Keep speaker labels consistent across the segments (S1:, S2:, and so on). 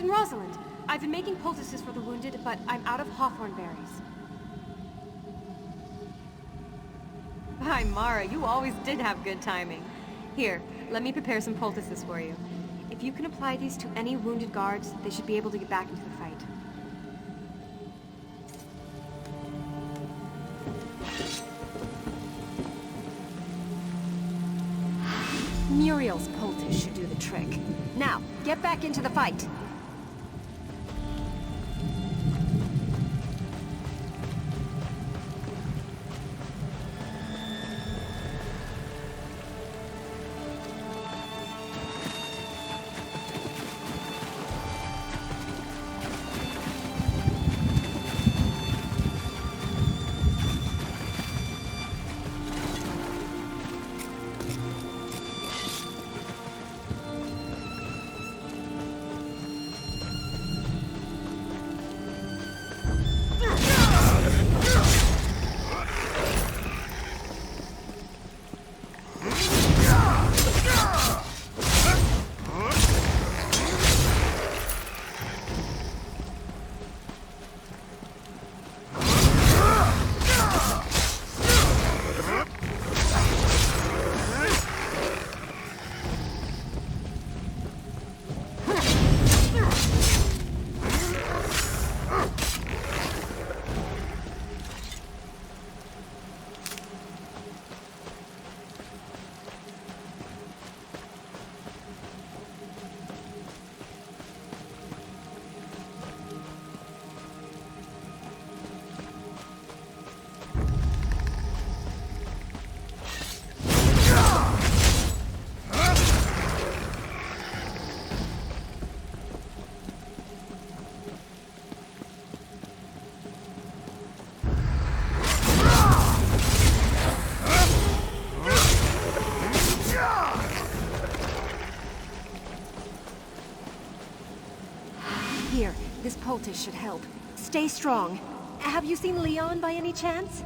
S1: Captain Rosalind. I've been making poultices for the wounded, but I'm out of hawthorn berries. Hi, Mara. You always did have good timing. Here, let me prepare some poultices for you. If you can apply these to any wounded guards, they should be able to get back into the fight. Muriel's poultice should do the trick. Now, get back into the fight! This poultice should help. Stay strong. Have you seen Leon by any chance?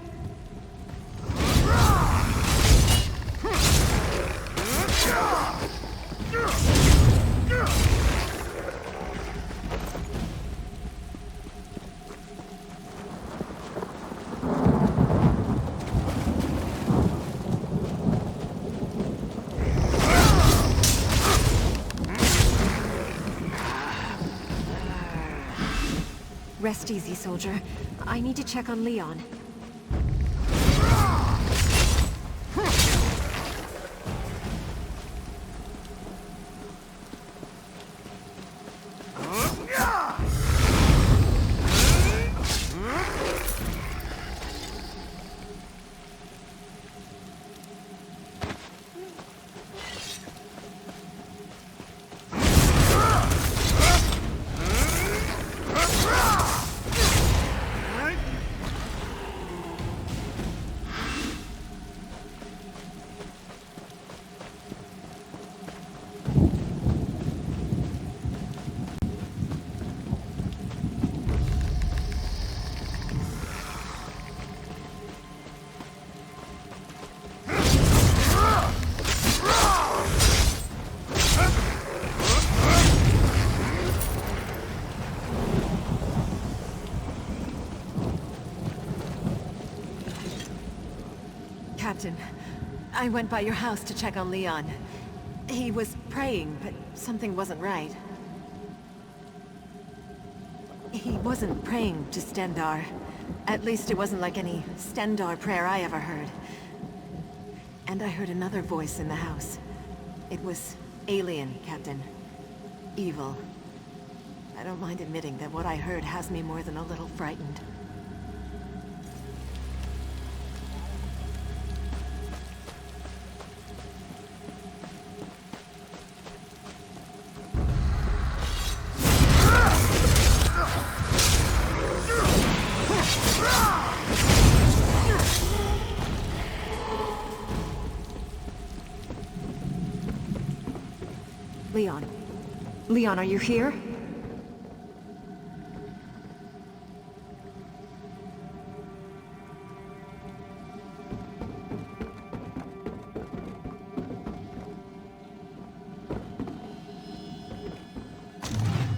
S1: Rest easy, soldier. I need to check on Leon. Captain, I went by your house to check on Leon. He was praying, but something wasn't right. He wasn't praying to Stendarr. At least it wasn't like any Stendarr prayer I ever heard. And I heard another voice in the house. It was alien, Captain. Evil. I don't mind admitting that what I heard has me more than a little frightened. Leon. Leon, are you here?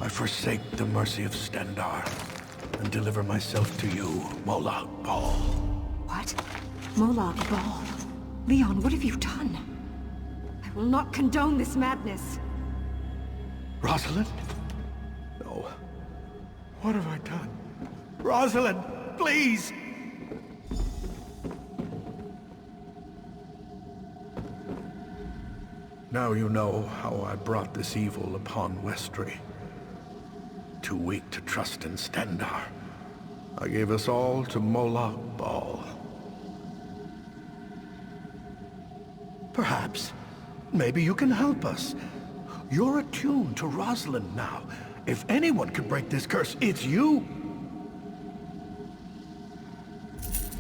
S2: I forsake the mercy of Stendarr and deliver myself to you, Molag Bal.
S3: What? Molag Bal? Leon, what have you done? I will not condone this madness.
S2: Rosalind? No. What have I done? Rosalind, please! Now you know how I brought this evil upon Westry. Too weak to trust in Stendarr, I gave us all to Molag Bal. Perhaps, maybe you can help us. You're attuned to Rosalind now. If anyone could break this curse, it's you!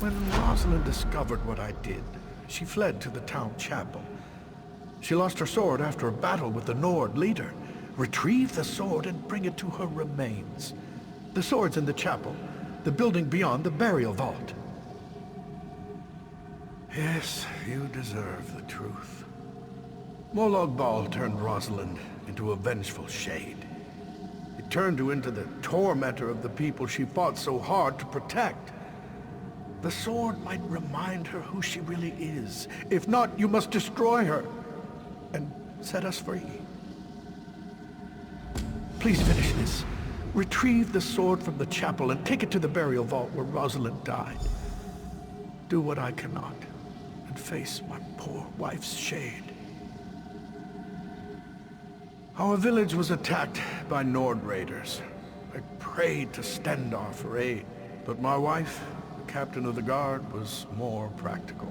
S2: When Rosalind discovered what I did, she fled to the town chapel. She lost her sword after a battle with the Nord leader. Retrieve the sword and bring it to her remains. The sword's in the chapel, the building beyond the burial vault. Yes, you deserve the truth. Molag Bal turned Rosalind into a vengeful shade. It turned her into the tormentor of the people she fought so hard to protect. The sword might remind her who she really is. If not, you must destroy her and set us free. Please finish this. Retrieve the sword from the chapel and take it to the burial vault where Rosalind died. Do what I cannot, and face my poor wife's shade. Our village was attacked by Nord raiders. I prayed to Stendarr for aid, but my wife, the captain of the guard, was more practical.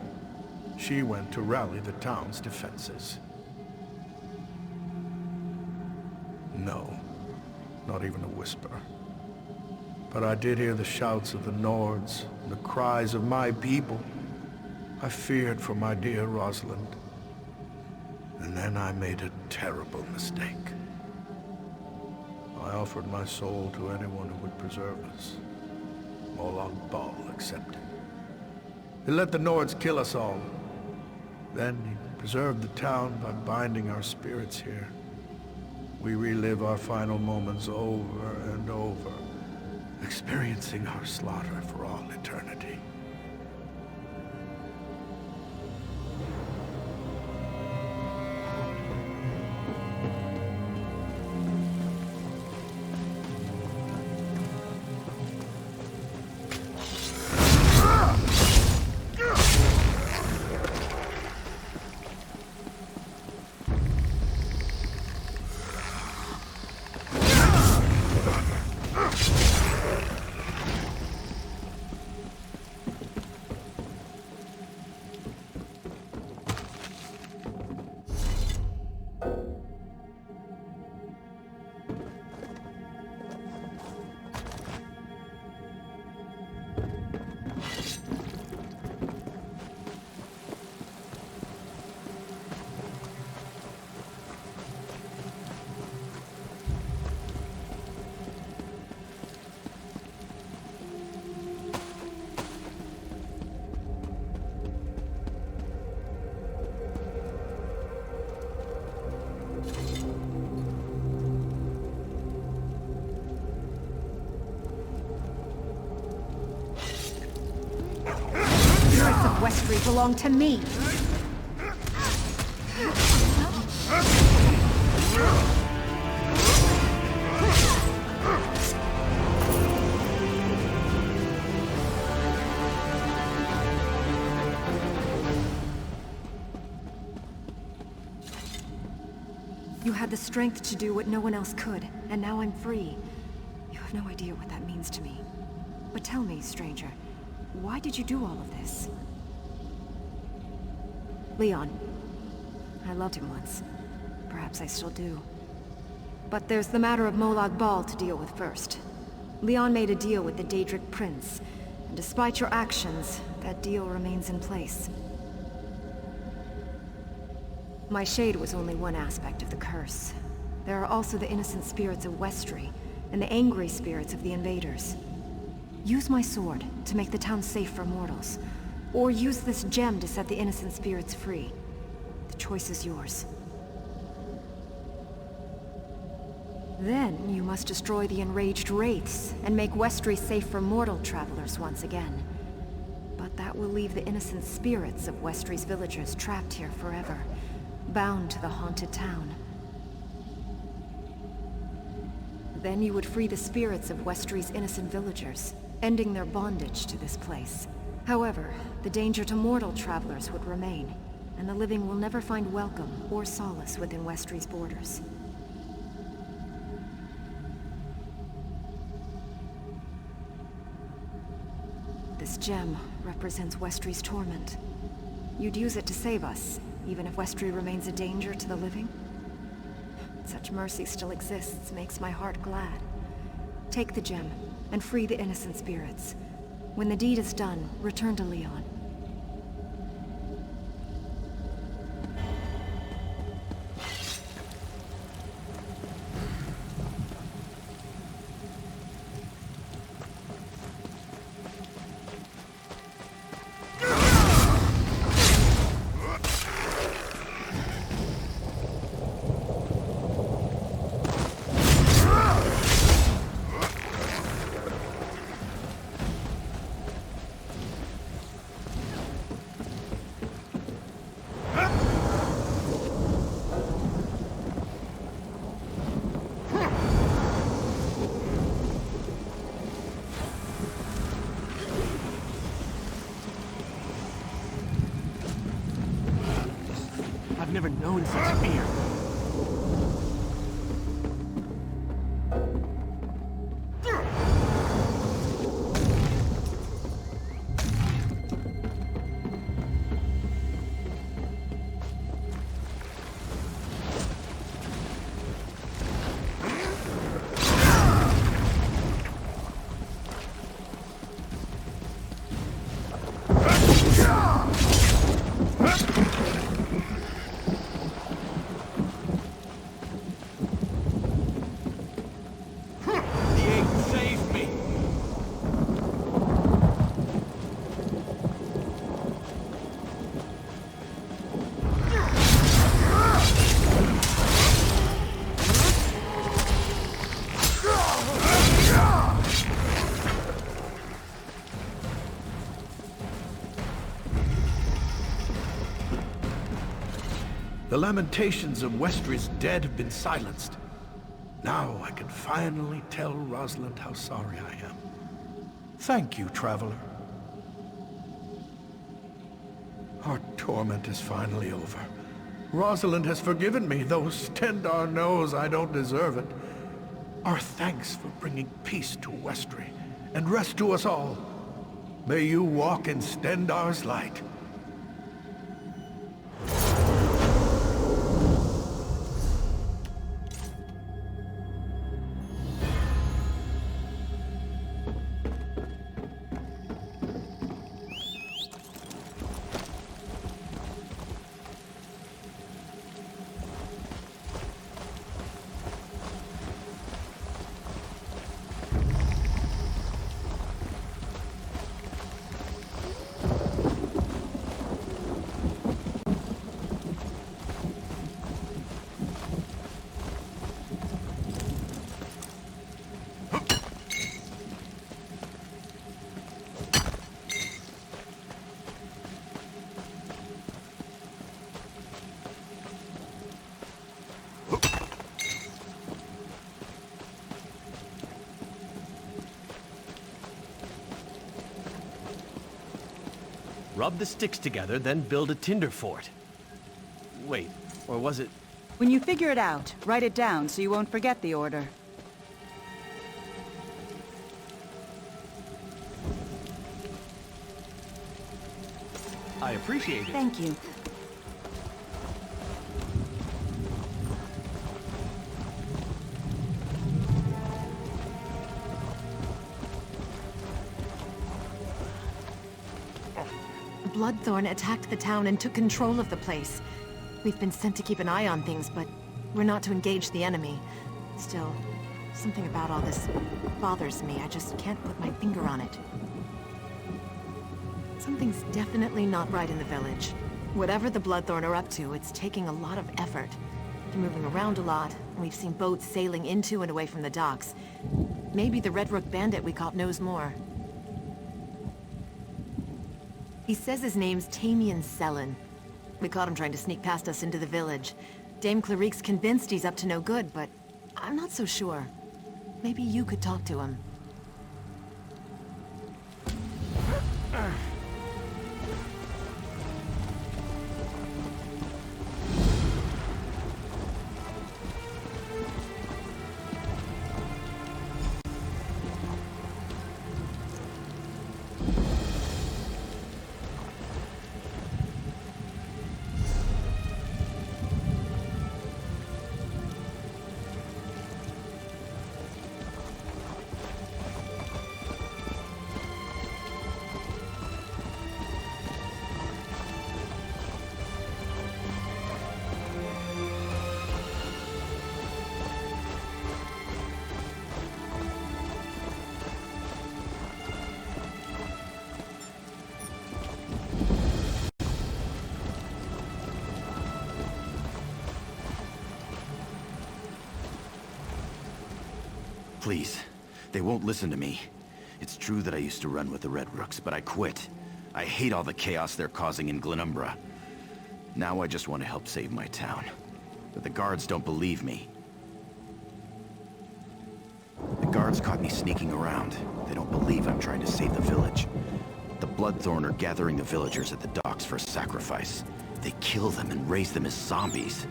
S2: She went to rally the town's defenses. No. Not even a whisper. But I did hear the shouts of the Nords, and the cries of my people. I feared for my dear Rosalind. And then I made a terrible mistake. I offered my soul to anyone who would preserve us. Molag Bal accepted. He let the Nords kill us all. Then he preserved the town by binding our spirits here. We relive our final moments over and over, experiencing our slaughter for all eternity.
S3: Westry belong to me. You had the strength to do what no one else could, and now I'm free. You have no idea what that means to me. But tell me, stranger, why did you do all of this? Leon. I loved him once. Perhaps I still do. But there's the matter of Molag Bal to deal with first. Leon made a deal with the Daedric Prince, and despite your actions, that deal remains in place. My shade was only one aspect of the curse. There are also the innocent spirits of Westry, and the angry spirits of the invaders. Use my sword to make the town safe for mortals, or use this gem to set the innocent spirits free. The choice is yours. Then you must destroy the enraged wraiths and make Westry safe for mortal travelers once again. But that will leave the innocent spirits of Westry's villagers trapped here forever, bound to the haunted town. Then you would free the spirits of Westry's innocent villagers, ending their bondage to this place. However, the danger to mortal travelers would remain, and the living will never find welcome or solace within Westry's borders. This gem represents Westry's torment. You'd use it to save us, even if Westry remains a danger to the living? Such mercy still exists makes my heart glad. Take the gem, and free the innocent spirits. When the deed is done, return to Leon.
S4: I've never known such fear.
S2: The lamentations of Westry's dead have been silenced. Now I can finally tell Rosalind how sorry I am. Thank you, traveler. Our torment is finally over. Rosalind has forgiven me, though Stendarr knows I don't deserve it. Our thanks for bringing peace to Westry, and rest to us all. May you walk in Stendarr's light.
S4: Rub the sticks together, then build a tinder fort. Wait, or was it...
S5: When you figure it out, write it down so you won't forget the order.
S4: I appreciate it.
S5: Thank you.
S1: Bloodthorn attacked the town and took control of the place. We've been sent to keep an eye on things, but we're not to engage the enemy. Still, something about all this bothers me. I just can't put my finger on it. Something's definitely not right in the village. Whatever the Bloodthorn are up to, it's taking a lot of effort. been moving around a lot. We've seen boats sailing into and away from the docks. Maybe the Red Rook bandit we caught knows more. He says his name's Tamian Sellen. We caught him trying to sneak past us into the village. Dame Clarique's convinced he's up to no good, but I'm not so sure. Maybe you could talk to him.
S6: Please, they won't listen to me. It's true that I used to run with the Red Rooks, but I quit. I hate all the chaos they're causing in Glenumbra. Now I just want to help save my town. But the guards don't believe me. The guards caught me sneaking around. They don't believe I'm trying to save the village. The Bloodthorn are gathering the villagers at the docks for a sacrifice. They kill them and raise them as zombies.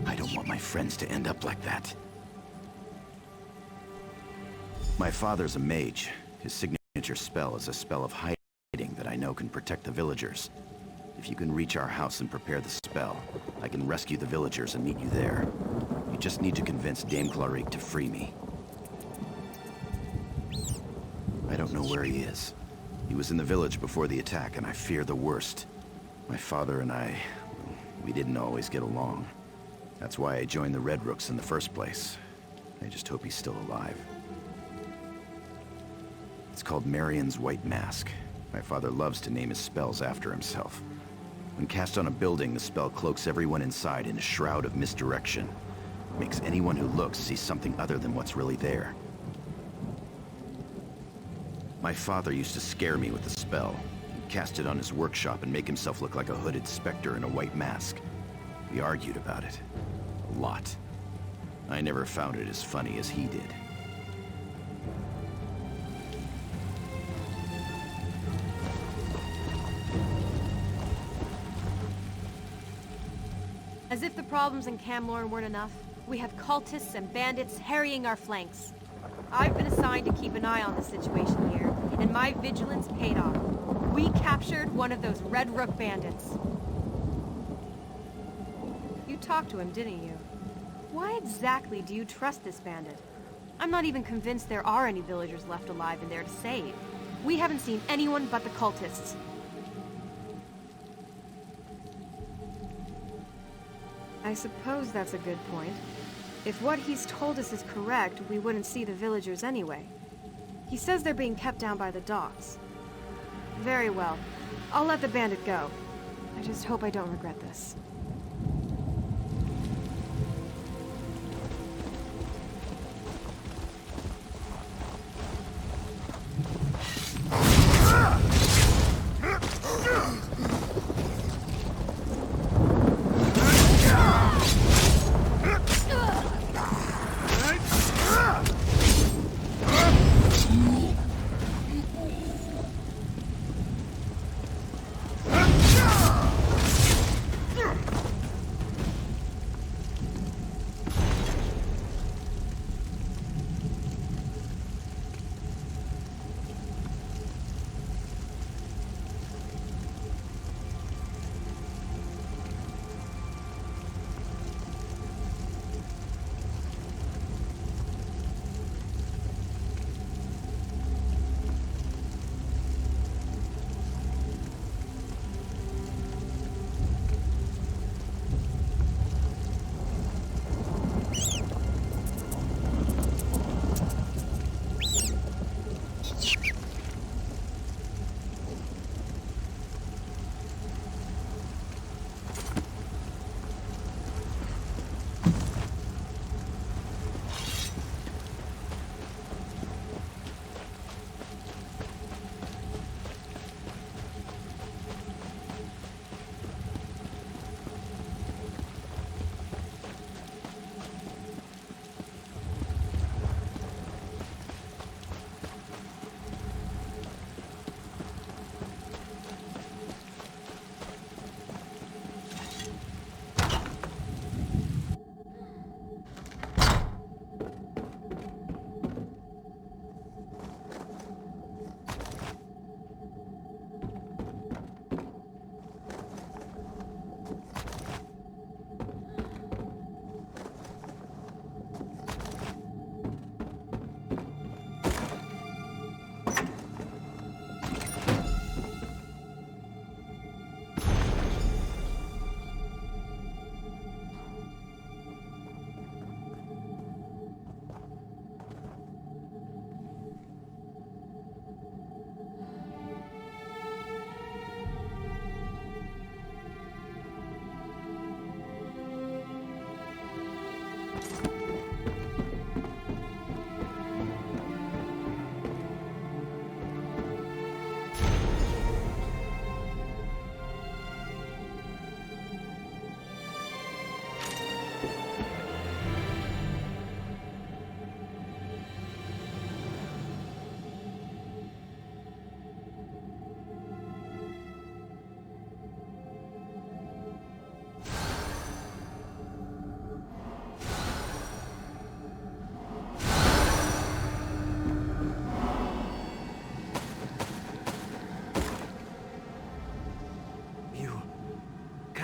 S6: I don't want my friends to end up like that. My father's a mage. His signature spell is a spell of hiding that I know can protect the villagers. If you can reach our house and prepare the spell, I can rescue the villagers and meet you there. You just need to convince Dame Clarique to free me. I don't know where he is. He was in the village before the attack, and I fear the worst. My father and I, we didn't always get along. That's why I joined the Red Rooks in the first place. I just hope he's still alive. It's called Marian's White Mask. My father loves to name his spells after himself. When cast on a building, the spell cloaks everyone inside in a shroud of misdirection. It makes anyone who looks see something other than what's really there. My father used to scare me with the spell. He'd cast it on his workshop and make himself look like a hooded specter in a white mask. We argued about it. A lot. I never found it as funny as he did.
S7: As if the problems in Camlorn weren't enough, we have cultists and bandits harrying our flanks. I've been assigned to keep an eye on the situation here, and my vigilance paid off. We captured one of those Red Rook bandits. You talked to him, didn't you? Why exactly do you trust this bandit? I'm not even convinced there are any villagers left alive in there to save. We haven't seen anyone but the cultists.
S3: I suppose that's a good point. If what he's told us is correct, we wouldn't see the villagers anyway. He says they're being kept down by the docks. Very well. I'll let the bandit go. I just hope I don't regret this.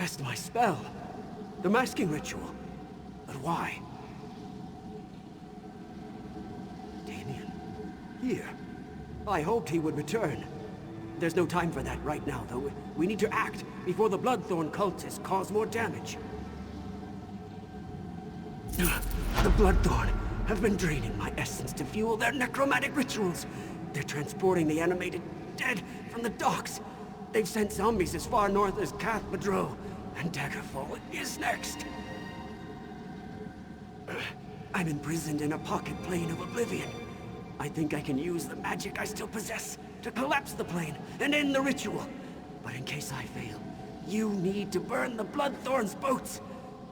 S8: cast my spell. The masking ritual. But why? Damien. Here. I hoped he would return. There's no time for that right now, though. We need to act before the Bloodthorn cultists cause more damage. The Bloodthorn have been draining my essence to fuel their necromantic rituals. They're transporting the animated dead from the docks. They've sent zombies as far north as Cath Madro, and Daggerfall is next. I'm imprisoned in a pocket plane of oblivion. I think I can use the magic I still possess to collapse the plane and end the ritual. But in case I fail, you need to burn the Bloodthorn's boats.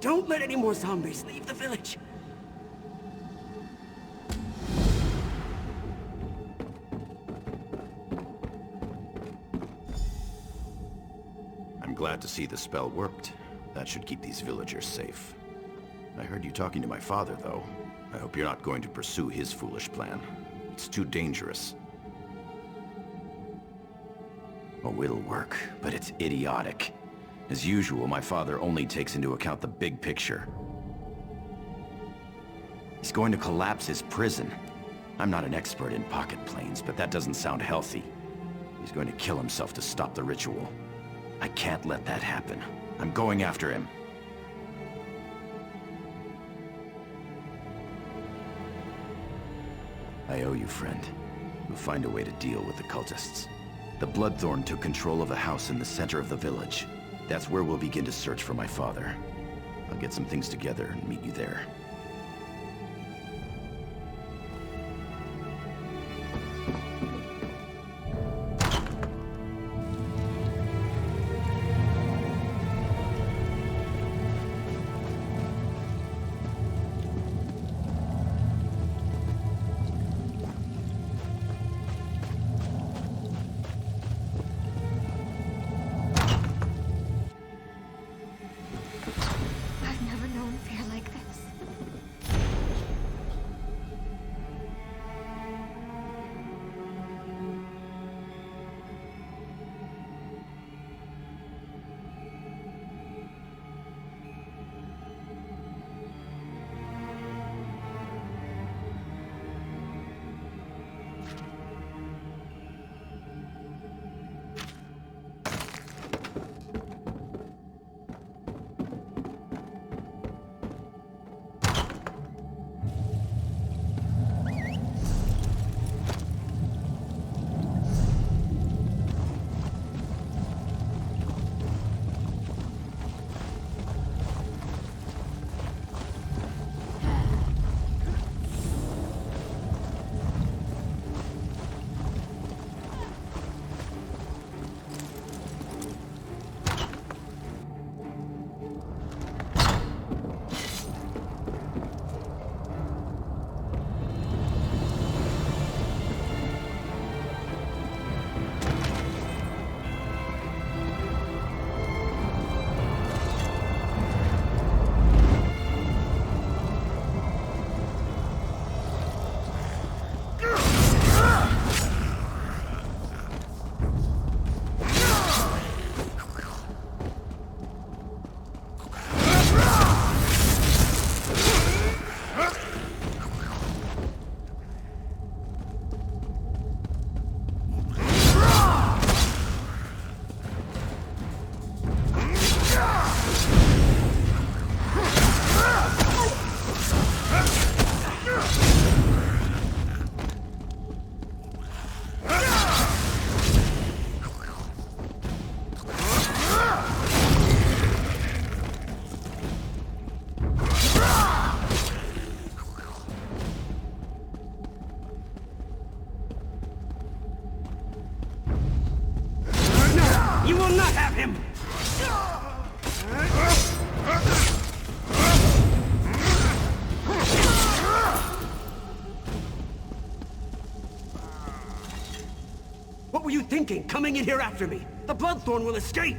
S8: Don't let any more zombies leave the village.
S6: I'm glad to see the spell worked. That should keep these villagers safe. I heard you talking to my father, though. I hope you're not going to pursue his foolish plan. It's too dangerous. Oh, it'll work, but it's idiotic. As usual, my father only takes into account the big picture. He's going to collapse his prison. I'm not an expert in pocket planes, but that doesn't sound healthy. He's going to kill himself to stop the ritual. I can't let that happen. I'm going after him. I owe you, friend. We'll find a way to deal with the cultists. The Bloodthorn took control of a house in the center of the village. That's where we'll begin to search for my father. I'll get some things together and meet you there.
S8: What were you thinking, coming in here after me? The Bloodthorn will escape!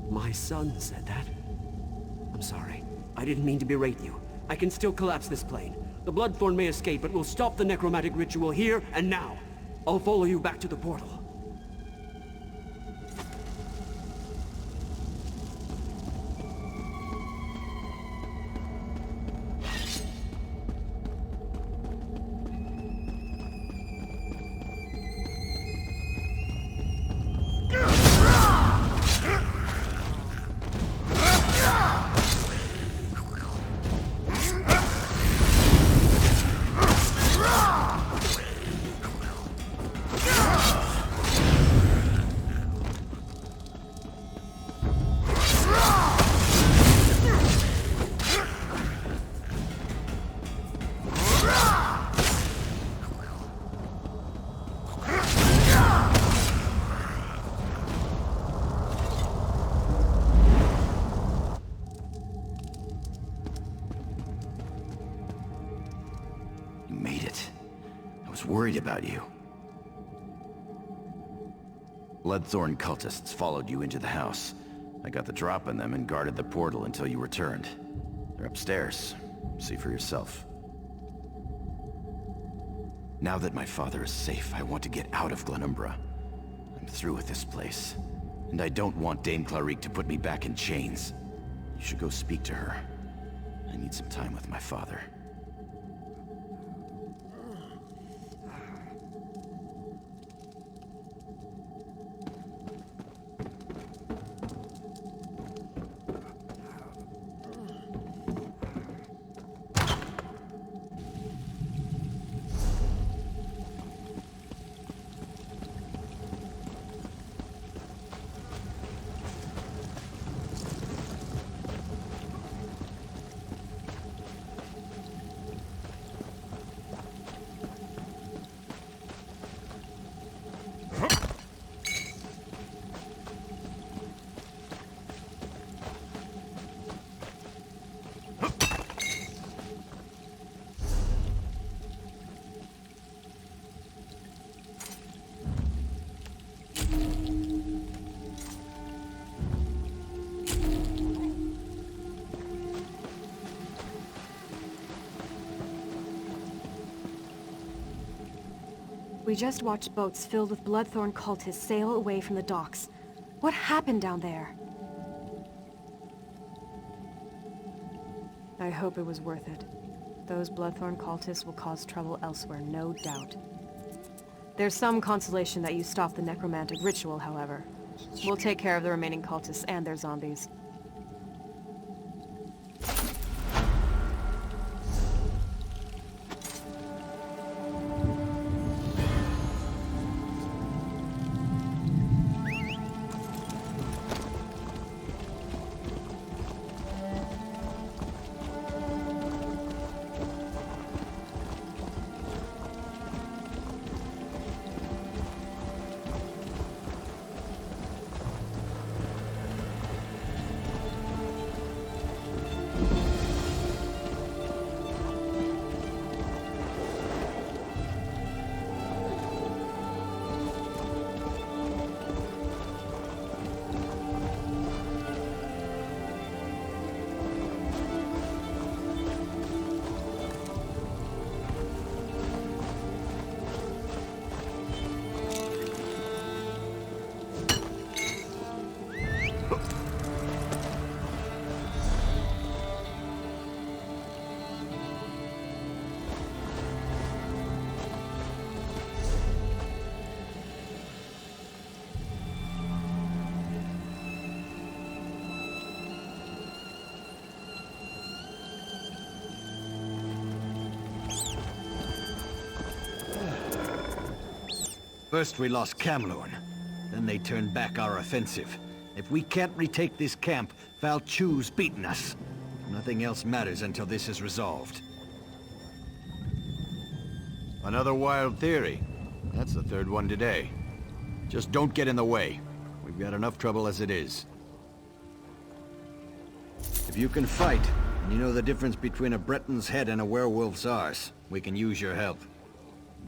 S8: My son said that. I'm sorry. I didn't mean to berate you. I can still collapse this plane. The Bloodthorn may escape, but we'll stop the necromantic ritual here and now. I'll follow you back to the portal.
S6: worried about you. Bloodthorn cultists followed you into the house. I got the drop on them and guarded the portal until you returned. They're upstairs. See for yourself. Now that my father is safe, I want to get out of Glenumbra. I'm through with this place. And I don't want Dame Clarique to put me back in chains. You should go speak to her. I need some time with my father.
S3: We just watched boats filled with Bloodthorn cultists sail away from the docks. What happened down there? I hope it was worth it. Those Bloodthorn cultists will cause trouble elsewhere, no doubt. There's some consolation that you stopped the necromantic ritual, however. We'll take care of the remaining cultists and their zombies.
S9: First we lost Camlorn, then they turned back our offensive. If we can't retake this camp, Val Chu's beaten us. Nothing else matters until this is resolved.
S6: Another wild theory. That's the third one today. Just don't get in the way. We've got enough trouble as it is.
S9: If you can fight, and you know the difference between a Breton's head and a werewolf's arse, we can use your help.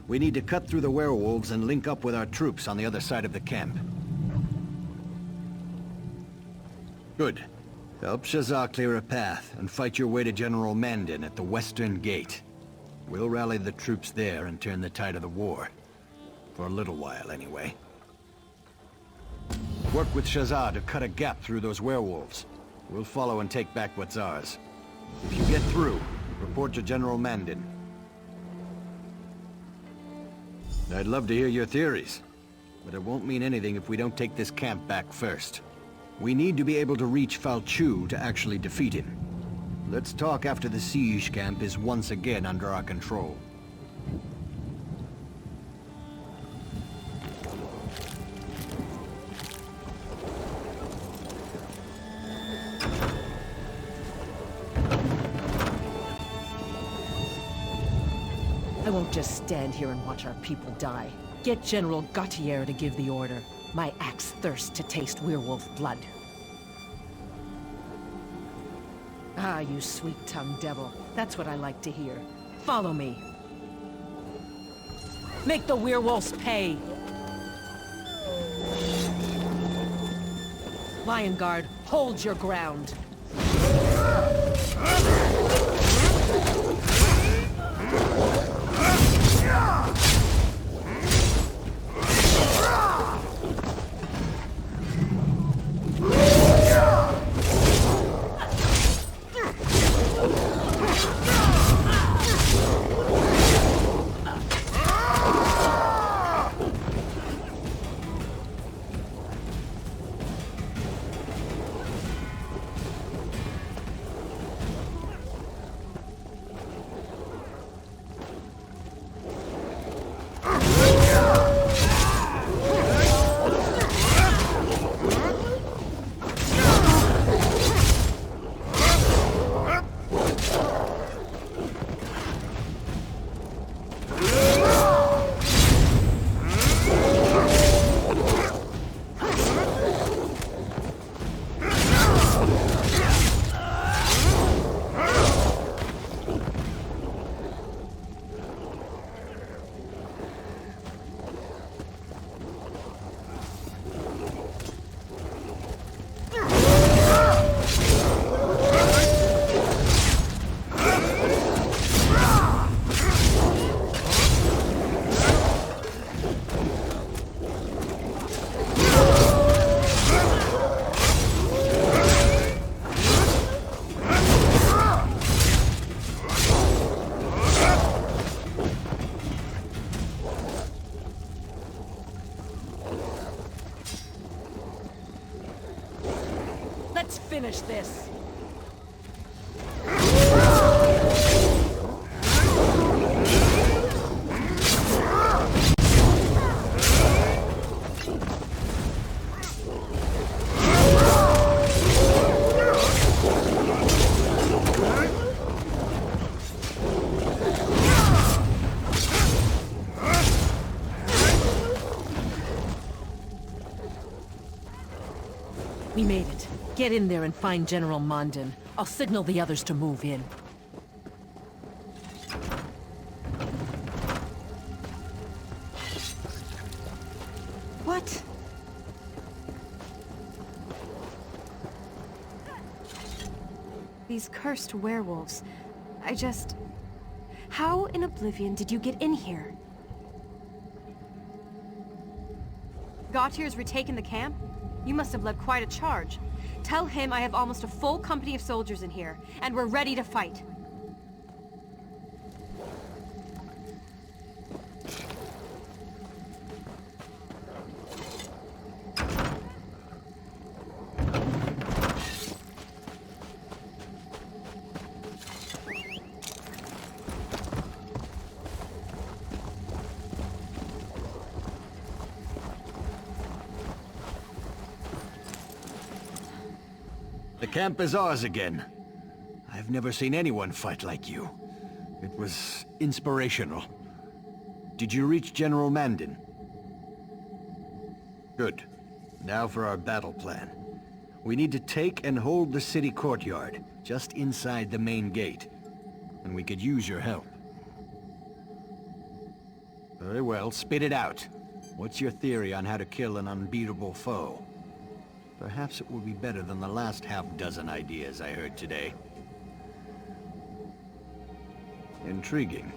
S9: We need to cut through the werewolves and link up with our troops on the other side of the camp. Good. Help Shazar clear a path, and fight your way to General Mandan at the Western Gate. We'll rally the troops there and turn the tide of the war. For a little while, anyway. Work with Shazar to cut a gap through those werewolves. We'll follow and take back what's ours. If you get through, report to General Mandan. I'd love to hear your theories, but it won't mean anything if we don't take this camp back first. We need to be able to reach Val Chu to actually defeat him. Let's talk after the siege camp is once again under our control.
S10: I won't just stand here and watch our people die. Get General Gautier to give the order. My axe thirsts to taste werewolf blood. Ah, you sweet-tongued devil. That's what I like to hear. Follow me. Make the werewolves pay! Lion Guard, hold your ground. Let's finish this. We made it. Get in there and find General Mondin. I'll signal the others to move in.
S1: What? These cursed werewolves. How in Oblivion did you get in here?
S7: Gautier's retaken the camp? You must have led quite a charge. Tell him I have almost a full company of soldiers in here, and we're ready to fight.
S9: The camp is ours again. I've never seen anyone fight like you. It was inspirational. Did you reach General Mandin? Good. Now for our battle plan. We need to take and hold the city courtyard, just inside the main gate. And we could use your help. Very well, spit it out. What's your theory on how to kill an unbeatable foe? Perhaps it will be better than the last half-dozen ideas I heard today. Intriguing.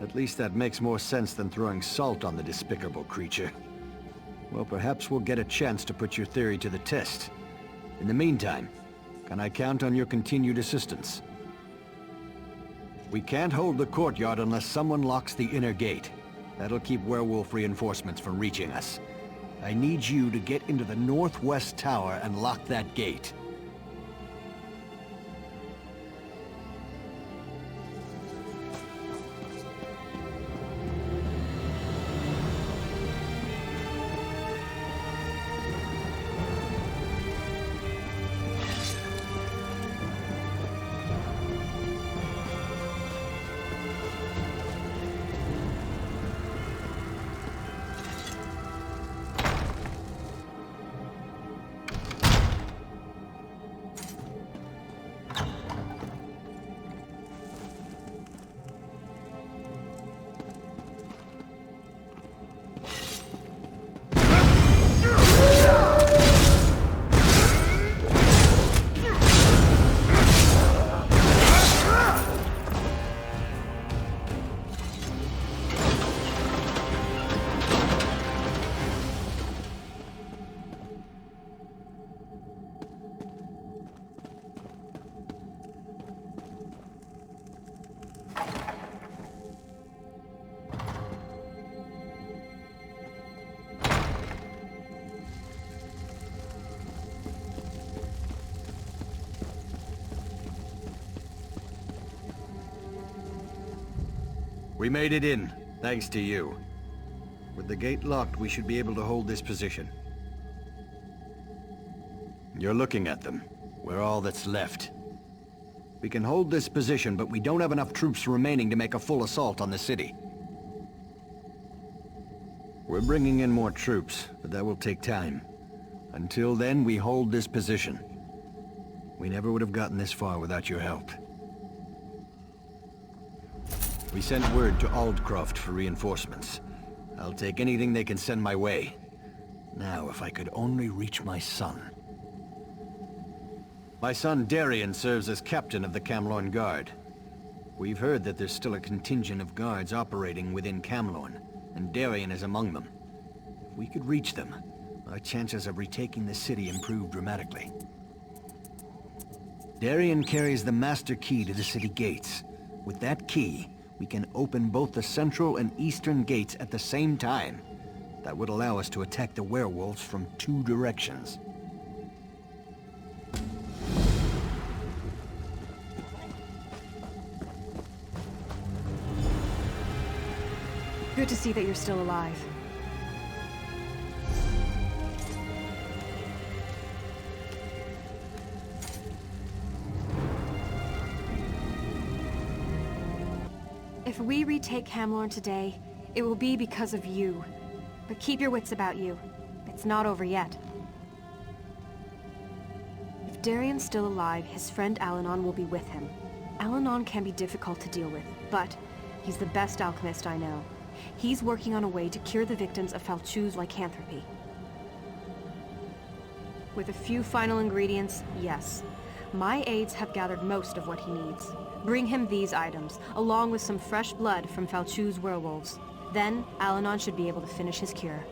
S9: At least that makes more sense than throwing salt on the despicable creature. Well, perhaps we'll get a chance to put your theory to the test. In the meantime, can I count on your continued assistance? We can't hold the courtyard unless someone locks the inner gate. That'll keep werewolf reinforcements from reaching us. I need you to get into the northwest tower and lock that gate. We made it in, thanks to you. With the gate locked, we should be able to hold this position. You're looking at them. We're all that's left. We can hold this position, but we don't have enough troops remaining to make a full assault on the city. We're bringing in more troops, but that will take time. Until then, we hold this position. We never would have gotten this far without your help. We sent word to Aldcroft for reinforcements. I'll take anything they can send my way. Now, if I could only reach my son. My son Darien serves as captain of the Camlorn Guard. We've heard that there's still a contingent of guards operating within Camlorn, and Darien is among them. If we could reach them, our chances of retaking the city improve dramatically. Darien carries the master key to the city gates. With that key, we can open both the central and eastern gates at the same time. That would allow us to attack the werewolves from 2 directions.
S3: Good to see that you're still alive. If we retake Camlorn today, it will be because of you. But keep your wits about you. It's not over yet. If Darien's still alive, his friend Alanon will be with him. Alanon can be difficult to deal with, but he's the best alchemist I know. He's working on a way to cure the victims of Falchu's lycanthropy. With a few final ingredients, yes. My aides have gathered most of what he needs. Bring him these items, along with some fresh blood from Falchu's werewolves. Then, Alanon should be able to finish his cure.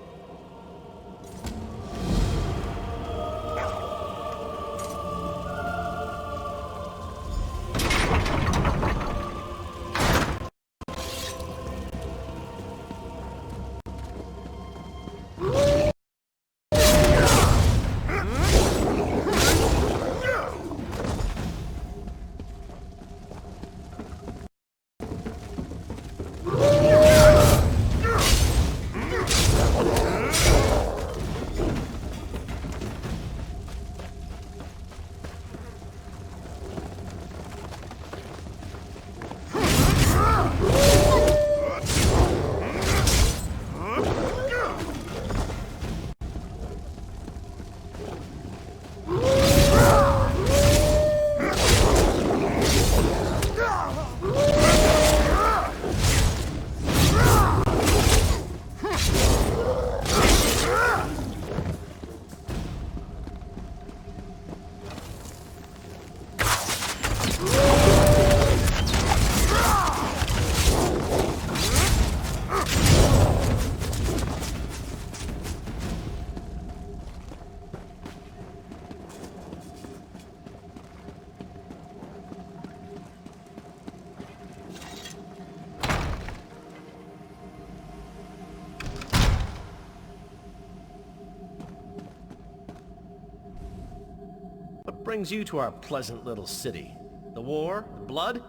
S4: What brings you to our pleasant little city? The war? The blood?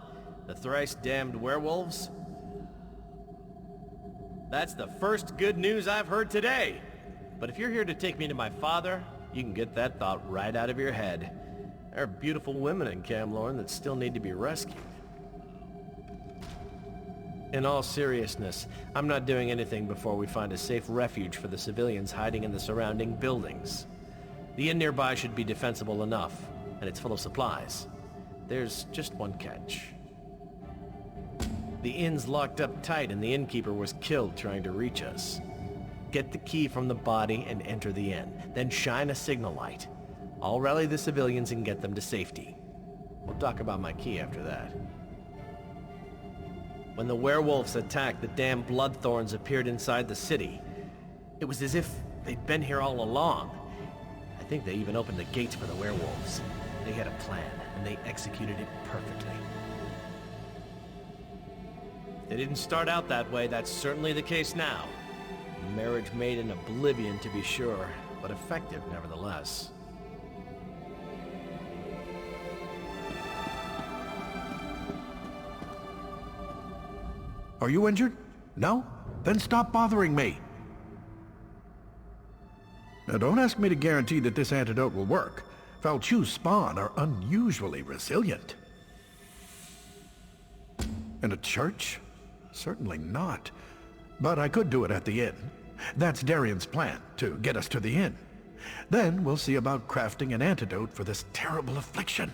S4: The thrice-damned werewolves? That's the first good news I've heard today. But if you're here to take me to my father, you can get that thought right out of your head. There are beautiful women in Camlorn that still need to be rescued. In all seriousness, I'm not doing anything before we find a safe refuge for the civilians hiding in the surrounding buildings. The inn nearby should be defensible enough, and it's full of supplies. There's just one catch. The inn's locked up tight and the innkeeper was killed trying to reach us. Get the key from the body and enter the inn, then shine a signal light. I'll rally the civilians and get them to safety. We'll talk about my key after that. When the werewolves attacked, the damn bloodthorns appeared inside the city. It was as if they'd been here all along. I think they even opened the gates for the werewolves. They had a plan, and they executed it perfectly. If they didn't start out that way, that's certainly the case now. Marriage made in oblivion, to be sure, but effective nevertheless.
S2: Are you injured? No? Then stop bothering me. Now don't ask me to guarantee that this antidote will work. Falchu's spawn are unusually resilient. In a church? Certainly not. But I could do it at the inn. That's Darian's plan, to get us to the inn. Then we'll see about crafting an antidote for this terrible affliction.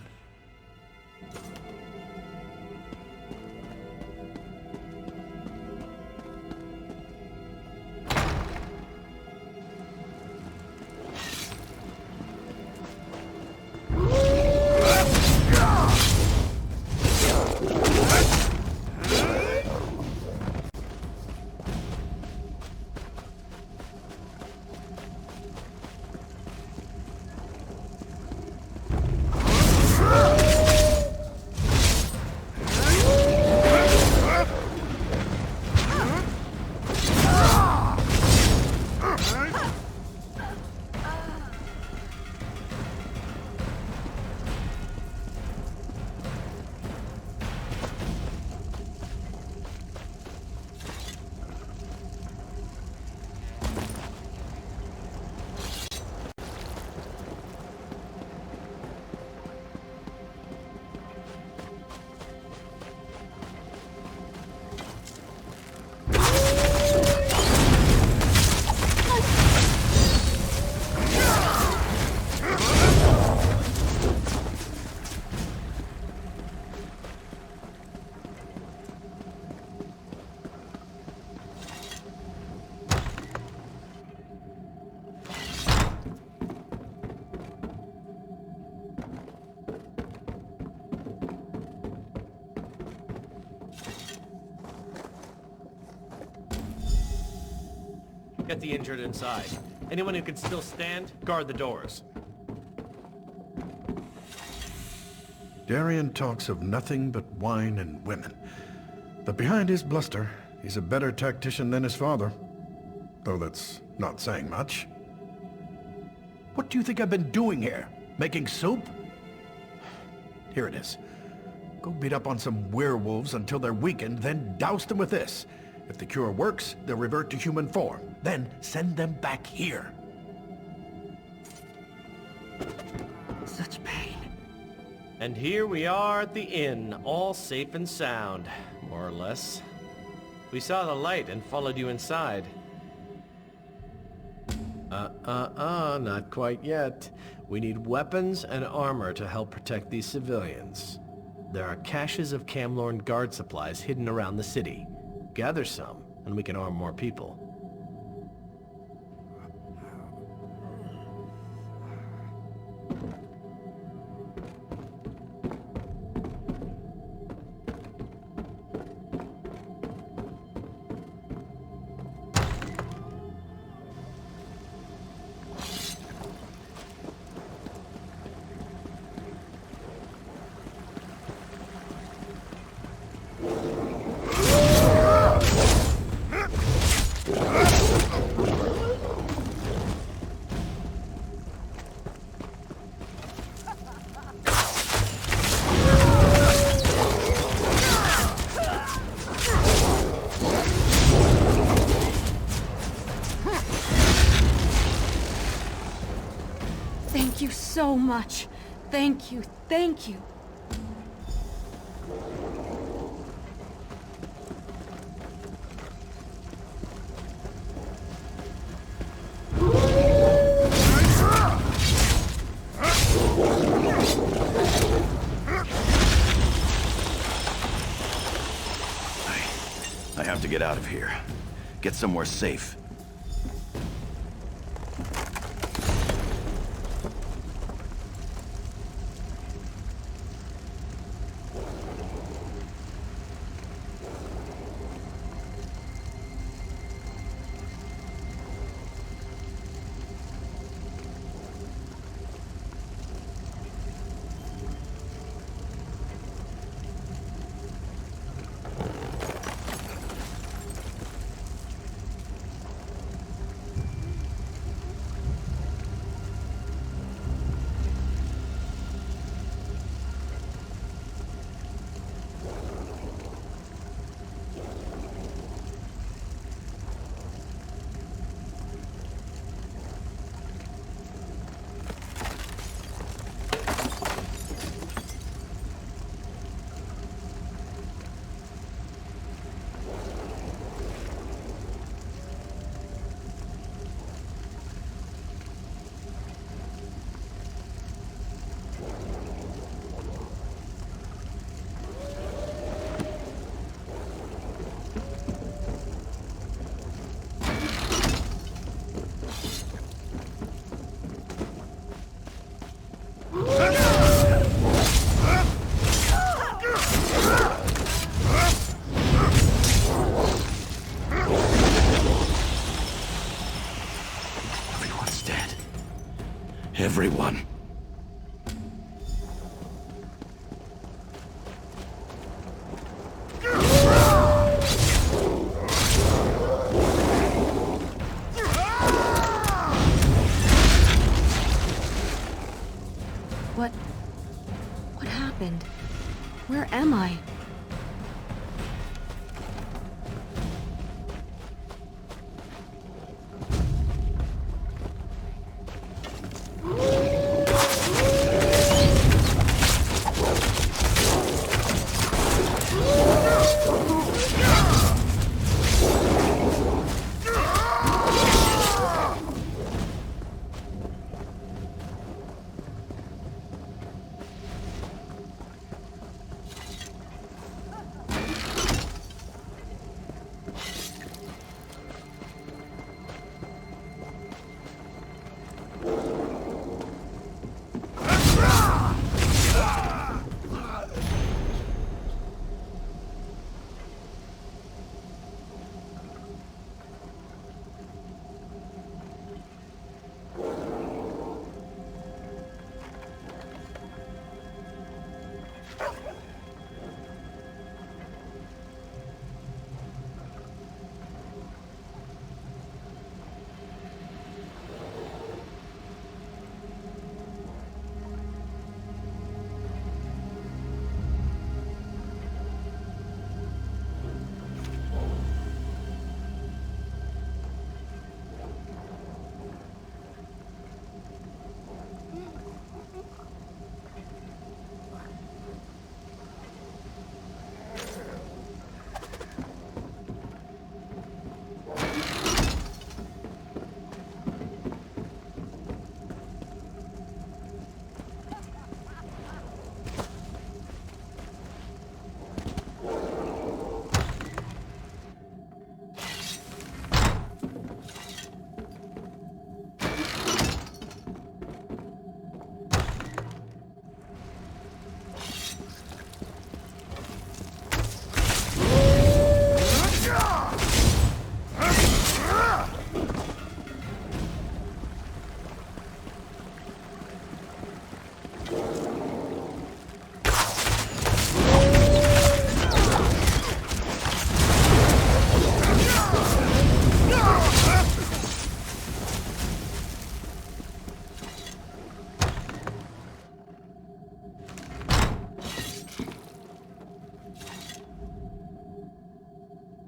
S4: Get the injured inside. Anyone who can still stand, guard the doors.
S2: Darian talks of nothing but wine and women. But behind his bluster, he's a better tactician than his father. Though that's not saying much. What do you think I've been doing here? Making soup? Here it is. Go beat up on some werewolves until they're weakened, then douse them with this. If the cure works, they'll revert to human form. Then send them back here.
S8: Such pain.
S4: And here we are at the inn, all safe and sound, more or less. We saw the light and followed you inside. Not quite yet. We need weapons and armor to help protect these civilians. There are caches of Camlorn guard supplies hidden around the city. Gather some, and we can arm more people.
S7: Thank you so much. Thank you, thank you.
S6: I have to get out of here. Get somewhere safe.
S8: everyone.
S3: What happened? Where am I?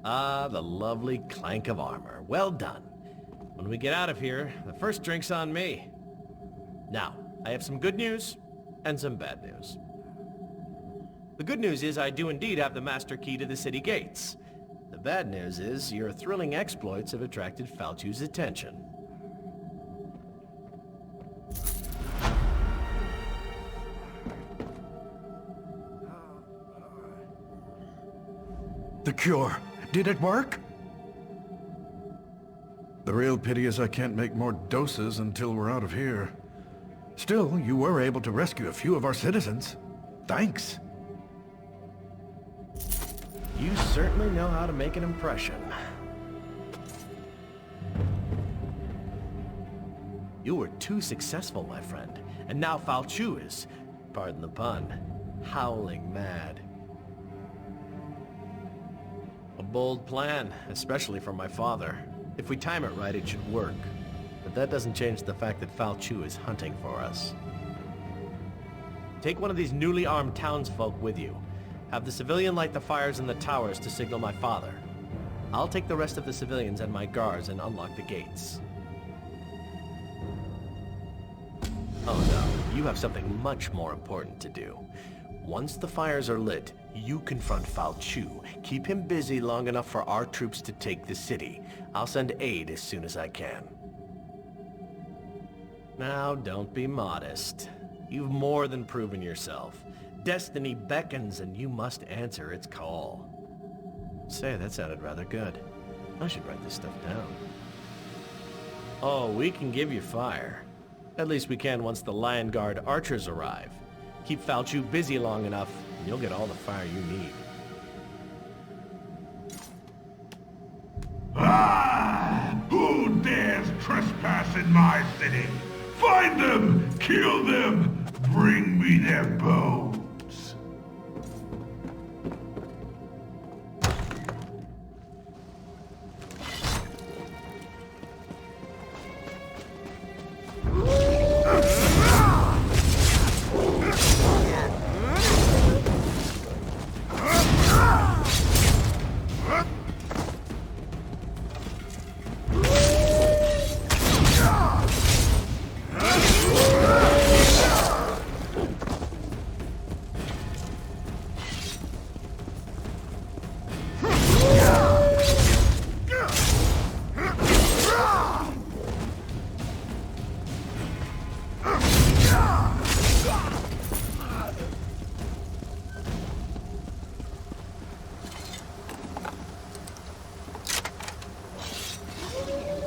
S4: Ah, the lovely clank of armor. Well done. When we get out of here, the first drink's on me. Now, I have some good news and some bad news. The good news is I do indeed have the master key to the city gates. The bad news is your thrilling exploits have attracted Falchu's attention.
S2: The cure. Did it work? The real pity is I can't make more doses until we're out of here. Still, you were able to rescue a few of our citizens. Thanks.
S4: You certainly know how to make an impression. You were too successful, my friend. And now Falchu is, pardon the pun, howling mad. A bold plan, especially for my father. If we time it right, it should work. But that doesn't change the fact that Falchu is hunting for us. Take one of these newly armed townsfolk with you. Have the civilian light the fires in the towers to signal my father. I'll take the rest of the civilians and my guards and unlock the gates. Oh no, you have something much more important to do. Once the fires are lit, you confront Falchu. Keep him busy long enough for our troops to take the city. I'll send aid as soon as I can. Now, don't be modest. You've more than proven yourself. Destiny beckons and you must answer its call. Say, that sounded rather good. I should write this stuff down. Oh, we can give you fire. At least we can once the Lion Guard archers arrive. Keep Falchu busy long enough, and you'll get all the fire you need.
S11: Ah! Who dares trespass in my city? Find them! Kill them! Bring me their bones!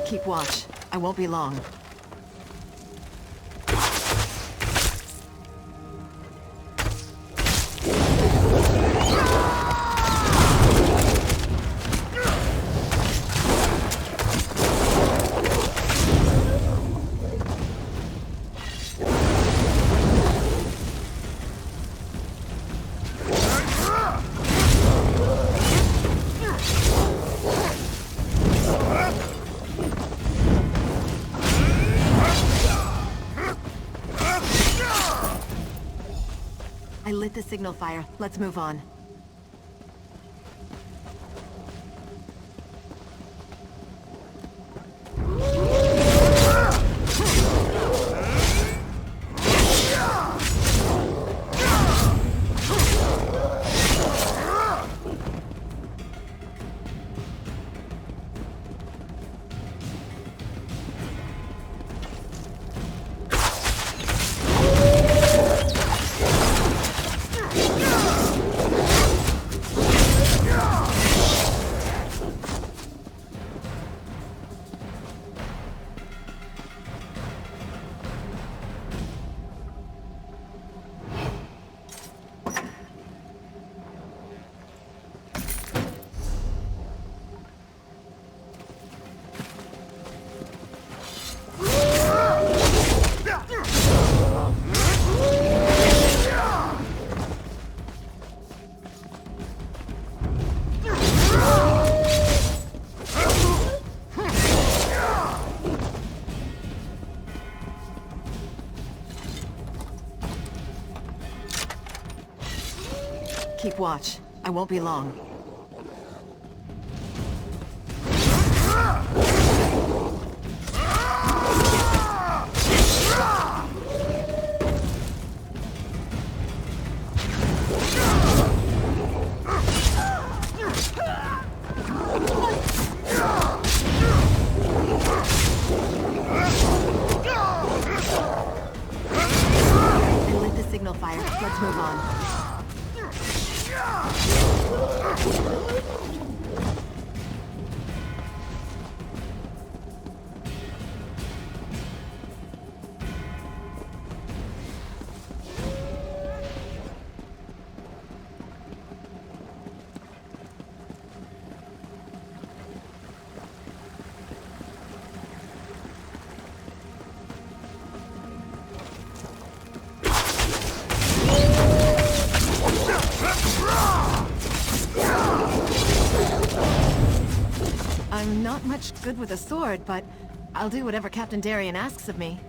S1: Keep watch. I won't be long. I lit the signal fire. Let's move on. Keep watch. I won't be long. I lit the signal fire. Let's move on. I'm not much good with a sword, but I'll do whatever Captain Darien asks of me.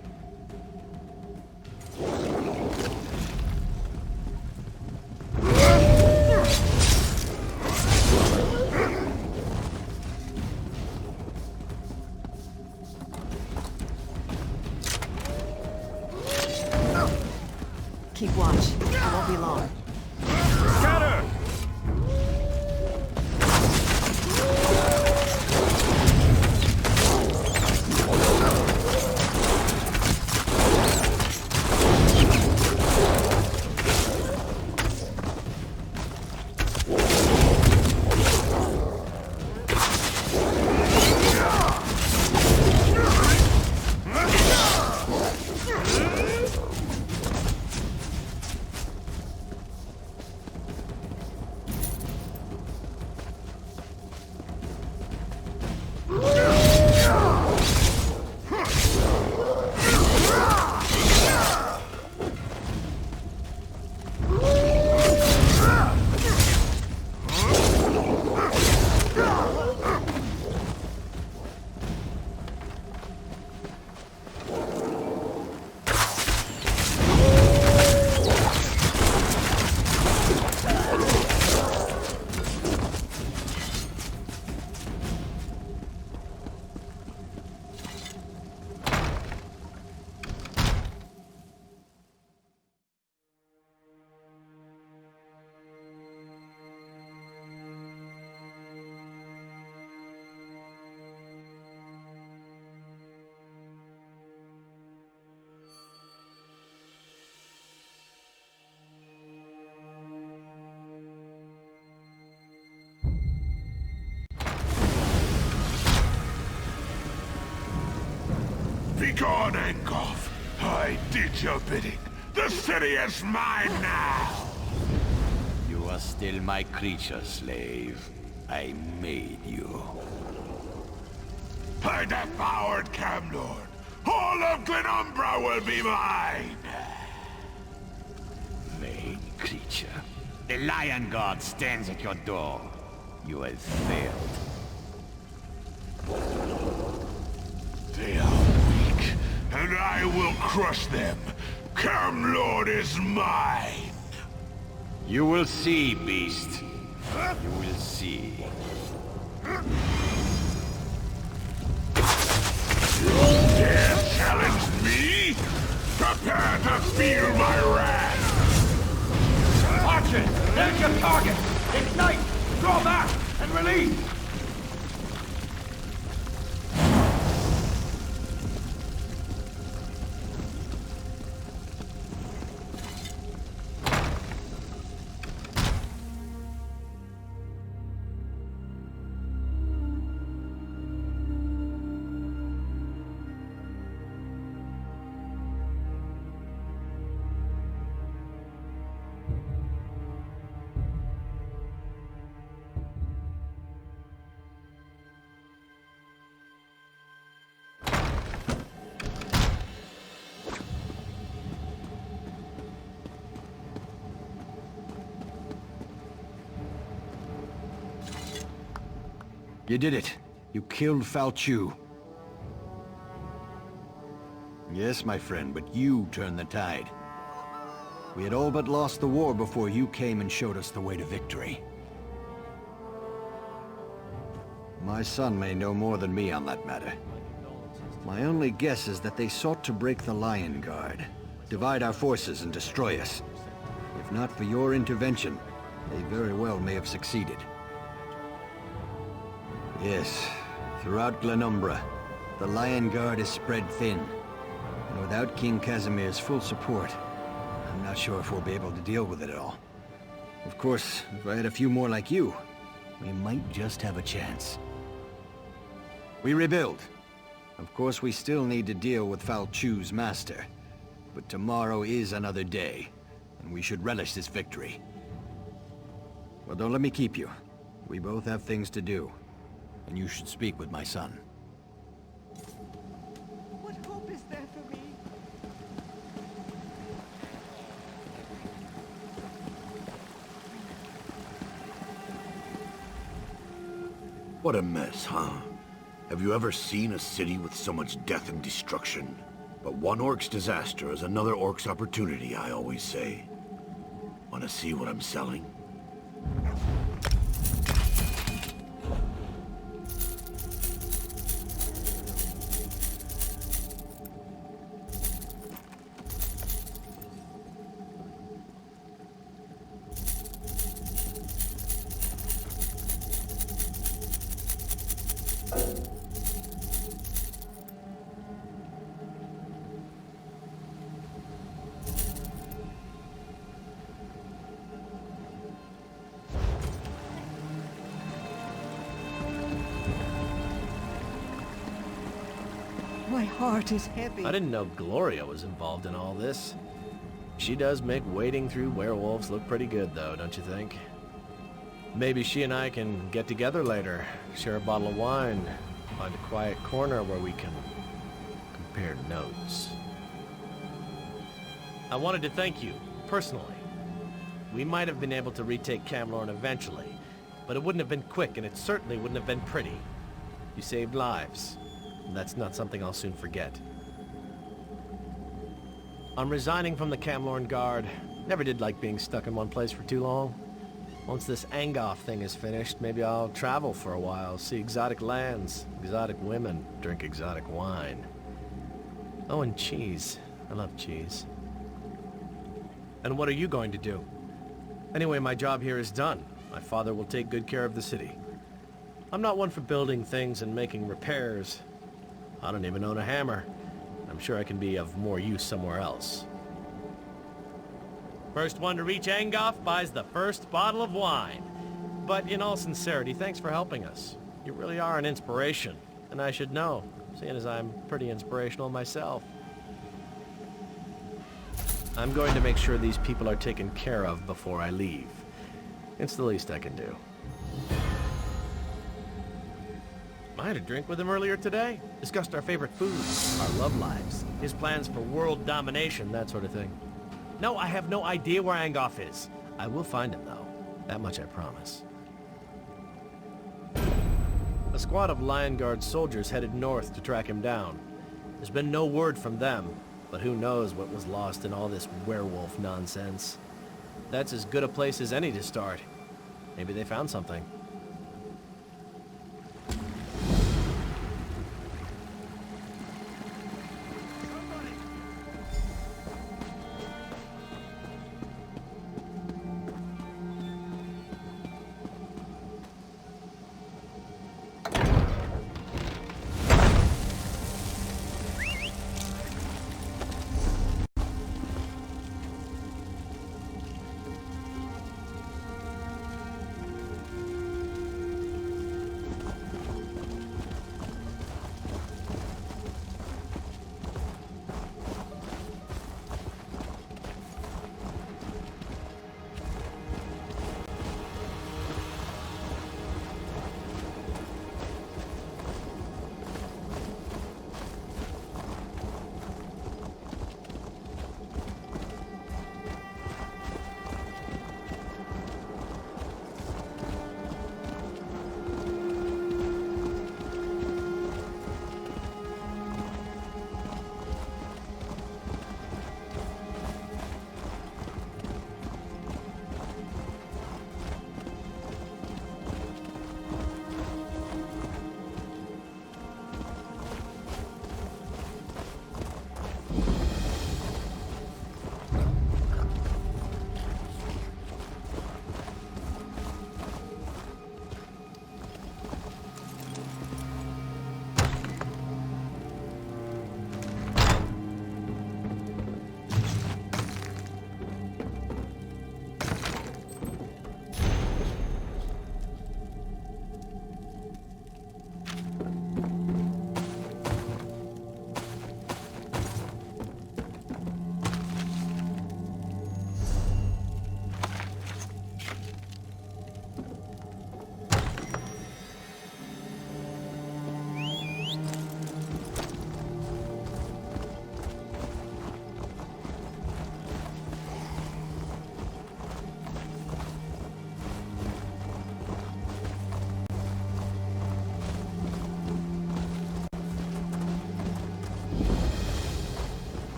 S1: Keep watch. I won't be long.
S11: Scatter! Begone, Engoff! I did your bidding. The city is mine now!
S6: You are still my creature, slave. I made you.
S11: I devoured Camlord. All of Glenumbra will be mine!
S6: Vain creature. The Lion God stands at your door. You have failed.
S11: They are weak, and I will crush them. Camlord is mine!
S6: You will see, beast. You will see.
S11: Dare challenge me? Prepare to feel my wrath!
S12: Archers, there's your target! Ignite! Draw back! And release!
S9: You did it. You killed Falchu. Yes, my friend, but you turned the tide. We had all but lost the war before you came and showed us the way to victory. My son may know more than me on that matter. My only guess is that they sought to break the Lion Guard, divide our forces and destroy us. If not for your intervention, they very well may have succeeded. Yes, throughout Glenumbra, the Lion Guard is spread thin. And without King Casimir's full support, I'm not sure if we'll be able to deal with it at all. Of course, if I had a few more like you, we might just have a chance. We rebuild. Of course, we still need to deal with Falchu's master. But tomorrow is another day, and we should relish this victory. Well, don't let me keep you. We both have things to do. And you should speak with my son.
S1: What hope is there for me?
S2: What a mess, huh? Have you ever seen a city with so much death and destruction? But one orc's disaster is another orc's opportunity, I always say. Want to see what I'm selling?
S1: My heart is heavy.
S4: I didn't know Gloria was involved in all this. She does make wading through werewolves look pretty good, though, don't you think? Maybe she and I can get together later, share a bottle of wine, find a quiet corner where we can compare notes. I wanted to thank you, personally. We might have been able to retake Camlorn eventually, but it wouldn't have been quick, and it certainly wouldn't have been pretty. You saved lives. That's not something I'll soon forget. I'm resigning from the Camlorn Guard. Never did like being stuck in one place for too long. Once this Angoff thing is finished, maybe I'll travel for a while, see exotic lands, exotic women, drink exotic wine. Oh, and cheese. I love cheese. And what are you going to do? Anyway, my job here is done. My father will take good care of the city. I'm not one for building things and making repairs. I don't even own a hammer. I'm sure I can be of more use somewhere else. First one to reach Angoff buys the first bottle of wine. But in all sincerity, thanks for helping us. You really are an inspiration, and I should know. seeing as I'm pretty inspirational myself. I'm going to make sure these people are taken care of before I leave. It's the least I can do. I had a drink with him earlier today. Discussed our favorite foods, our love lives, his plans for world domination, that sort of thing. No, I have no idea where Angoff is. I will find him, though. That much I promise. A squad of Lion Guard soldiers headed north to track him down. There's been no word from them, but who knows what was lost in all this werewolf nonsense. That's as good a place as any to start. Maybe they found something.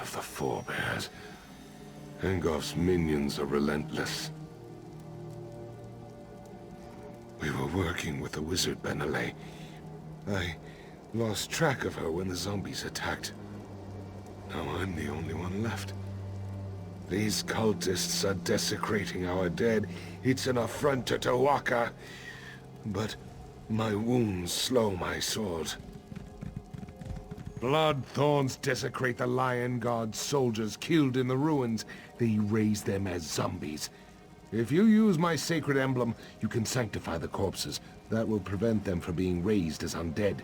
S11: Of the forebears. Engolf's minions are relentless. We were working with the wizard Benelay. I lost track of her when the zombies attacked. Now I'm the only one left. These cultists are desecrating our dead. It's an affront to Tawaka. But my wounds slow my sword. Blood thorns desecrate the Lion God's soldiers killed in the ruins. They raise them as zombies. If you use my sacred emblem, you can sanctify the corpses. That will prevent them from being raised as undead.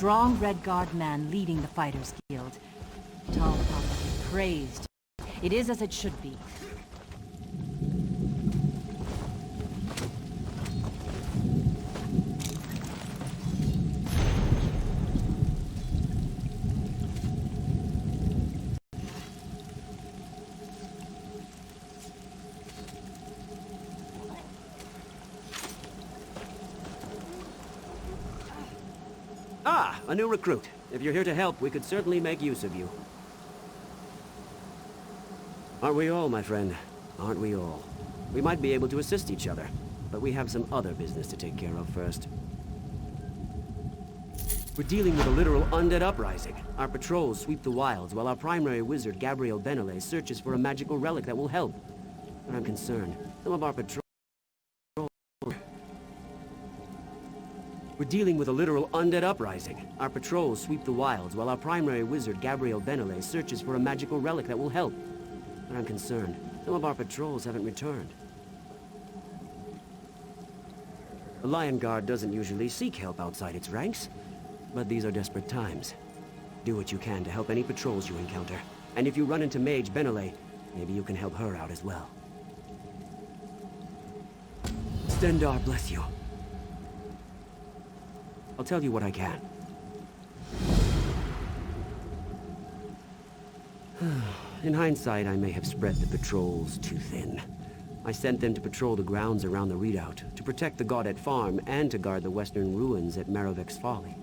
S13: strong Red Guard man leading the Fighters Guild. Tall Papa be praised. It is as it should be.
S8: Ah, a new recruit. If you're here to help, we could certainly make use of you. Aren't we all, my friend? Aren't we all? We might be able to assist each other, but we have some other business to take care of first. We're dealing with a literal undead uprising. Our patrols sweep the wilds while our primary wizard, Gabriel Benelay, searches for a magical relic that will help. But I'm concerned. Some of our patrols... We're dealing with a literal undead uprising. Our patrols sweep the wilds while our primary wizard, Gabriel Benelay, searches for a magical relic that will help. But I'm concerned. Some of our patrols haven't returned. The Lion Guard doesn't usually seek help outside its ranks, but these are desperate times. Do what you can to help any patrols you encounter. And if you run into Mage Benelay, maybe you can help her out as well. Stendarr bless you. I'll tell you what I can. In hindsight, I may have spread the patrols too thin. I sent them to patrol the grounds around the redoubt, to protect the Gaudet farm, and to guard the western ruins at Maravek's Folly.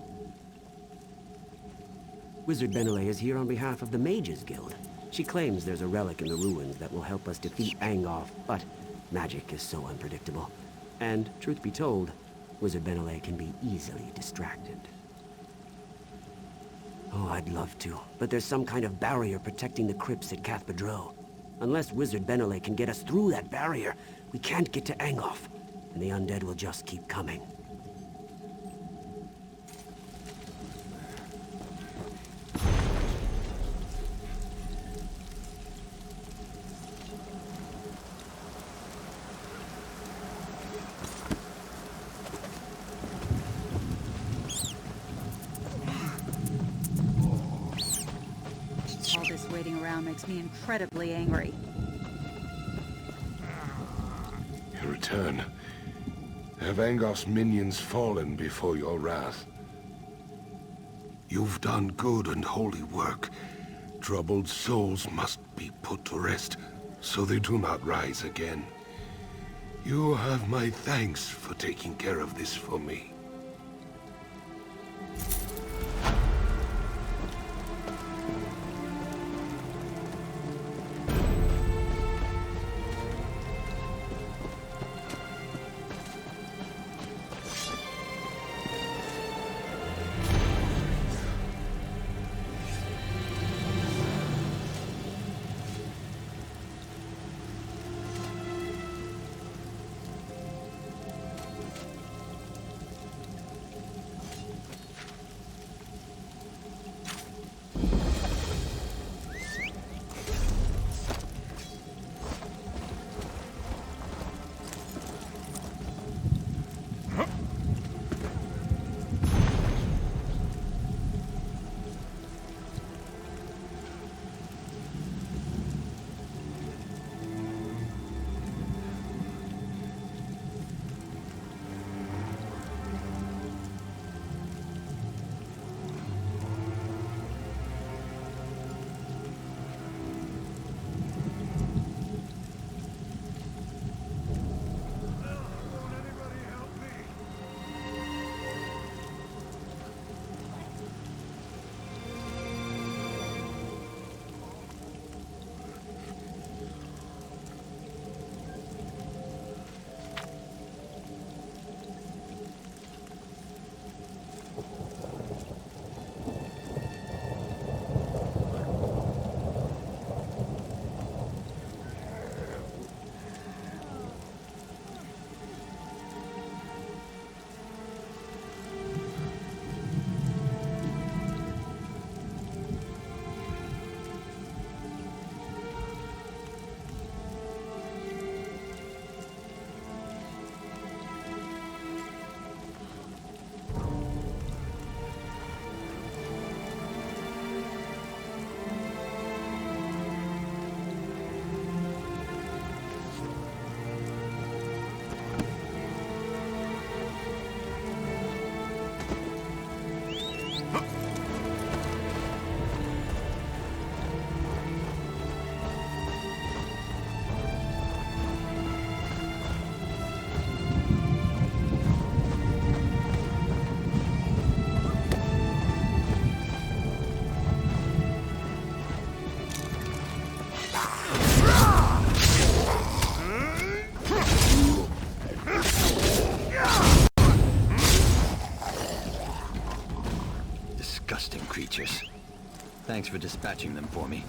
S8: Wizard Benelay is here on behalf of the Mages Guild. She claims there's a relic in the ruins that will help us defeat Angoth, but magic is so unpredictable. And, truth be told, Wizard Benelay can be easily distracted. Oh, I'd love to, but there's some kind of barrier protecting the crypts at Cathbadro. Unless Wizard Benelay can get us through that barrier, we can't get to Angoth, and the undead will just keep coming.
S5: All this waiting around makes me incredibly angry.
S11: You return. Have Angoth's minions fallen before your wrath? You've done good and holy work. Troubled souls must be put to rest, so they do not rise again. You have my thanks for taking care of this for me.
S9: Disgusting creatures. Thanks for dispatching them for me.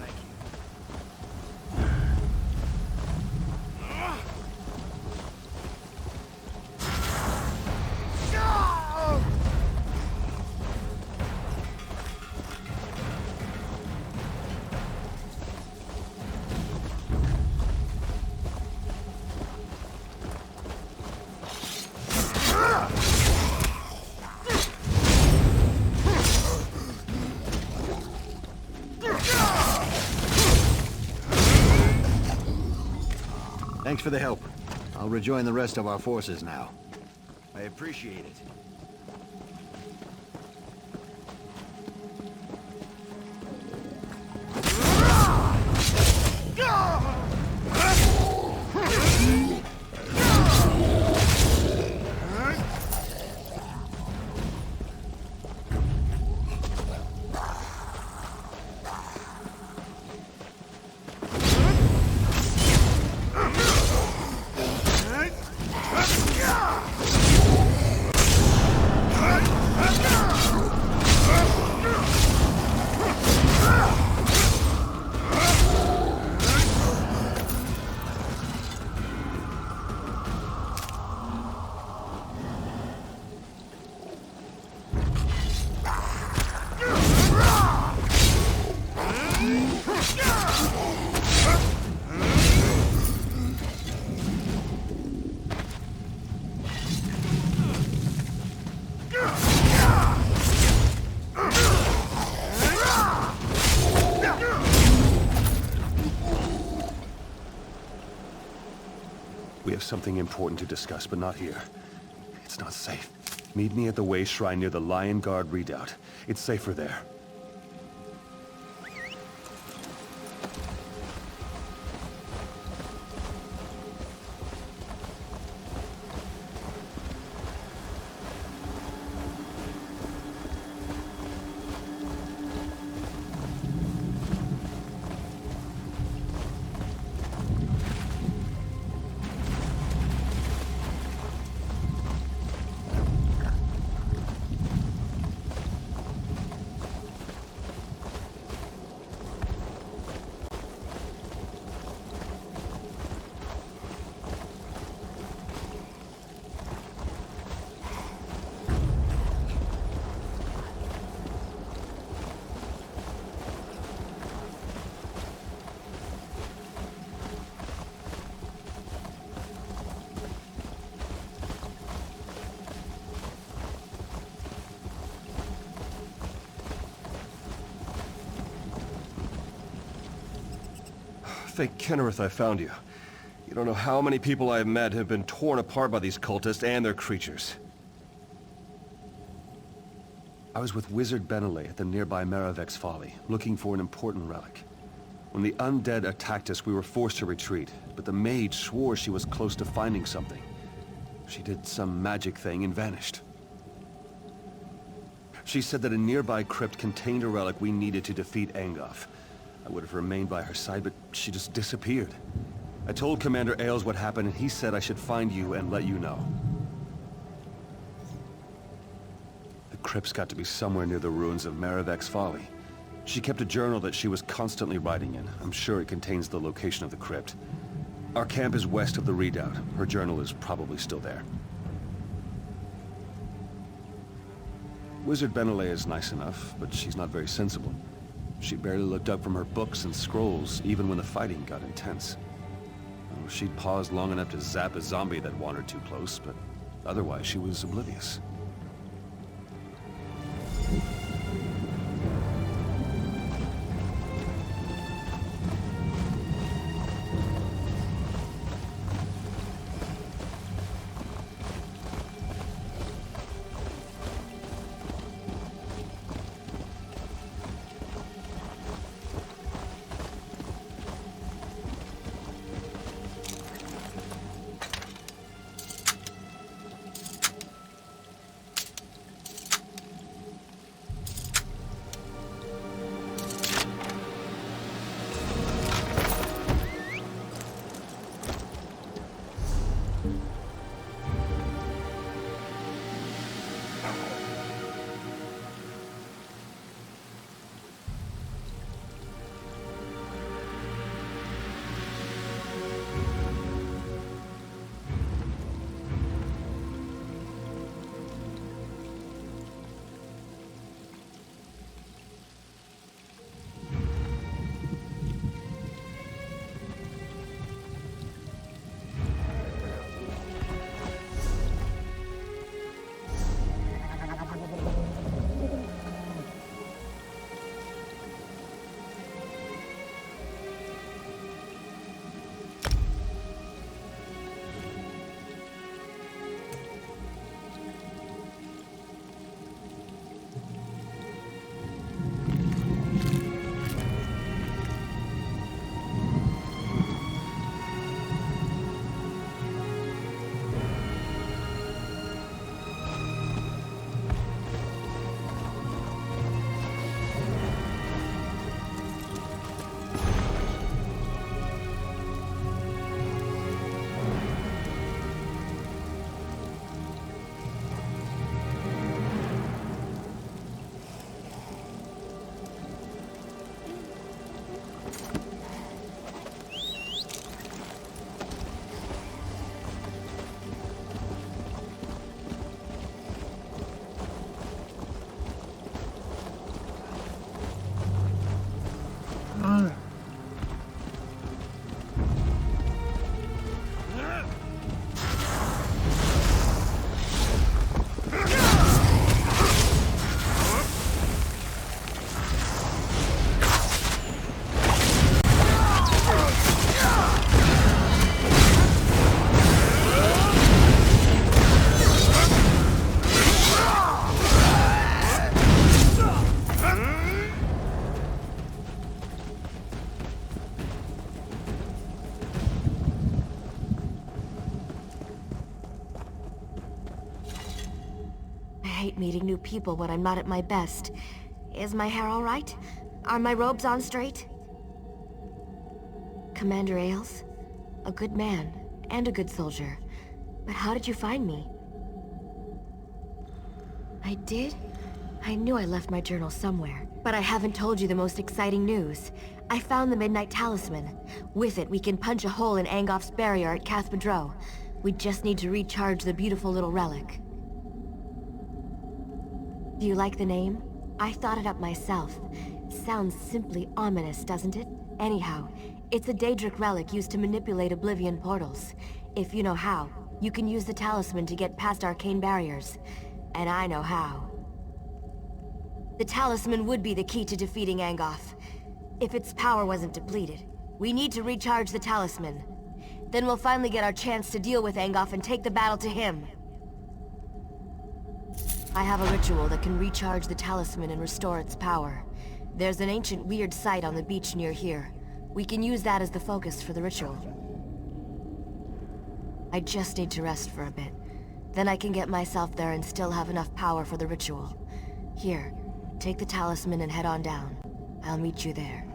S9: Thanks for the help. I'll rejoin the rest of our forces now. I appreciate it.
S14: We have something important to discuss, but not here. It's not safe. Meet me at the Way Shrine near the Lion Guard redoubt. It's safer there. Thank Kennereth I found you. You don't know how many people I have met have been torn apart by these cultists and their creatures. I was with Wizard Benelay at the nearby Maravek's Folly, looking for an important relic. When the undead attacked us, we were forced to retreat, but the mage swore she was close to finding something. She did some magic thing and vanished. She said that a nearby crypt contained a relic we needed to defeat Angoth. I would have remained by her side, but she just disappeared. I told Commander Ailes what happened, and he said I should find you and let you know. The crypt's got to be somewhere near the ruins of Maravek's Folly. She kept a journal that she was constantly writing in. I'm sure it contains the location of the crypt. Our camp is west of the redoubt. Her journal is probably still there. Wizard Benelay is nice enough, but she's not very sensible. She barely looked up from her books and scrolls, even when the fighting got intense. Oh, she'd paused long enough to zap a zombie that wandered too close, but otherwise she was oblivious.
S15: hate meeting new people when I'm not at my best. Is my hair all right? Are my robes on straight? Commander Ailes? A good man, and a good soldier. But how did you find me? I did? I knew I left my journal somewhere, but I haven't told you the most exciting news. I found the Midnight Talisman. With it, we can punch a hole in Angoff's barrier at Cathbadro. We just need to recharge the beautiful little relic. Do you like the name? I thought it up myself. Sounds simply ominous, doesn't it? Anyhow, it's a Daedric relic used to manipulate Oblivion portals. If you know how, you can use the talisman to get past arcane barriers. And I know how. The talisman would be the key to defeating Angoff. If its power wasn't depleted. We need to recharge the talisman. Then we'll finally get our chance to deal with Angoff and take the battle to him. I have a ritual that can recharge the talisman and restore its power. There's an ancient weird site on the beach near here. We can use that as the focus for the ritual. I just need to rest for a bit. Then I can get myself there and still have enough power for the ritual. Here, take the talisman and head on down. I'll meet you there.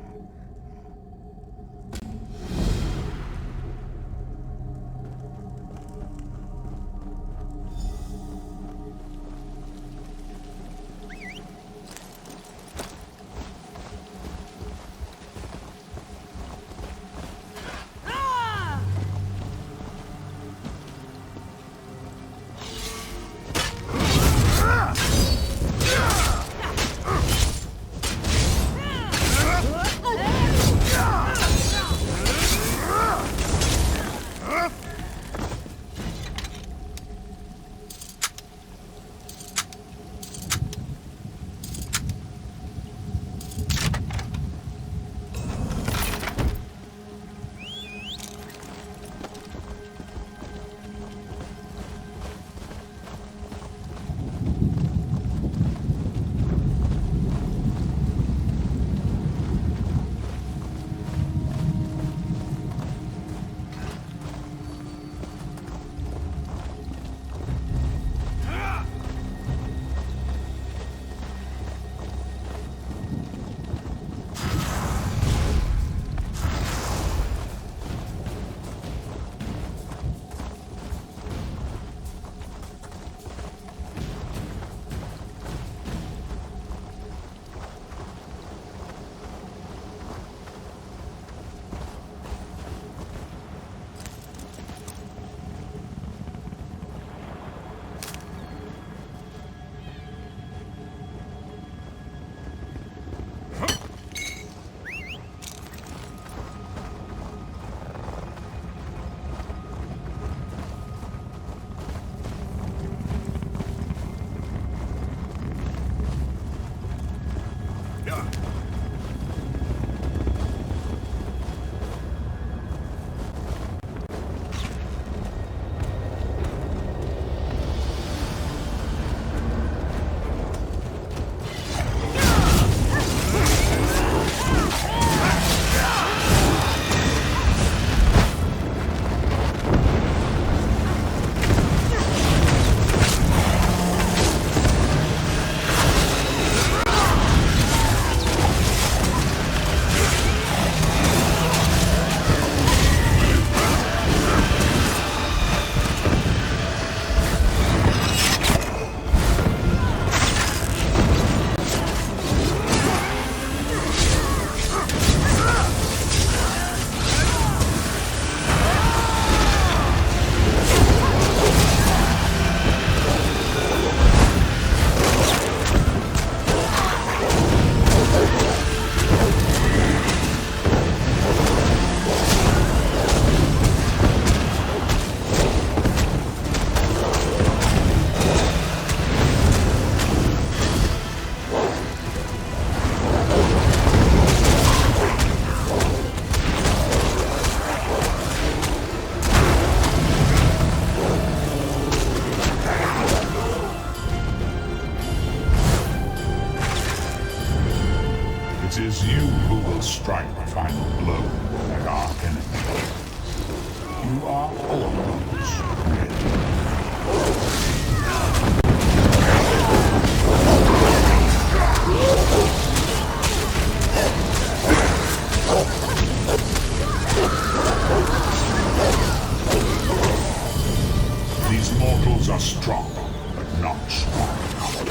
S16: are strong, but not strong enough.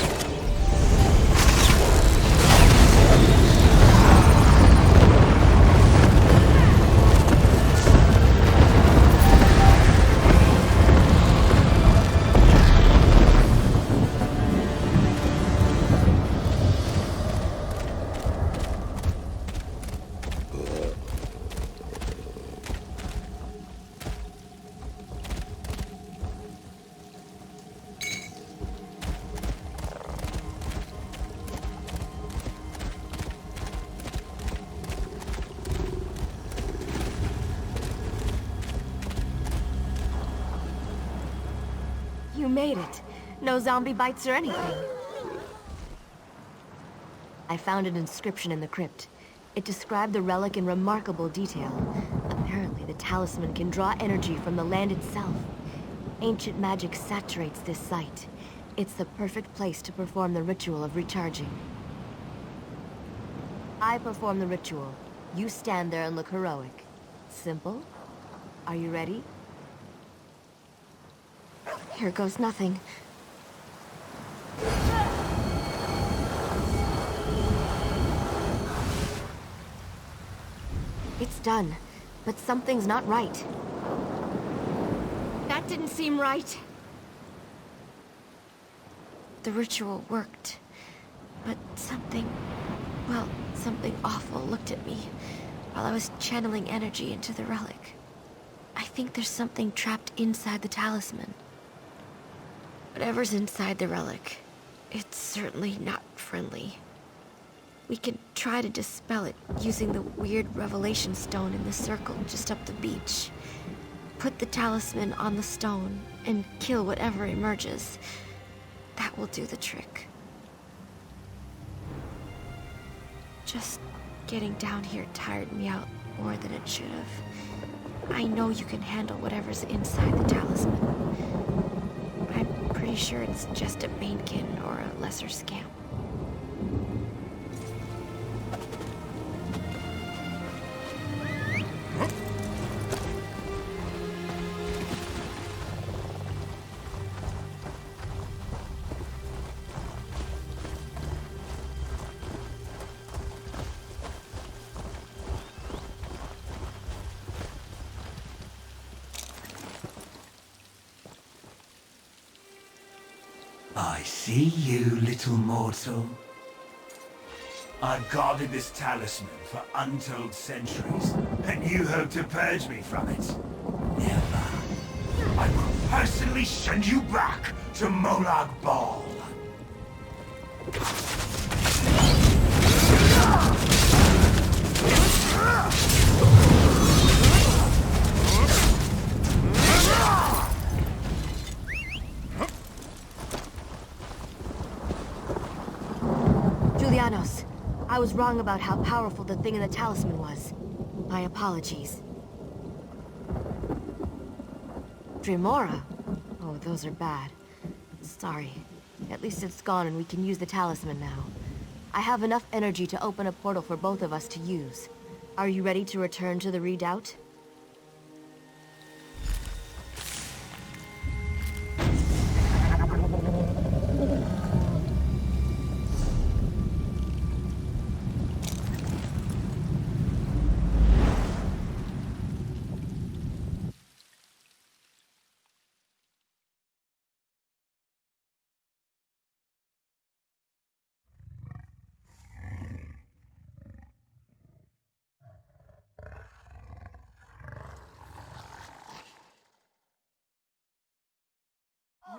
S15: You made it. No zombie bites or anything. I found an inscription in the crypt. It described the relic in remarkable detail. Apparently, the talisman can draw energy from the land itself. Ancient magic saturates this site. It's the perfect place to perform the ritual of recharging. I perform the ritual. You stand there and look heroic. Simple? Are you ready? Here goes nothing. It's done, but something's not right. That didn't seem right. The ritual worked, but something awful looked at me while I was channeling energy into the relic. I think there's something trapped inside the talisman. Whatever's inside the relic, it's certainly not friendly. We can try to dispel it using the weird revelation stone in the circle just up the beach. Put the talisman on the stone and kill whatever emerges. That will do the trick. Just getting down here tired me out more than it should have. I know you can handle whatever's inside the talisman. I'm pretty sure it's just a Banekin or a lesser scamp.
S8: I see you, little mortal. I've guarded this talisman for untold centuries, and you hope to purge me from it? Never. I will personally send you back to Molag Bal.
S15: Julianos, I was wrong about how powerful the thing in the talisman was. My apologies. Dremora? Oh, those are bad. Sorry. At least it's gone and we can use the talisman now. I have enough energy to open a portal for both of us to use. Are you ready to return to the redoubt?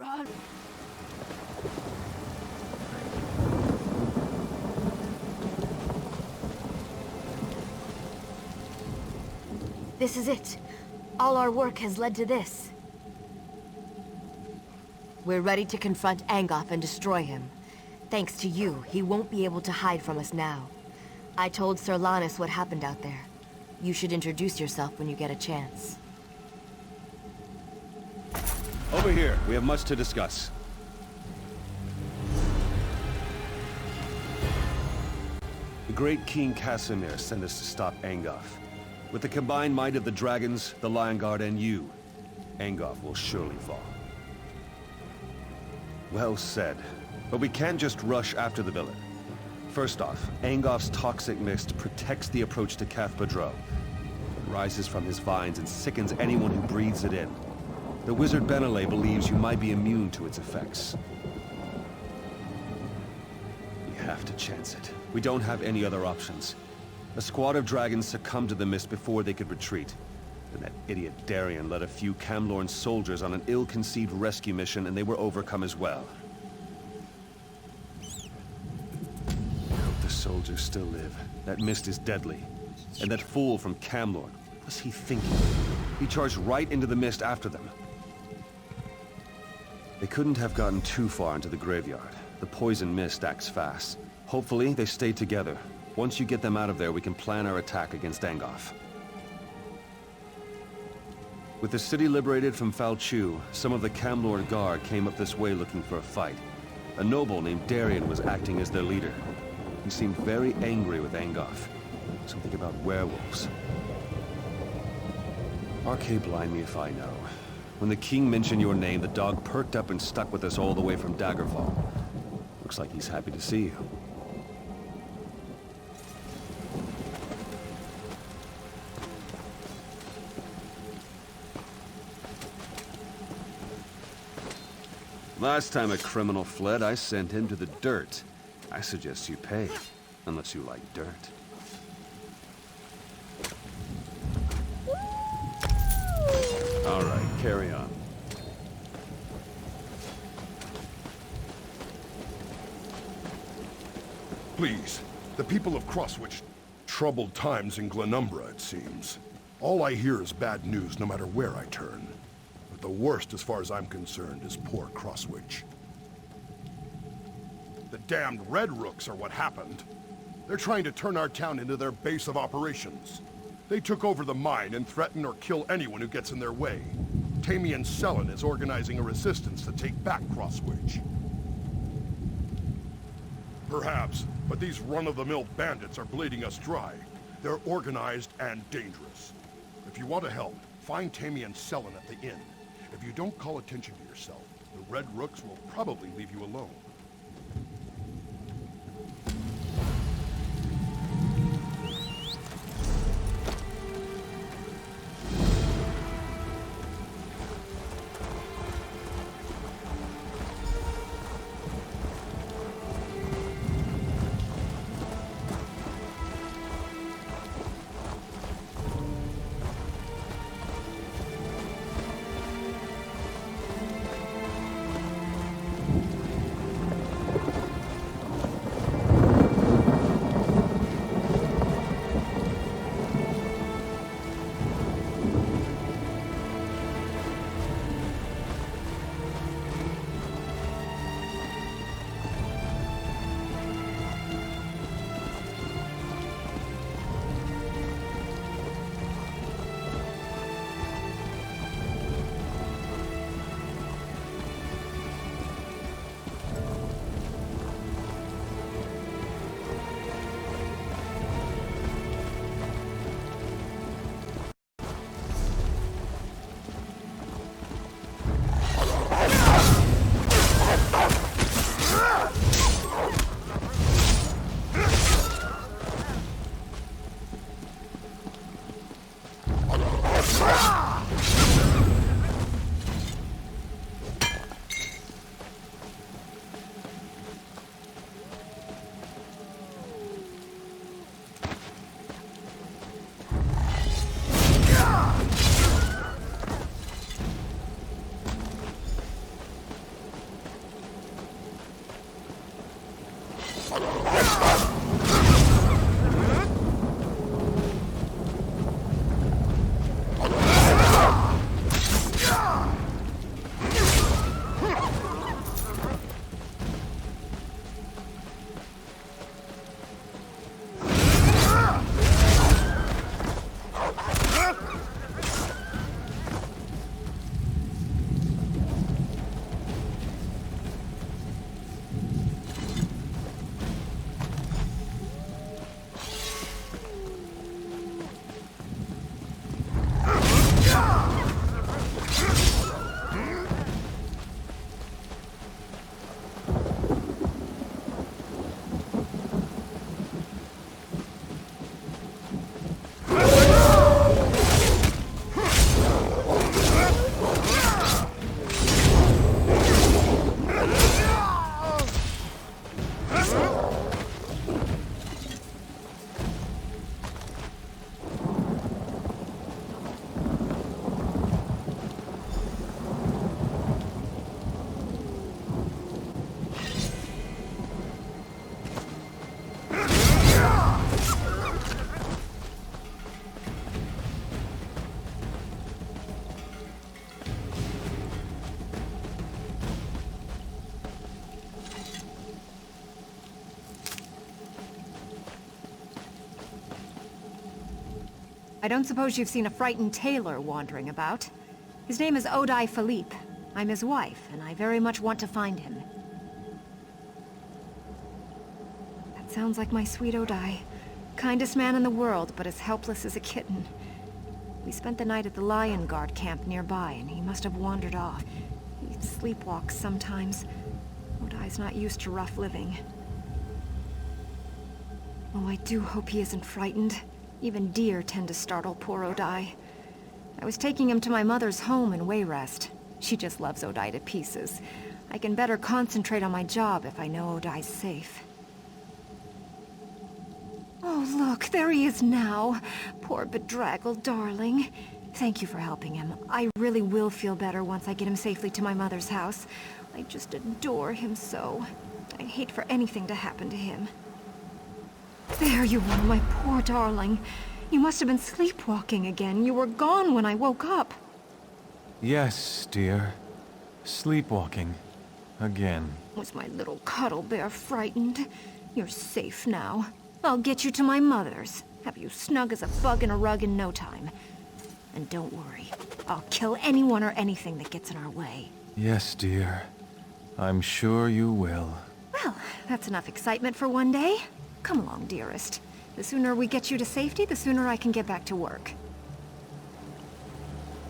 S15: Run! This is it. All our work has led to this. We're ready to confront Angoth and destroy him. Thanks to you, he won't be able to hide from us now. I told Sir Lannis what happened out there. You should introduce yourself when you get a chance.
S14: Over here. We have much to discuss. The great King Casimir sent us to stop Angoth. With the combined might of the dragons, the Lion Guard, and you, Angoth will surely fall. Well said. But we can't just rush after the villain. First off, Angof's toxic mist protects the approach to Cath Badro. It rises from his vines and sickens anyone who breathes it in. The wizard Benelay believes you might be immune to its effects. We have to chance it. We don't have any other options. A squad of dragons succumbed to the mist before they could retreat. And that idiot Darien led a few Camlorn soldiers on an ill-conceived rescue mission, and they were overcome as well. I hope the soldiers still live. That mist is deadly. And that fool from Camlorn, what was he thinking? He charged right into the mist after them. They couldn't have gotten too far into the graveyard. The poison mist acts fast. Hopefully, they stay together. Once you get them out of there, we can plan our attack against Angof. With the city liberated from Falchu, some of the Camlorn Guard came up this way looking for a fight. A noble named Darien was acting as their leader. He seemed very angry with Angof. Something about werewolves. Arcade blind me if I know. When the king mentioned your name, the dog perked up and stuck with us all the way from Daggerfall. Looks like he's happy to see you. Last time a criminal fled, I sent him to the dirt. I suggest you pay, unless you like dirt. All right, carry on.
S17: Please, the people of Crosswich. Troubled times in Glenumbra, it seems. All I hear is bad news no matter where I turn. But the worst, as far as I'm concerned, is poor Crosswich. The damned Red Rooks are what happened. They're trying to turn our town into their base of operations. They took over the mine and threaten or kill anyone who gets in their way. Tamian Sellen is organizing a resistance to take back Crosswich. Perhaps, but these run-of-the-mill bandits are bleeding us dry. They're organized and dangerous. If you want to help, find Tamian Sellen at the inn. If you don't call attention to yourself, the Red Rooks will probably leave you alone.
S3: don't suppose you've seen a frightened tailor wandering about. His name is Odai Philippe. I'm his wife, and I very much want to find him. That sounds like my sweet Odai. Kindest man in the world, but as helpless as a kitten. We spent the night at the Lion Guard camp nearby, and he must have wandered off. He sleepwalks sometimes. Odai's not used to rough living. Oh, I do hope he isn't frightened. Even deer tend to startle poor Odai. I was taking him to my mother's home in Wayrest. She just loves Odai to pieces. I can better concentrate on my job if I know Odai's safe. Oh, look, there he is now. Poor bedraggled darling. Thank you for helping him. I really will feel better once I get him safely to my mother's house. I just adore him so. I'd hate for anything to happen to him. There you are, my poor darling. You must have been sleepwalking again. You were gone when I woke up.
S18: Yes, dear. Sleepwalking. Again.
S3: Was my little cuddle bear frightened? You're safe now. I'll get you to my mother's. Have you snug as a bug in a rug in no time. And don't worry. I'll kill anyone or anything that gets in our way.
S18: Yes, dear. I'm sure you will.
S3: Well, that's enough excitement for one day. Come along, dearest. The sooner we get you to safety, the sooner I can get back to work.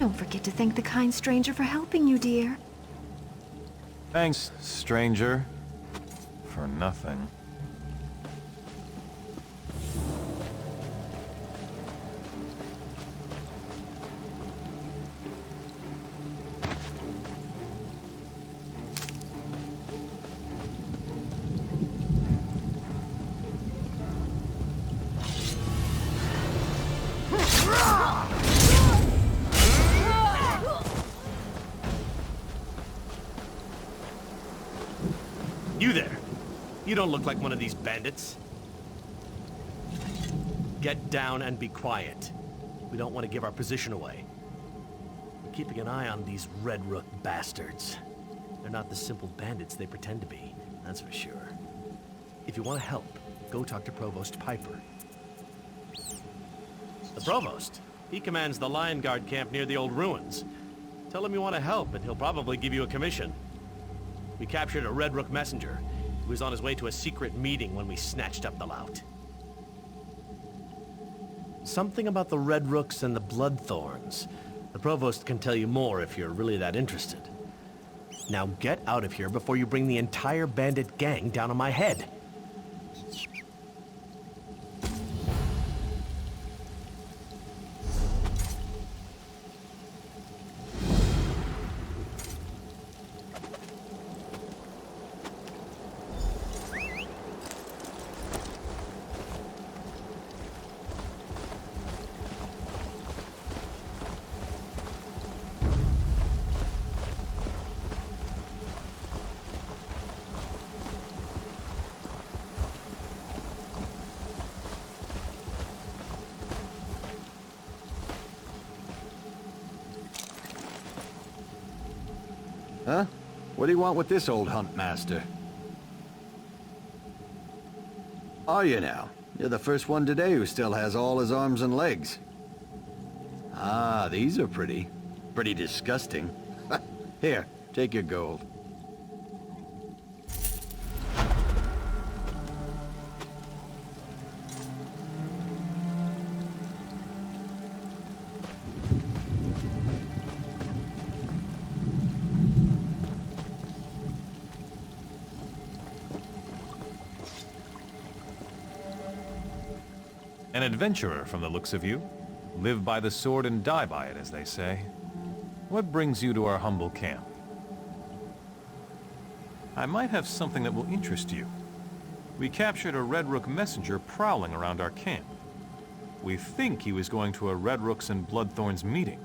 S3: Don't forget to thank the kind stranger for helping you, dear.
S18: Thanks, stranger. For nothing.
S4: You there! You don't look like one of these bandits. Get down and be quiet. We don't want to give our position away. We're keeping an eye on these Red Rook bastards. They're not the simple bandits they pretend to be, that's for sure. If you want to help, go talk to Provost Piper. The Provost? He commands the Lion Guard camp near the old ruins. Tell him you want to help, and he'll probably give you a commission. We captured a Red Rook messenger. He was on his way to a secret meeting when we snatched up the lout. Something about the Red Rooks and the Bloodthorns. The Provost can tell you more if you're really that interested. Now get out of here before you bring the entire bandit gang down on my head.
S9: Huh? What do you want with this old huntmaster? Are you now? You're the first one today who still has all his arms and legs. Ah, these are pretty. Pretty disgusting. Here, take your gold.
S18: An adventurer from the looks of you. Live by the sword and die by it, as they say. What brings you to our humble camp? I might have something that will interest you. We captured a Red Rook messenger prowling around our camp. We think he was going to a Red Rooks and Bloodthorns meeting.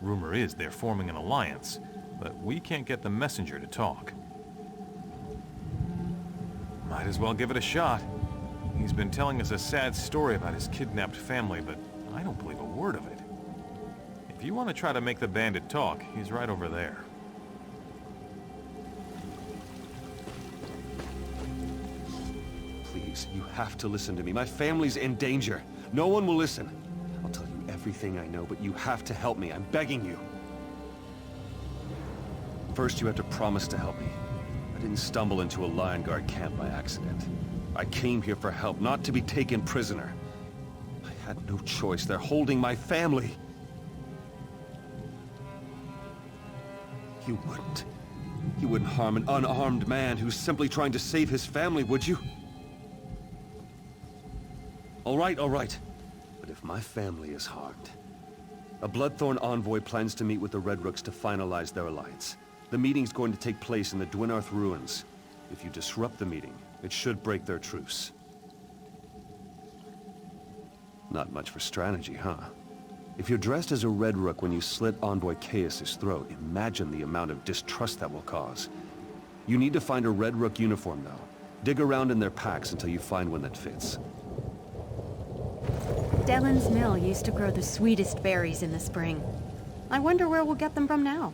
S18: Rumor is they're forming an alliance, but we can't get the messenger to talk. Might as well give it a shot. He's been telling us a sad story about his kidnapped family, but I don't believe a word of it. If you want to try to make the bandit talk, he's right over there.
S14: Please, you have to listen to me. My family's in danger. No one will listen. I'll tell you everything. everything I know, but you have to help me. I'm begging you. First, you have to promise to help me. I didn't stumble into a Lion Guard camp by accident. I came here for help, not to be taken prisoner. I had no choice. They're holding my family. You wouldn't harm an unarmed man who's simply trying to save his family, would you? All right. But if my family is harmed... A Bloodthorn envoy plans to meet with the Red Rooks to finalize their alliance. The meeting's going to take place in the Dwinarth ruins. If you disrupt the meeting, it should break their truce. Not much for strategy, huh? If you're dressed as a Red Rook when you slit Envoy Chaos's throat, imagine the amount of distrust that will cause. You need to find a Red Rook uniform, though. Dig around in their packs until you find one that fits.
S13: Dellen's mill used to grow the sweetest berries in the spring. I wonder where we'll get them from now.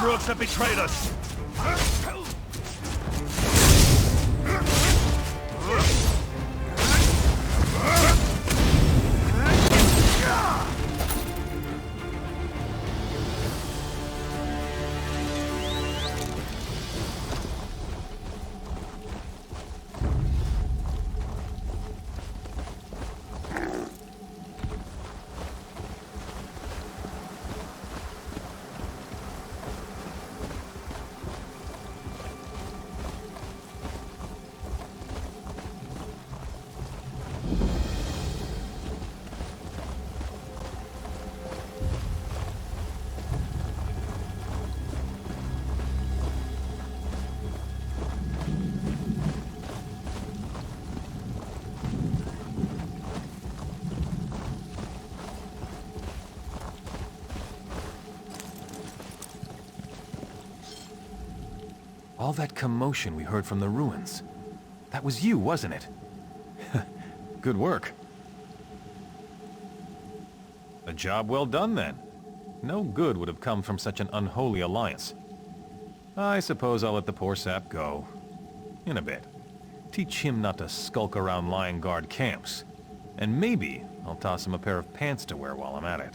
S12: Rooks have betrayed us!
S18: All that commotion we heard from the ruins. That was you, wasn't it? Good work. A job well done, then. No good would have come from such an unholy alliance. I suppose I'll let the poor sap go. In a bit. Teach him not to skulk around Lion Guard camps. And maybe I'll toss him a pair of pants to wear while I'm at it.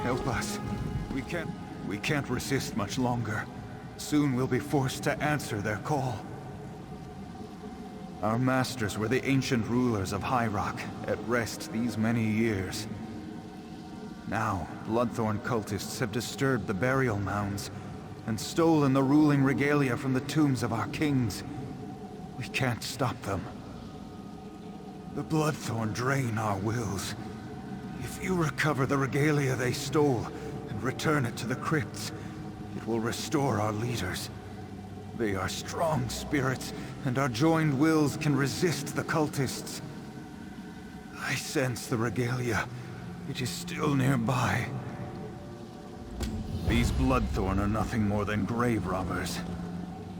S19: Help us. We can't resist much longer. Soon we'll be forced to answer their call. Our masters were the ancient rulers of High Rock, at rest these many years. Now, Bloodthorn cultists have disturbed the burial mounds, and stolen the ruling regalia from the tombs of our kings. We can't stop them. The Bloodthorn drain our wills, If you recover the regalia they stole and return it to the crypts, it will restore our leaders. They are strong spirits, and our joined wills can resist the cultists. I sense the regalia. It is still nearby. These Bloodthorn are nothing more than grave robbers.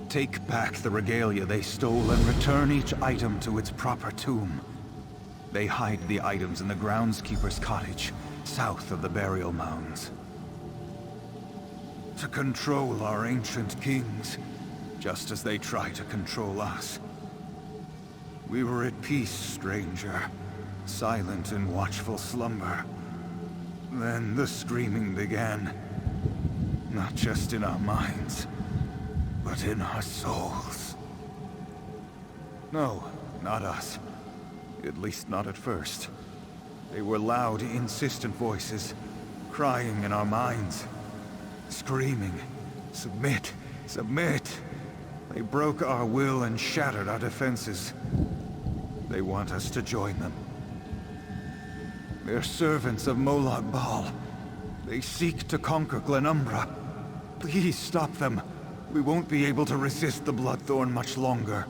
S19: Take back the regalia they stole and return each item to its proper tomb. They hide the items in the groundskeeper's cottage, south of the burial mounds. To control our ancient kings, just as they try to control us. We were at peace, stranger, silent in watchful slumber. Then the screaming began, not just in our minds, but in our souls. No, not us. At least not at first. They were loud, insistent voices, crying in our minds, screaming, "Submit, submit!" They broke our will and shattered our defenses. They want us to join them. They're servants of Molag Bal. They seek to conquer Glenumbra. Please stop them. We won't be able to resist the Bloodthorn much longer.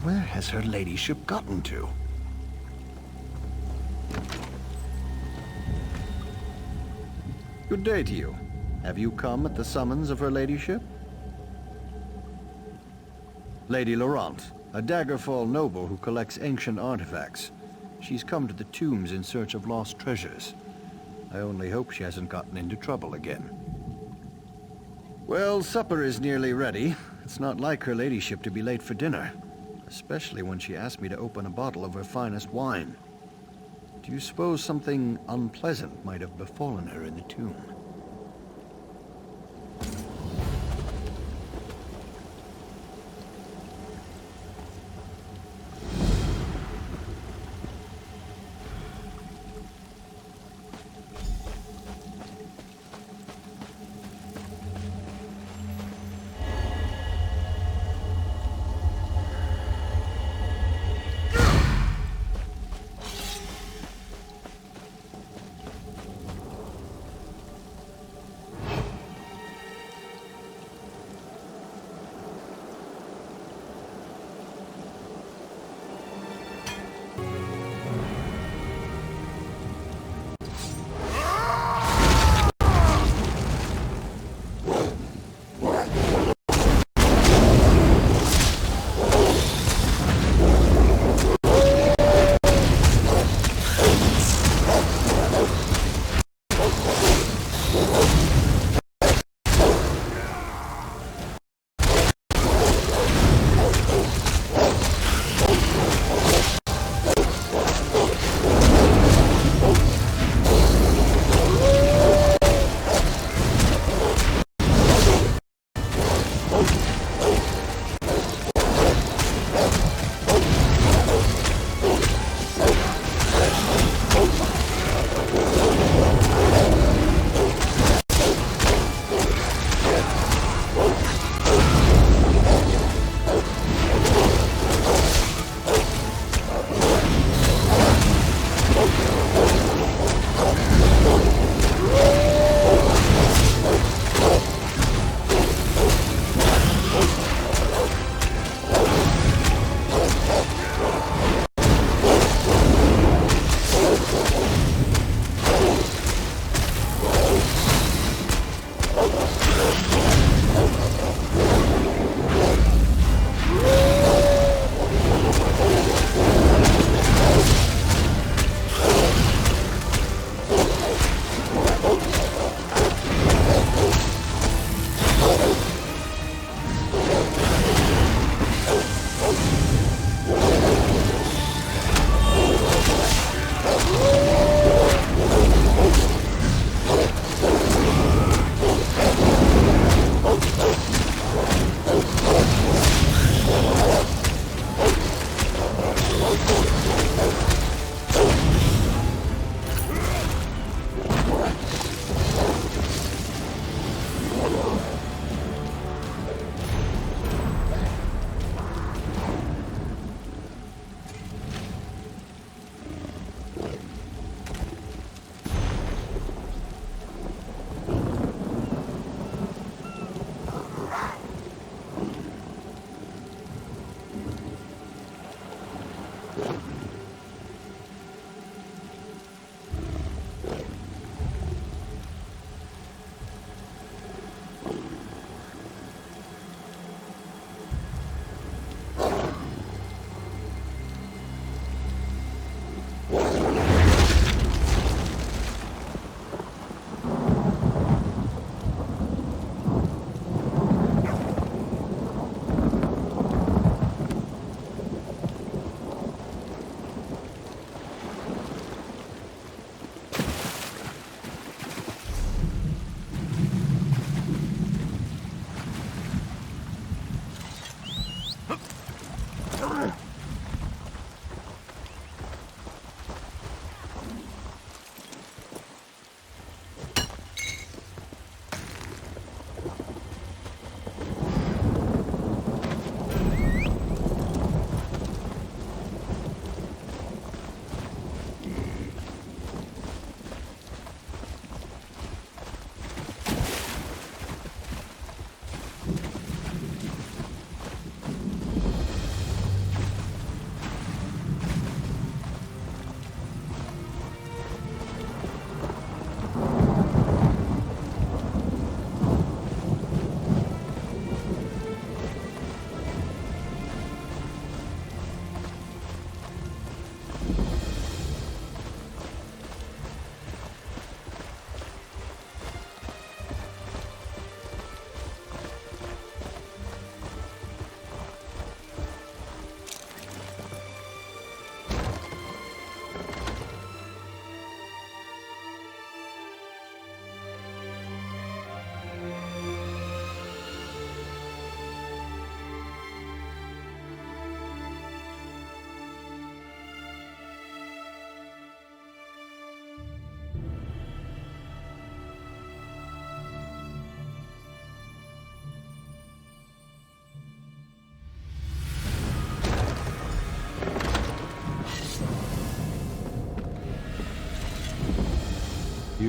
S6: Where has her ladyship gotten to? Good day to you. Have you come at the summons of her ladyship? Lady Laurent, a Daggerfall noble who collects ancient artifacts. She's come to the tombs in search of lost treasures. I only hope she hasn't gotten into trouble again. Well, supper is nearly ready. It's not like her ladyship to be late for dinner. Especially when she asked me to open a bottle of her finest wine. Do you suppose something unpleasant might have befallen her in the tomb?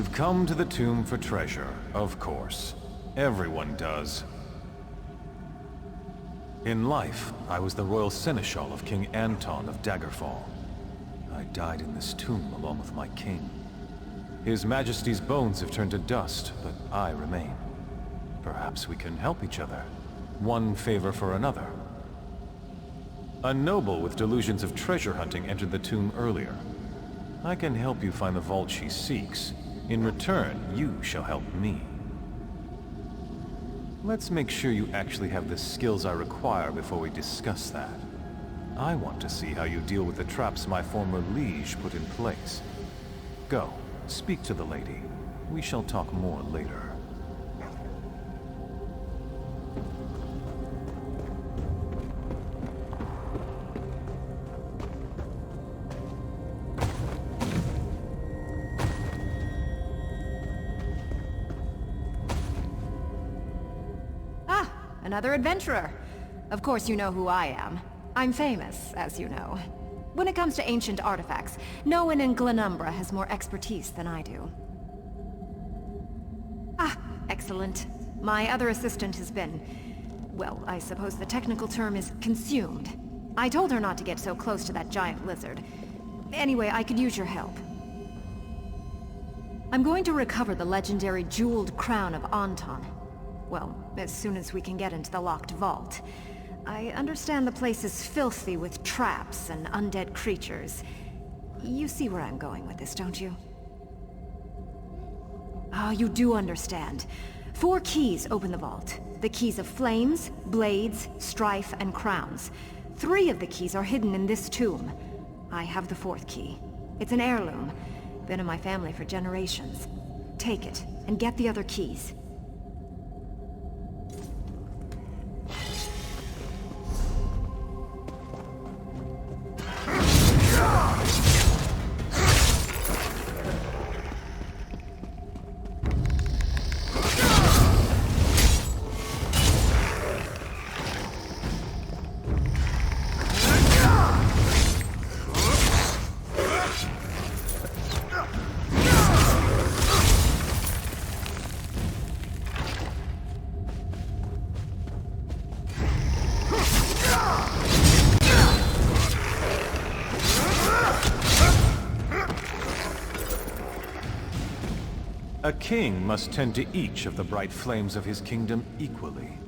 S18: You've come to the tomb for treasure, of course. Everyone does. In life, I was the royal seneschal of King Anton of Daggerfall. I died in this tomb along with my king. His Majesty's bones have turned to dust, but I remain. Perhaps we can help each other. One favor for another. A noble with delusions of treasure hunting entered the tomb earlier. I can help you find the vault she seeks. In return, you shall help me. Let's make sure you actually have the skills I require before we discuss that. I want to see how you deal with the traps my former liege put in place. Go, speak to the lady. We shall talk more later.
S3: Another adventurer. Of course you know who I am. I'm famous, as you know. When it comes to ancient artifacts, no one in Glenumbra has more expertise than I do. Ah, excellent. My other assistant has been... well, I suppose the technical term is consumed. I told her not to get so close to that giant lizard. Anyway, I could use your help. I'm going to recover the legendary jeweled crown of Anton. Well, as soon as we can get into the locked vault. I understand the place is filthy with traps and undead creatures. You see where I'm going with this, don't you? Ah, you do understand. 4 keys open the vault. The keys of flames, blades, strife, and crowns. 3 of the keys are hidden in this tomb. I have the 4th key. It's an heirloom. Been in my family for generations. Take it, and get the other keys.
S18: A king must tend to each of the bright flames of his kingdom equally.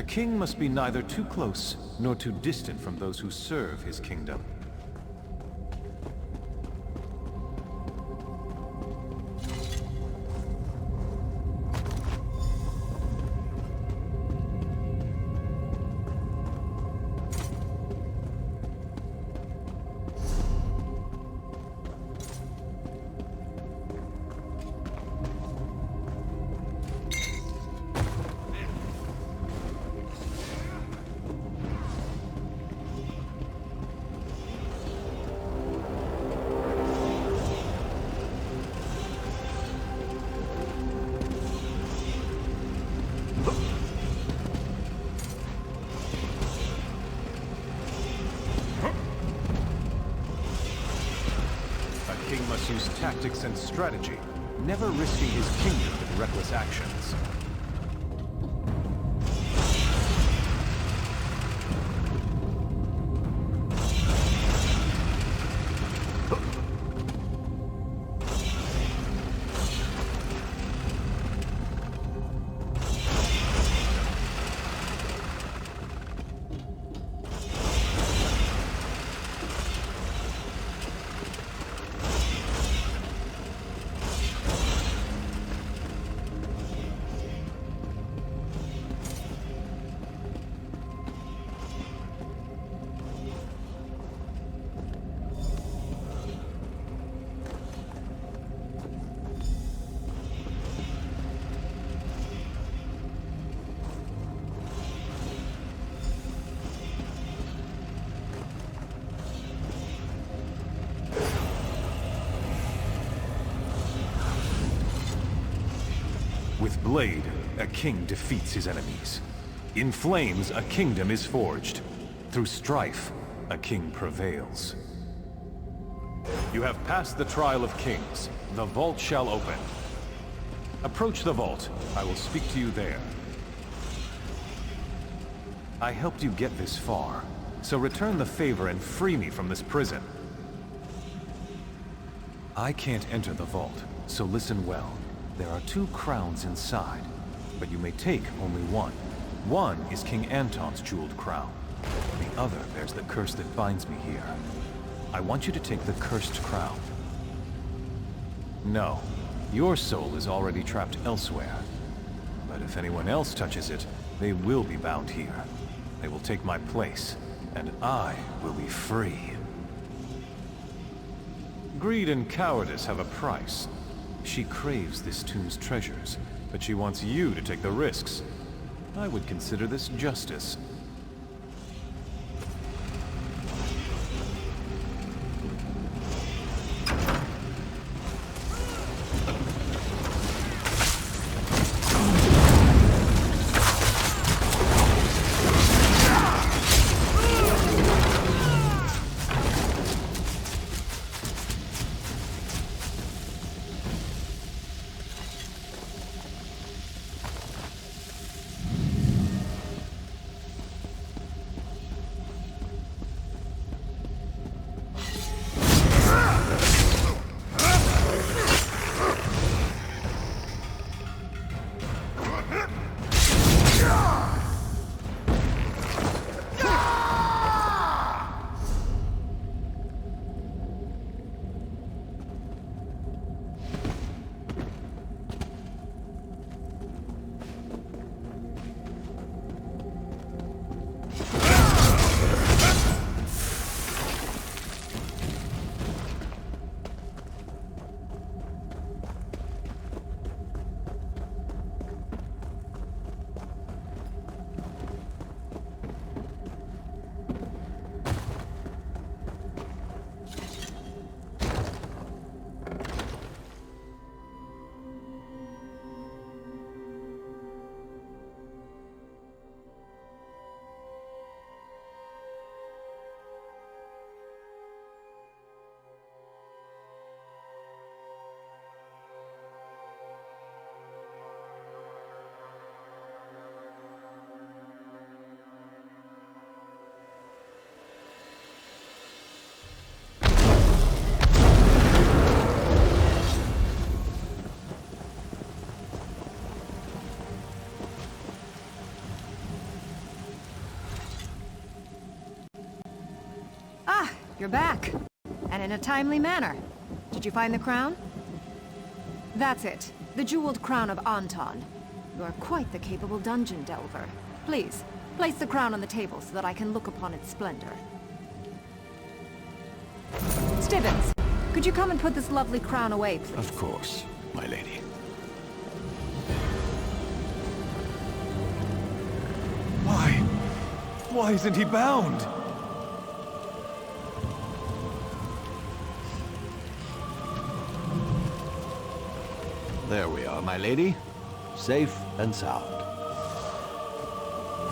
S18: king must be neither too close nor too distant from those who serve his kingdom. Use tactics and strategy, never risking his kingdom with reckless actions. With blade, a king defeats his enemies. In flames, a kingdom is forged. Through strife, a king prevails. You have passed the trial of kings. The vault shall open. Approach the vault. I will speak to you there. I helped you get this far, so return the favor and free me from this prison. I can't enter the vault, so listen well. There are 2 crowns inside, but you may take only one. One is King Anton's jeweled crown. The other bears the curse that binds me here. I want you to take the cursed crown. No, your soul is already trapped elsewhere. But if anyone else touches it, they will be bound here. They will take my place, and I will be free. Greed and cowardice have a price. She craves this tomb's treasures, but she wants you to take the risks. I would consider this justice.
S3: You're back. And in a timely manner. Did you find the crown? That's it. The jeweled crown of Anton. You are quite the capable dungeon delver. Please, place the crown on the table so that I can look upon its splendor. Stibbins, could you come and put this lovely crown away, please?
S6: Of course, my lady.
S18: Why isn't he bound?
S6: There we are, my lady. Safe and sound.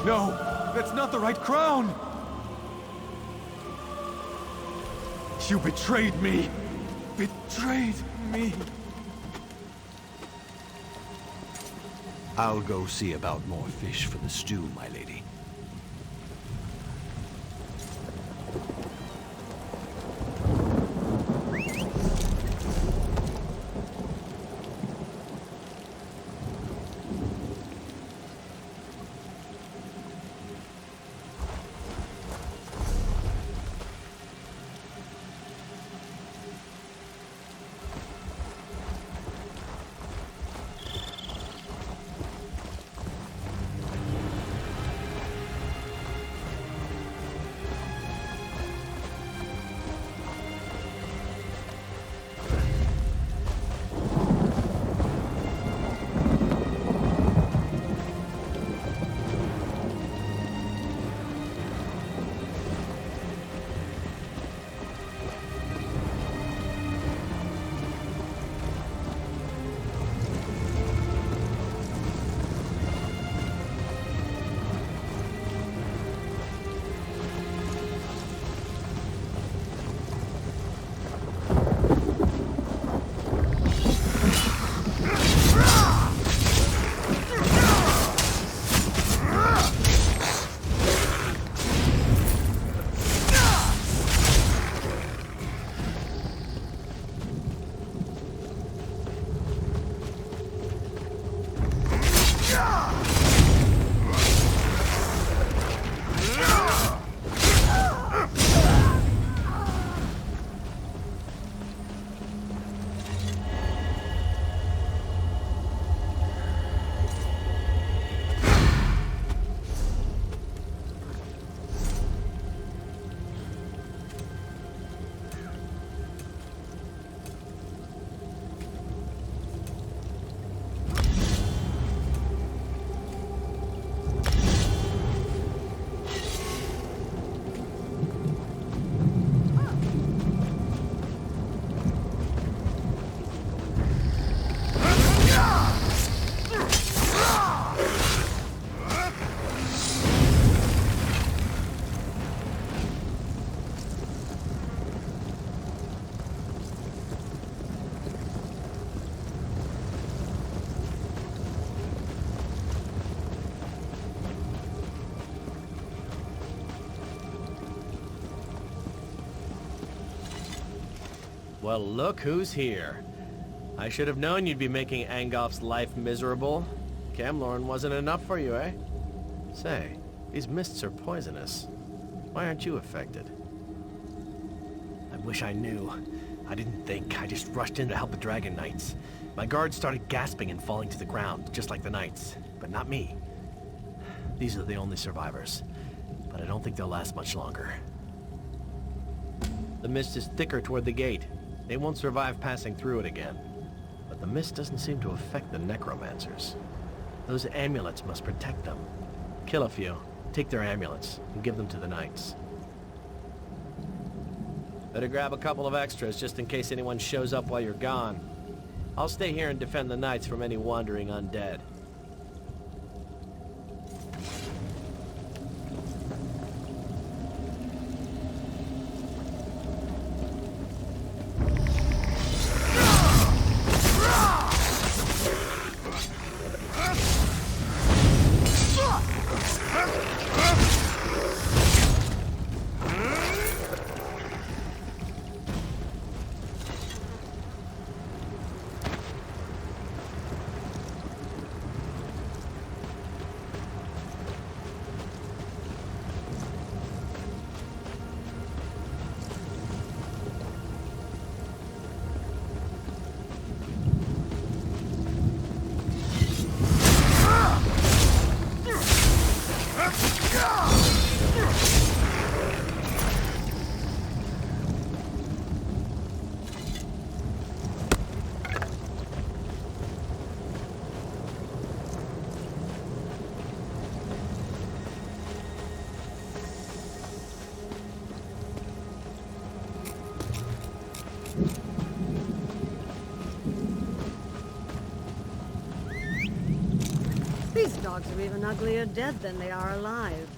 S18: No, that's not the right crown! You betrayed me! Betrayed me!
S6: I'll go see about more fish for the stew, my lady.
S4: Well, look who's here. I should have known you'd be making Angolf's life miserable. Camlorn wasn't enough for you, eh? Say, these mists are poisonous. Why aren't you affected? I wish I knew. I didn't think. I just rushed in to help the Dragon Knights. My guards started gasping and falling to the ground, just like the Knights. But not me. These are the only survivors. But I don't think they'll last much longer. The mist is thicker toward the gate. They won't survive passing through it again. But the mist doesn't seem to affect the necromancers. Those amulets must protect them. Kill a few, take their amulets, and give them to the Knights. Better grab a couple of extras just in case anyone shows up while you're gone. I'll stay here and defend the Knights from any wandering undead.
S20: are even uglier dead than they are alive.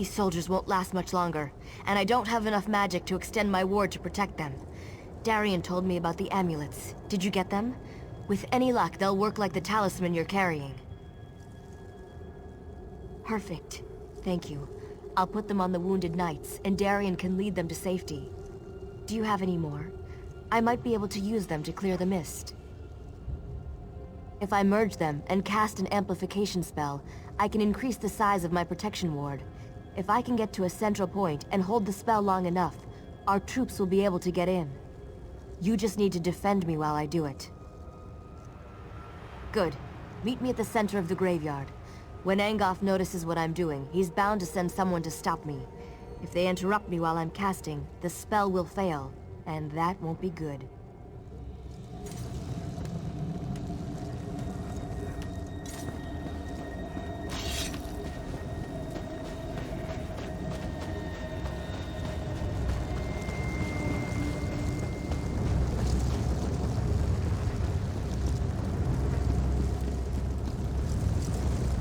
S15: These soldiers won't last much longer, and I don't have enough magic to extend my ward to protect them. Darian told me about the amulets. Did you get them? With any luck, they'll work like the talisman you're carrying. Perfect. Thank you. I'll put them on the wounded knights, and Darian can lead them to safety. Do you have any more? I might be able to use them to clear the mist. If I merge them and cast an amplification spell, I can increase the size of my protection ward. If I can get to a central point and hold the spell long enough, our troops will be able to get in. You just need to defend me while I do it. Good. Meet me at the center of the graveyard. When Angoff notices what I'm doing, he's bound to send someone to stop me. If they interrupt me while I'm casting, the spell will fail, and that won't be good.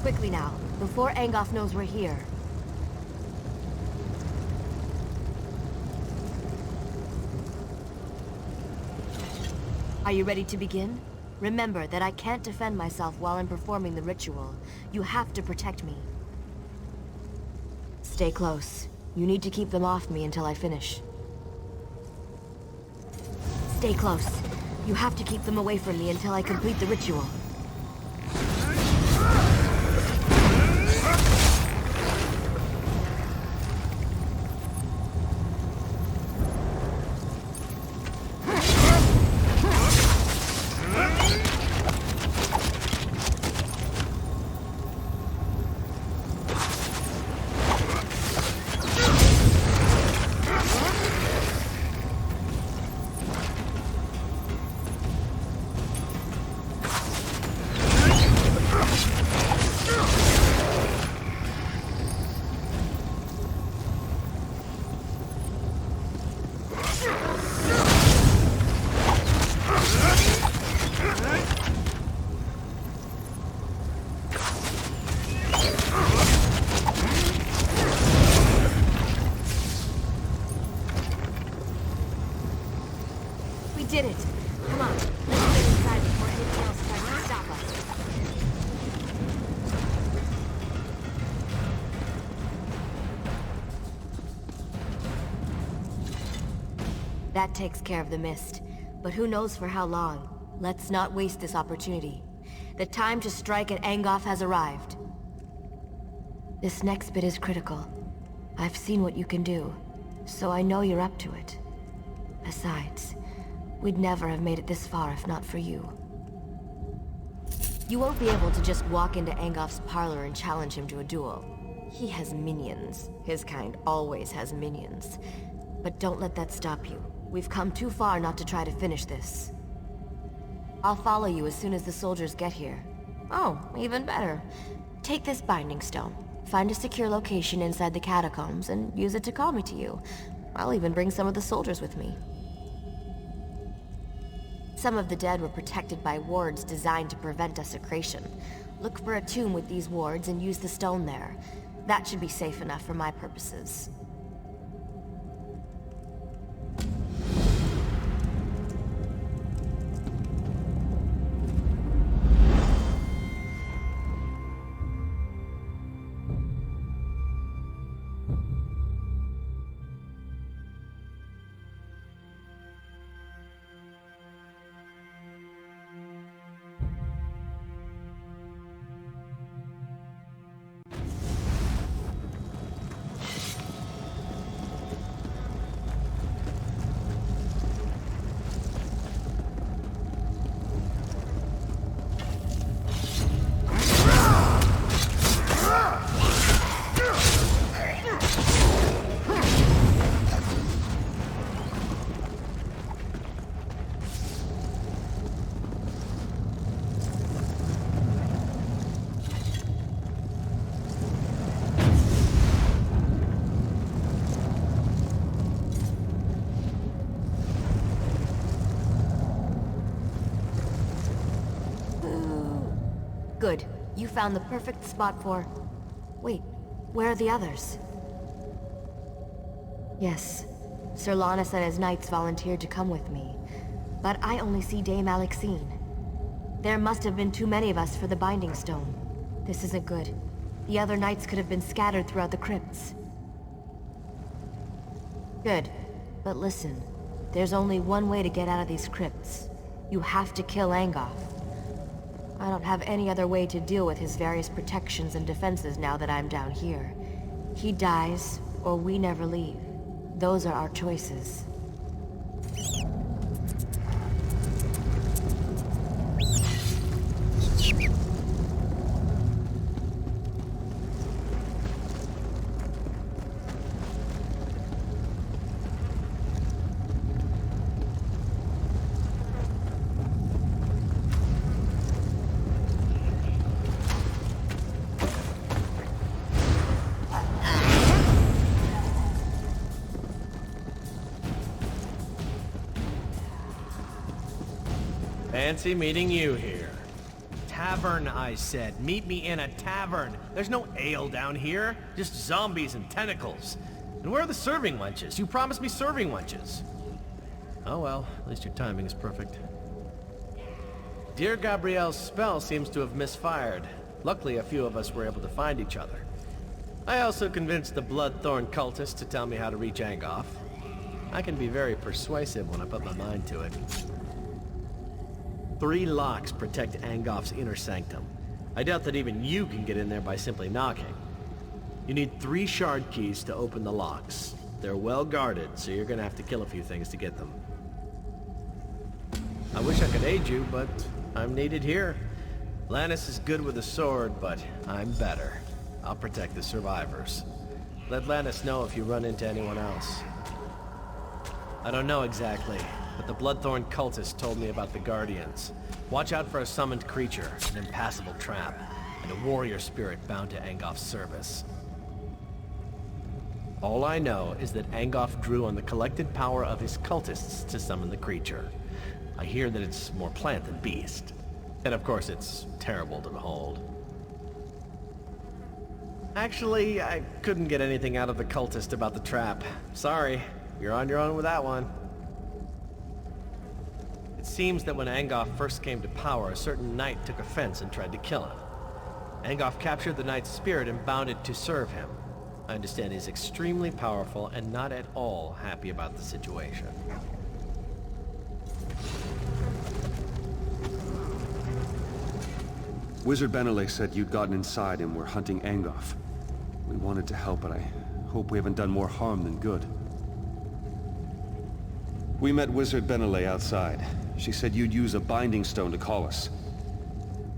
S15: Quickly now, before Angoff knows we're here. Are you ready to begin? Remember that I can't defend myself while I'm performing the ritual. You have to protect me. Stay close. You need to keep them off me until I finish. Stay close. You have to keep them away from me until I complete the ritual. Did it! Come on, let's get inside before anything else tries to stop us. That takes care of the mist, but who knows for how long. Let's not waste this opportunity. The time to strike at Angoff has arrived. This next bit is critical. I've seen what you can do, so I know you're up to it. Besides, we'd never have made it this far if not for you. You won't be able to just walk into Angoff's parlor and challenge him to a duel. He has minions. His kind always has minions. But don't let that stop you. We've come too far not to try to finish this. I'll follow you as soon as the soldiers get here. Oh, even better. Take this binding stone. Find a secure location inside the catacombs and use it to call me to you. I'll even bring some of the soldiers with me. Some of the dead were protected by wards designed to prevent desecration. Look for a tomb with these wards and use the stone there. That should be safe enough for my purposes. Good. You found the perfect spot for... Wait, where are the others? Yes. Sir Lannis and his knights volunteered to come with me. But I only see Dame Alexine. There must have been too many of us for the Binding Stone. This isn't good. The other knights could have been scattered throughout the crypts. Good. But listen. There's only one way to get out of these crypts. You have to kill Angoff. I don't have any other way to deal with his various protections and defenses now that I'm down here. He dies, or we never leave. Those are our choices.
S4: Fancy meeting you here. Tavern, I said. Meet me in a tavern. There's no ale down here. Just zombies and tentacles. And where are the serving wenches? You promised me serving wenches. Oh well, at least your timing is perfect. Dear Gabrielle's spell seems to have misfired. Luckily, a few of us were able to find each other. I also convinced the Bloodthorn cultist to tell me how to reach Angoff. I can be very persuasive when I put my mind to it. 3 locks protect Angoff's inner sanctum. I doubt that even you can get in there by simply knocking. You need 3 shard keys to open the locks. They're well guarded, so you're gonna have to kill a few things to get them. I wish I could aid you, but I'm needed here. Lannis is good with a sword, but I'm better. I'll protect the survivors. Let Lannis know if you run into anyone else. I don't know exactly, but the Bloodthorn cultist told me about the Guardians. Watch out for a summoned creature, an impassable trap, and a warrior spirit bound to Angoff's service. All I know is that Angoff drew on the collected power of his cultists to summon the creature. I hear that it's more plant than beast. And of course it's terrible to behold. Actually, I couldn't get anything out of the cultist about the trap. Sorry, you're on your own with that one. It seems that when Angoff first came to power, a certain knight took offense and tried to kill him. Angoff captured the knight's spirit and bound it to serve him. I understand he's extremely powerful and not at all happy about the situation.
S14: Wizard Benelay said you'd gotten inside and were hunting Angoff. We wanted to help, but I hope we haven't done more harm than good. We met Wizard Benelay outside. She said you'd use a binding stone to call us.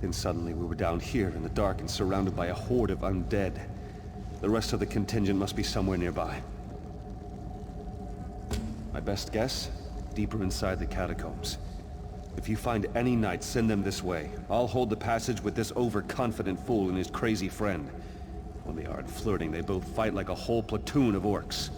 S14: Then suddenly we were down here in the dark and surrounded by a horde of undead. The rest of the contingent must be somewhere nearby. My best guess? Deeper inside the catacombs. If you find any knights, send them this way. I'll hold the passage with this overconfident fool and his crazy friend. When they aren't flirting, they both fight like a whole platoon of orcs.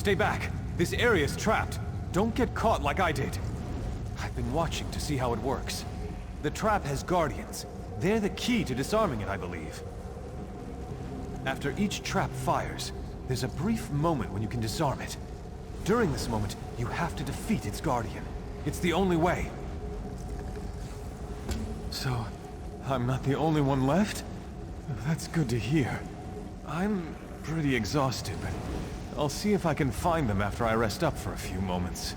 S18: Stay back. This area's trapped. Don't get caught like I did. I've been watching to see how it works. The trap has guardians. They're the key to disarming it, I believe. After each trap fires, there's a brief moment when you can disarm it. During this moment, you have to defeat its guardian. It's the only way. So, I'm not the only one left? That's good to hear. I'm pretty exhausted, but I'll see if I can find them after I rest up for a few moments.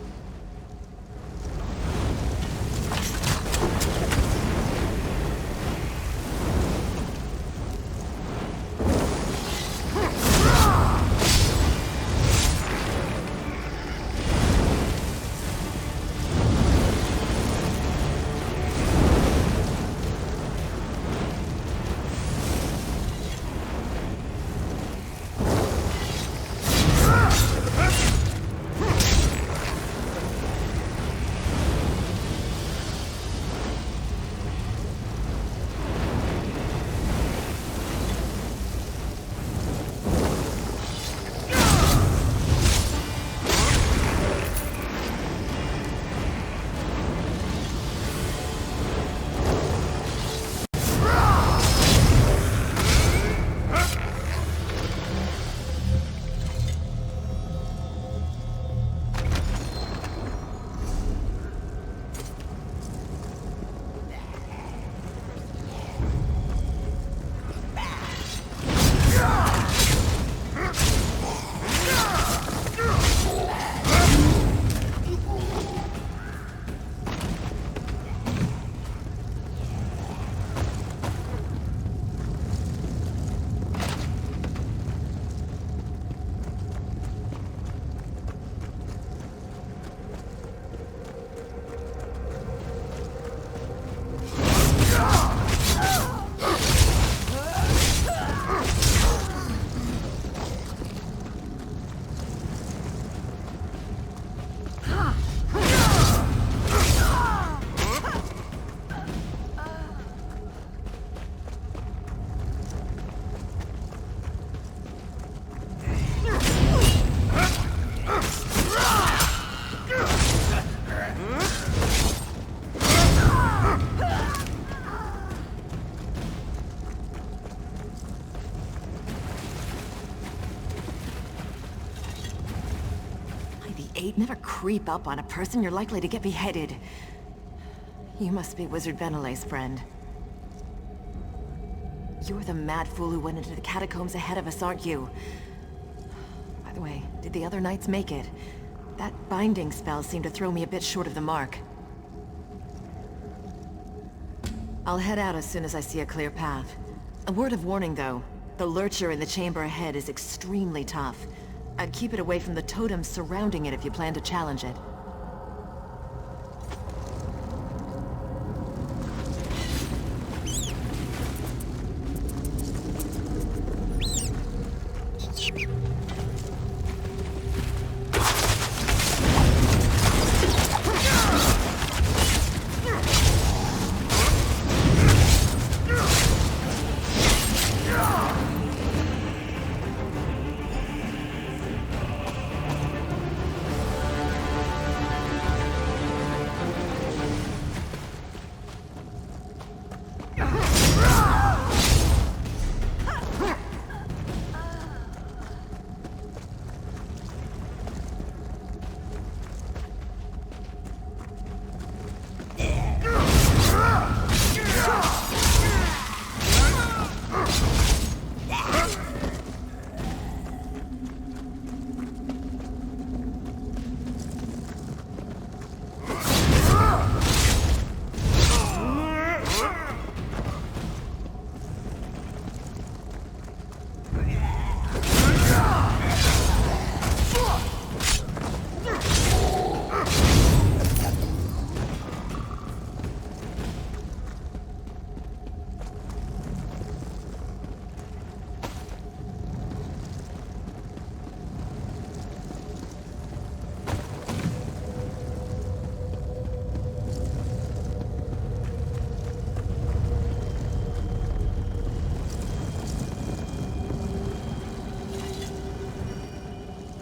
S1: gate, never creep up on a person, you're likely to get beheaded. You must be Wizard Benevolent's friend. You're the mad fool who went into the catacombs ahead of us, aren't you? By the way, did the other knights make it? That binding spell seemed to throw me a bit short of the mark. I'll head out as soon as I see a clear path. A word of warning, though. The lurcher in the chamber ahead is extremely tough. I'd keep it away from the totems surrounding it if you plan to challenge it.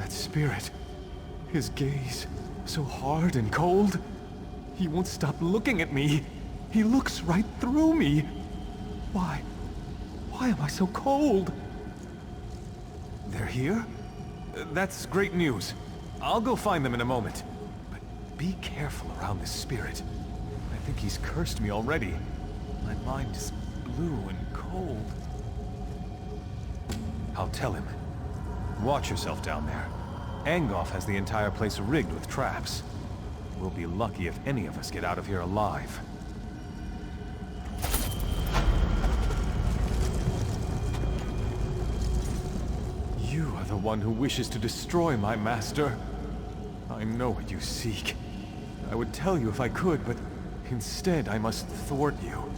S21: Spirit. His gaze, so hard and cold. He won't stop looking at me. He looks right through me. Why? Why am I so cold? They're here? That's great news. I'll go find them in a moment. But be careful around this spirit. I think he's cursed me already. My mind is blue and cold.
S18: I'll tell him. Watch yourself down there. Angoff has the entire place rigged with traps. We'll be lucky if any of us get out of here alive.
S21: You are the one who wishes to destroy my master. I know what you seek. I would tell you if I could, but instead I must thwart you.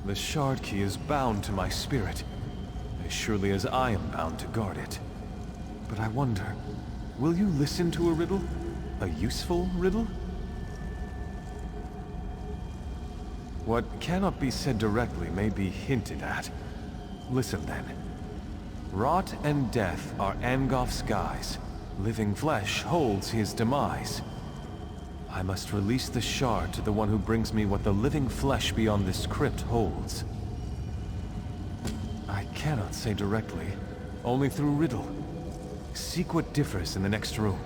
S18: The shard key is bound to my spirit, as surely as I am bound to guard it. But I wonder, will you listen to a riddle? A useful riddle? What cannot be said directly may be hinted at. Listen then. Rot and death are Angoff's guise. Living flesh holds his demise. I must release the shard to the one who brings me what the living flesh beyond this crypt holds. I cannot say directly, only through riddle. Seek what differs in the next room.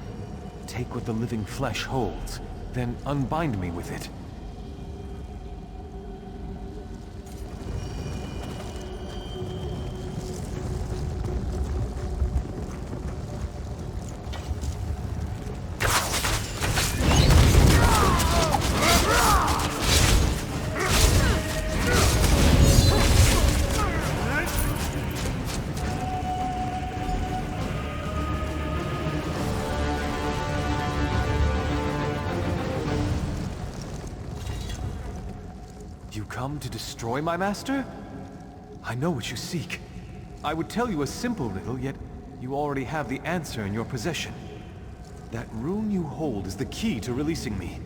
S18: Take what the living flesh holds, then unbind me with it. Come to destroy my master? I know what you seek. I would tell you a simple riddle, yet you already have the answer in your possession. That rune you hold is the key to releasing me.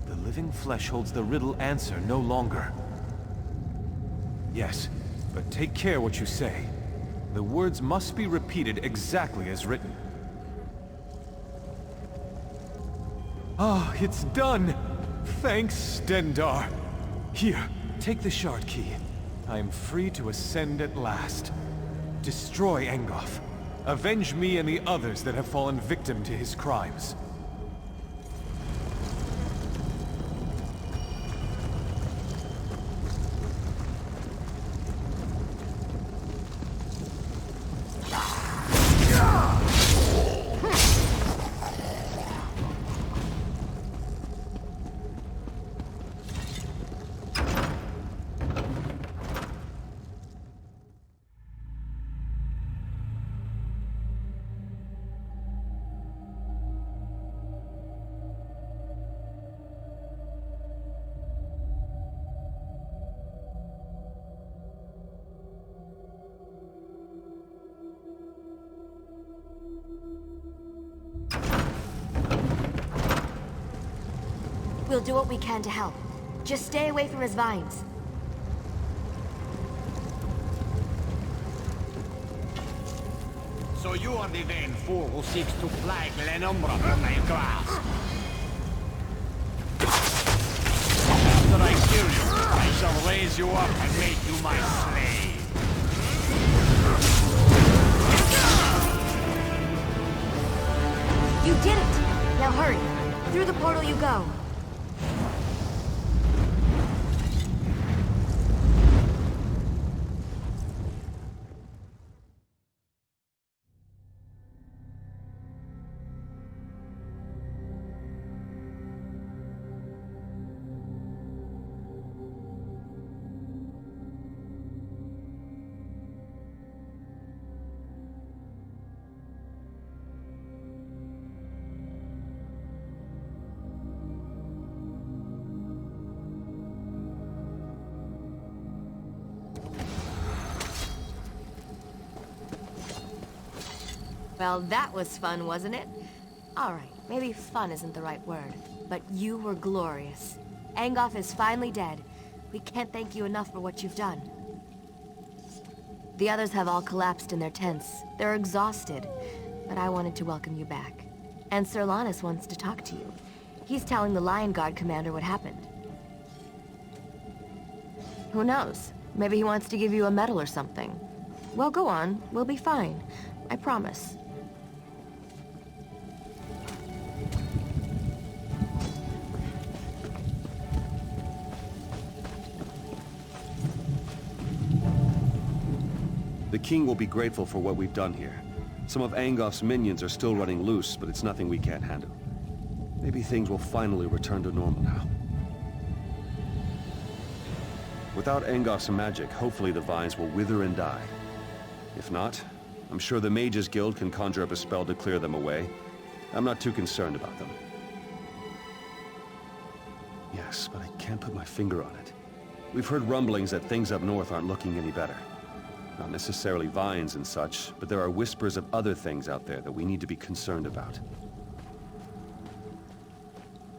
S18: The living flesh holds the riddle answer no longer. Yes, but take care what you say. The words must be repeated exactly as written. Ah, it's done! Thanks, Stendarr. Here, take the shard key. I am free to ascend at last. Destroy Angoff.
S21: Avenge me and the others that have fallen victim to his crimes.
S15: We'll do what we can to help. Just stay away from his vines.
S12: So you are the vain fool who seeks to fly Glenumbra from my grasp. After I kill you, I shall raise you up and make you my slave.
S15: You did it! Now hurry. Through the portal you go. Well, that was fun, wasn't it? Alright, maybe fun isn't the right word, but you were glorious. Angoff is finally dead. We can't thank you enough for what you've done. The others have all collapsed in their tents. They're exhausted, but I wanted to welcome you back. And Sir Lannis wants to talk to you. He's telling the Lion Guard commander what happened. Who knows? Maybe he wants to give you a medal or something. Well, go on. We'll be fine. I promise.
S14: The king will be grateful for what we've done here. Some of Angoff's minions are still running loose, but it's nothing we can't handle. Maybe things will finally return to normal now. Without Angoff's magic, hopefully the vines will wither and die. If not, I'm sure the Mages Guild can conjure up a spell to clear them away. I'm not too concerned about them. Yes, but I can't put my finger on it. We've heard rumblings that things up north aren't looking any better. Not necessarily vines and such, but there are whispers of other things out there that we need to be concerned about.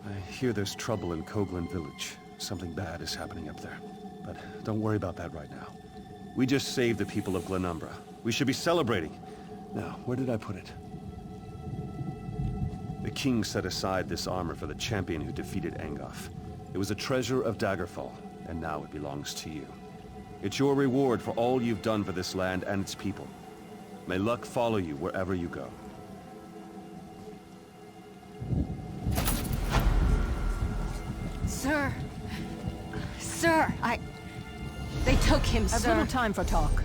S14: I hear there's trouble in Koglin village. Something bad is happening up there. But don't worry about that right now. We just saved the people of Glenumbra. We should be celebrating. Now, where did I put it? The king set aside this armor for the champion who defeated Angoff. It was a treasure of Daggerfall, and now it belongs to you. It's your reward for all you've done for this land and its people. May luck follow you wherever you go.
S3: Sir! Sir, They took him, sir.
S13: I've little time for talk.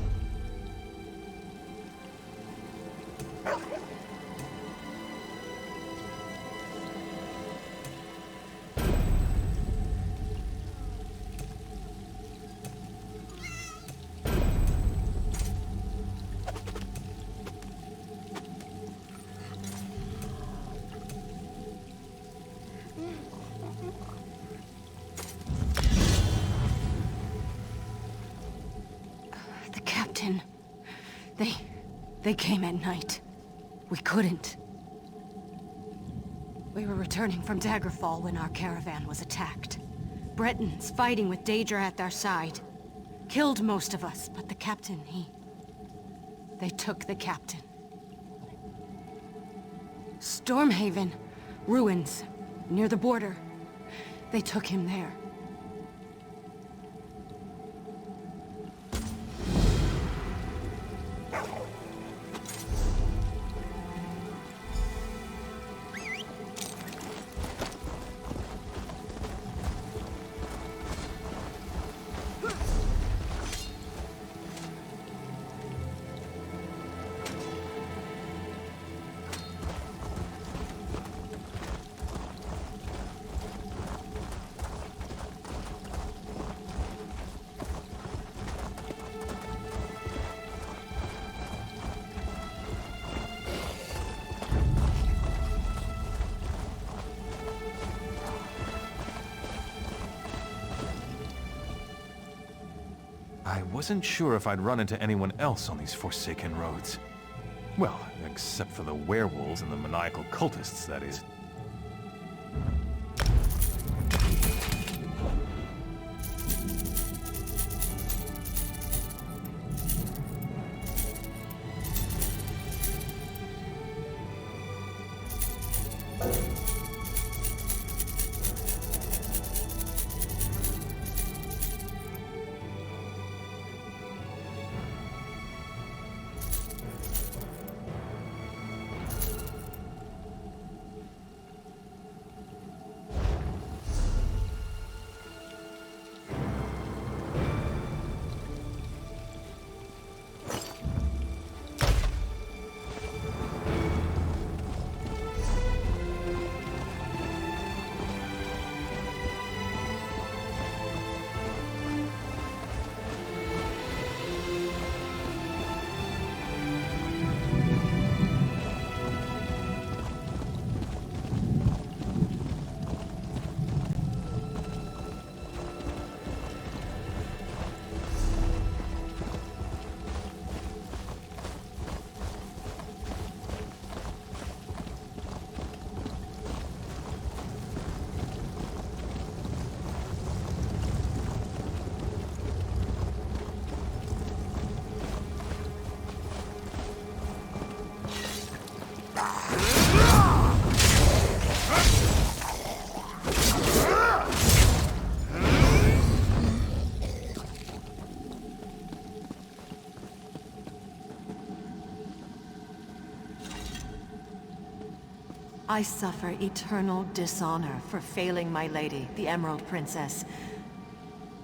S3: They came at night. We couldn't. We were returning from Daggerfall when our caravan was attacked. Bretons fighting with Daedra at their side. Killed most of us, but the captain, They took the captain. Stormhaven. Ruins. Near the border. They took him there.
S18: wasn't sure if I'd run into anyone else on these forsaken roads. Well, except for the werewolves and the maniacal cultists, that is.
S1: I suffer eternal dishonor for failing my lady, the Emerald Princess.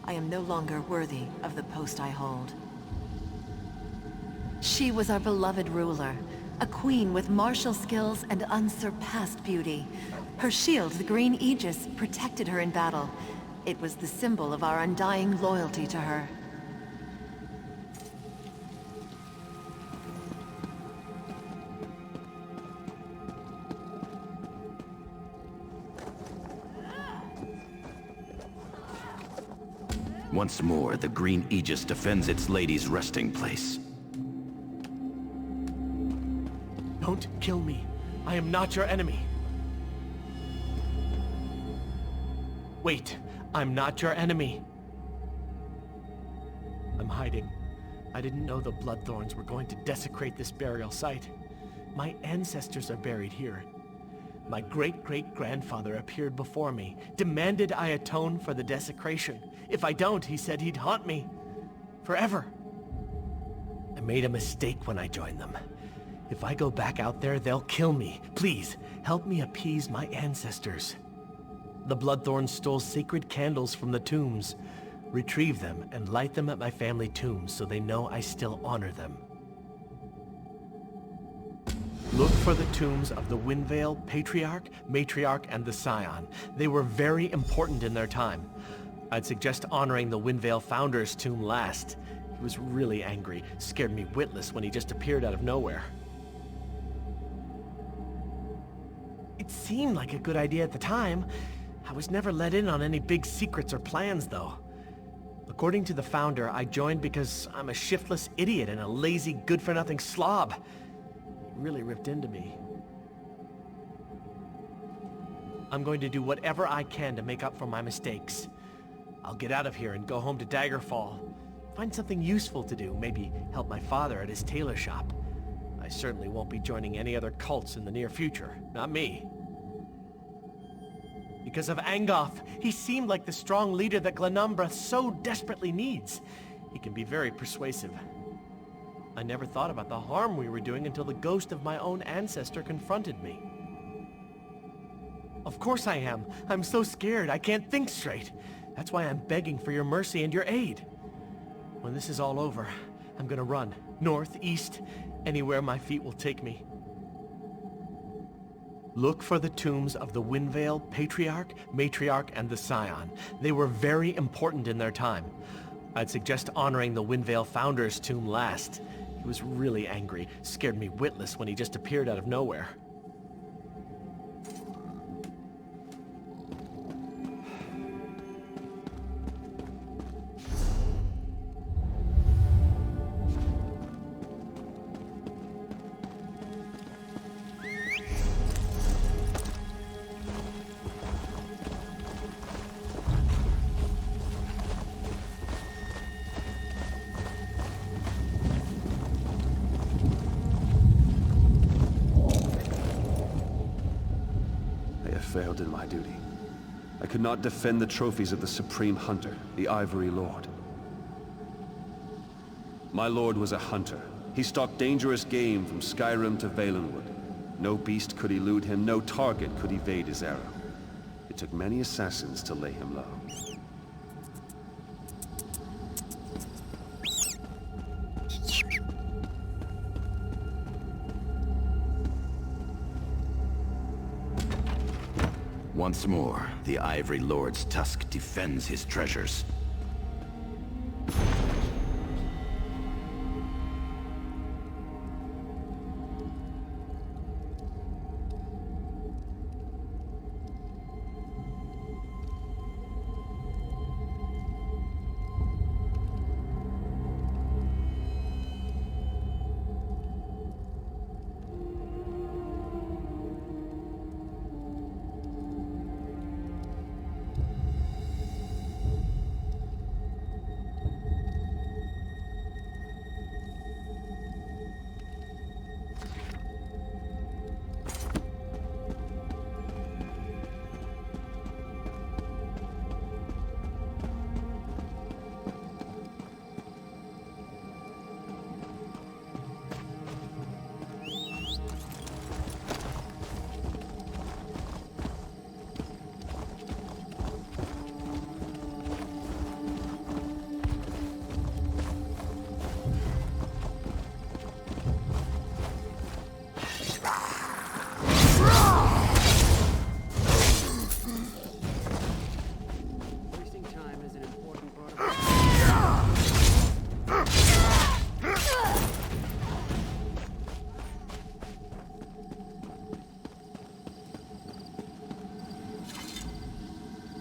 S1: I am no longer worthy of the post I hold. She was our beloved ruler, a queen with martial skills and unsurpassed beauty. Her shield, the green aegis, protected her in battle. It was the symbol of our undying loyalty to her.
S6: Once more, the green aegis defends its lady's resting place.
S4: Don't kill me. I am not your enemy. Wait, I'm not your enemy. I'm hiding. I didn't know the Bloodthorns were going to desecrate this burial site. My ancestors are buried here. My great-great-grandfather appeared before me, demanded I atone for the desecration. If I don't, he said he'd haunt me. Forever. I made a mistake when I joined them. If I go back out there, they'll kill me. Please, help me appease my ancestors. The Bloodthorns stole sacred candles from the tombs. Retrieve them and light them at my family tombs so they know I still honor them. Look for the tombs of the Windvale Patriarch, Matriarch, and the Scion. They were very important in their time. I'd suggest honoring the Windvale Founder's tomb last. He was really angry, scared me witless when he just appeared out of nowhere. It seemed like a good idea at the time. I was never let in on any big secrets or plans, though. According to the Founder, I joined because I'm a shiftless idiot and a lazy, good-for-nothing slob. He really ripped into me. I'm going to do whatever I can to make up for my mistakes. I'll get out of here and go home to Daggerfall. Find something useful to do, maybe help my father at his tailor shop. I certainly won't be joining any other cults in the near future, not me. Because of Angoth, he seemed like the strong leader that Glenumbra so desperately needs. He can be very persuasive. I never thought about the harm we were doing until the ghost of my own ancestor confronted me. Of course I am. I'm so scared I can't think straight. That's why I'm begging for your mercy and your aid. When this is all over, I'm gonna run. North, east, anywhere my feet will take me. Look for the tombs of the Windvale Patriarch, Matriarch, and the Scion. They were very important in their time. I'd suggest honoring the Windvale Founder's tomb last. He was really angry, scared me witless when he just appeared out of nowhere.
S14: failed in my duty. I could not defend the trophies of the Supreme Hunter, the Ivory Lord. My lord was a hunter. He stalked dangerous game from Skyrim to Valenwood. No beast could elude him, no target could evade his arrow. It took many assassins to lay him low.
S6: Once more, the Ivory Lord's tusk defends his treasures.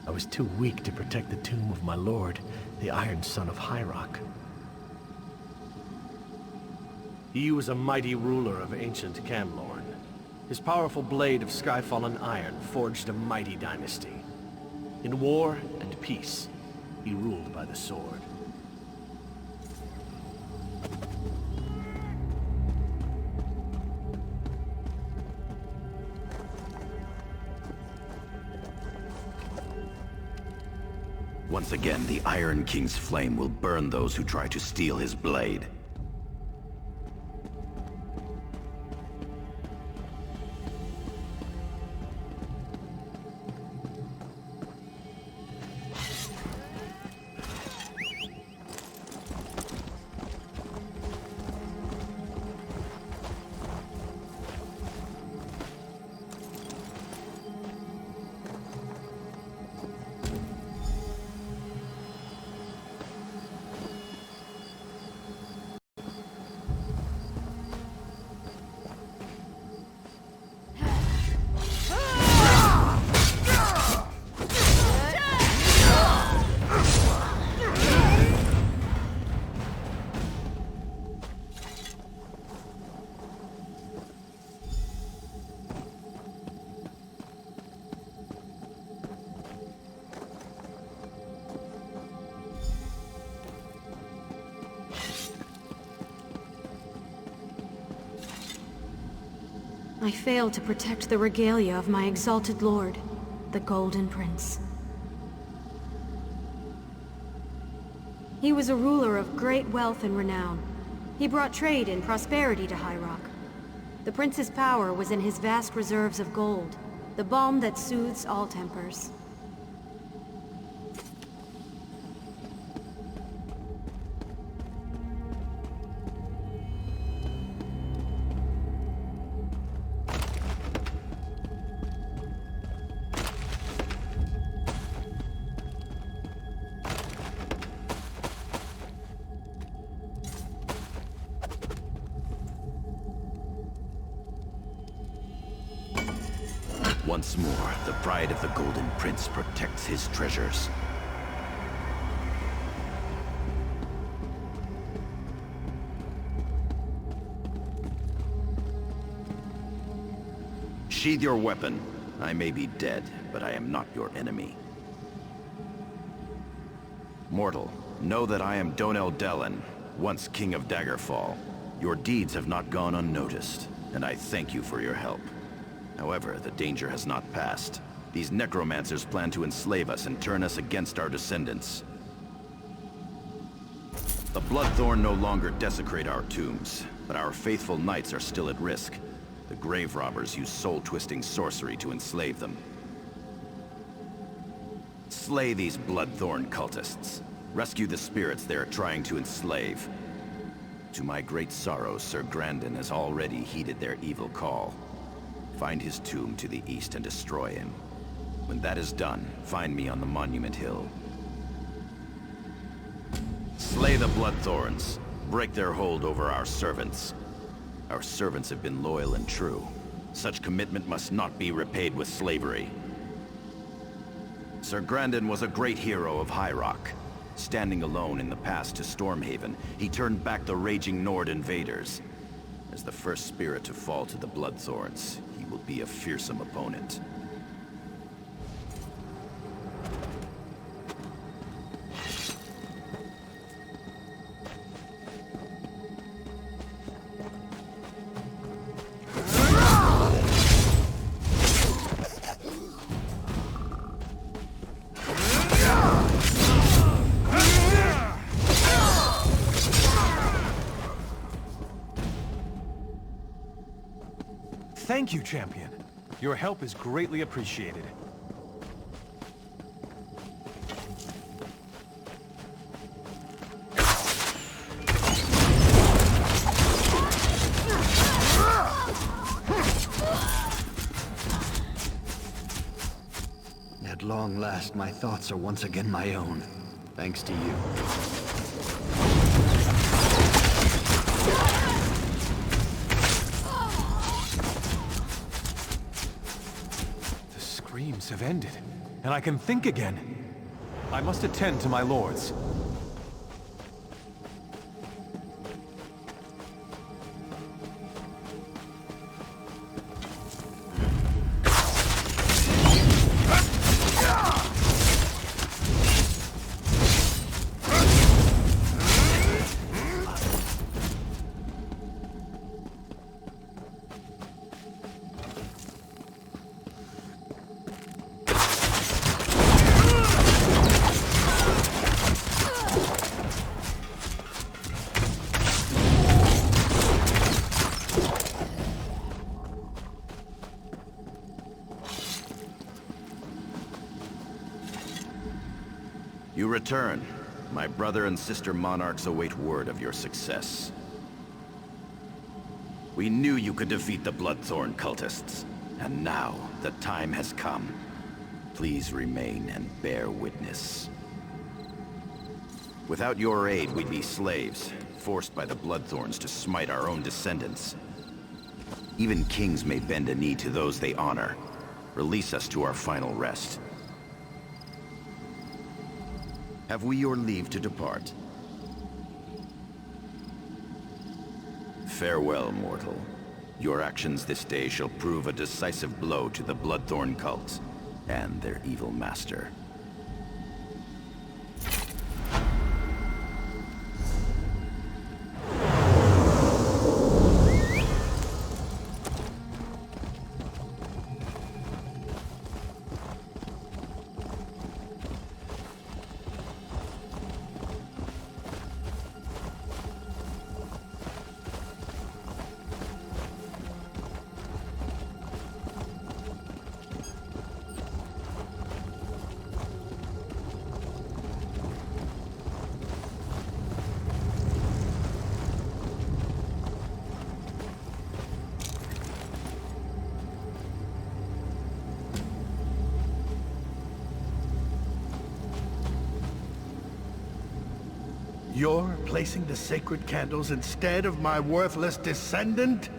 S4: I was too weak to protect the tomb of my lord, the Iron Son of Hyrok. He was a mighty ruler of ancient Camlorn. His powerful blade of sky-fallen iron forged a mighty dynasty. In war and peace, he ruled by the sword.
S6: Once again, the Iron King's flame will burn those who try to steal his blade.
S10: I failed to protect the regalia of my exalted lord, the Golden Prince. He was a ruler of great wealth and renown. He brought trade and prosperity to Hyrok. The prince's power was in his vast reserves of gold, the balm that soothes all tempers.
S6: Once more, the pride of the Golden Prince protects his treasures. Sheathe your weapon. I may be dead, but I am not your enemy. Mortal, know that I am Donel Dellen, once King of Daggerfall. Your deeds have not gone unnoticed, and I thank you for your help. However, the danger has not passed. These necromancers plan to enslave us and turn us against our descendants. The Bloodthorn no longer desecrate our tombs, but our faithful knights are still at risk. The grave robbers use soul-twisting sorcery to enslave them. Slay these Bloodthorn cultists. Rescue the spirits they are trying to enslave. To my great sorrow, Sir Grandin has already heeded their evil call. Find his tomb to the east and destroy him. When that is done, find me on the Monument Hill. Slay the Bloodthorns. Break their hold over our servants. Our servants have been loyal and true. Such commitment must not be repaid with slavery. Sir Grandin was a great hero of High Rock. Standing alone in the pass to Stormhaven, he turned back the raging Nord invaders. As the first spirit to fall to the Bloodthorns, he will be a fearsome opponent.
S21: Thank you, champion. Your help is greatly appreciated.
S9: At long last, my thoughts are once again my own. Thanks to you.
S21: Have ended, and I can think again. I must attend to my lords.
S6: You return. My brother and sister monarchs await word of your success. We knew you could defeat the Bloodthorn cultists, and now the time has come. Please remain and bear witness. Without your aid, we'd be slaves, forced by the Bloodthorns to smite our own descendants. Even kings may bend a knee to those they honor. Release us to our final rest. Have we your leave to depart? Farewell, mortal. Your actions this day shall prove a decisive blow to the Bloodthorn cult and their evil master.
S2: You're placing the sacred candles instead of my worthless descendant?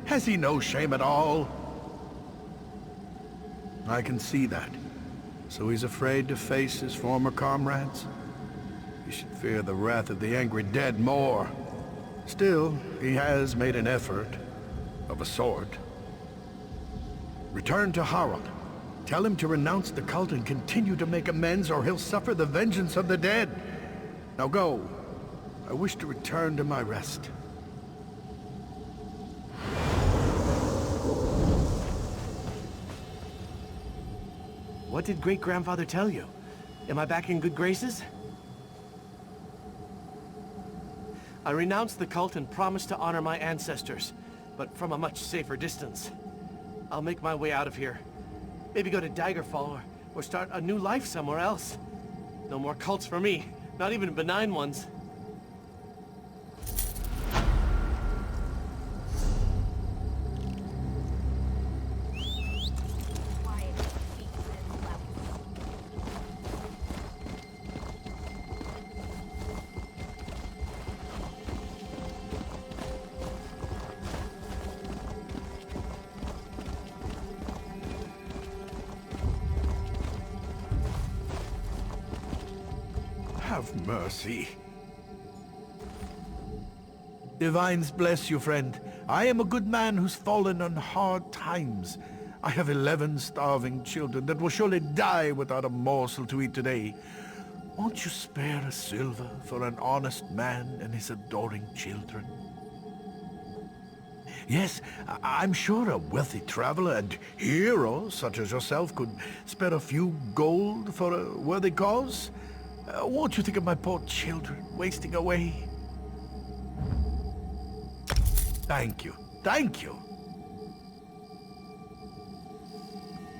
S2: Has he no shame at all? I can see that. So he's afraid to face his former comrades? He should fear the wrath of the angry dead more. Still, he has made an effort, of a sort. Return to Harald. Tell him to renounce the cult and continue to make amends, or he'll suffer the vengeance of the dead. Now go. I wish to return to my rest.
S4: What did great-grandfather tell you? Am I back in good graces? I renounced the cult and promised to honor my ancestors, but from a much safer distance. I'll make my way out of here. Maybe go to Daggerfall or start a new life somewhere else. No more cults for me, not even benign ones.
S2: Have mercy. Divines bless you, friend. I am a good man who's fallen on hard times. I have 11 starving children that will surely die without a morsel to eat today. Won't you spare a silver for an honest man and his adoring children? Yes, I'm sure a wealthy traveler and hero such as yourself could spare a few gold for a worthy cause. Won't you think of my poor children wasting away? Thank you. Thank you.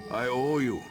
S2: I owe you.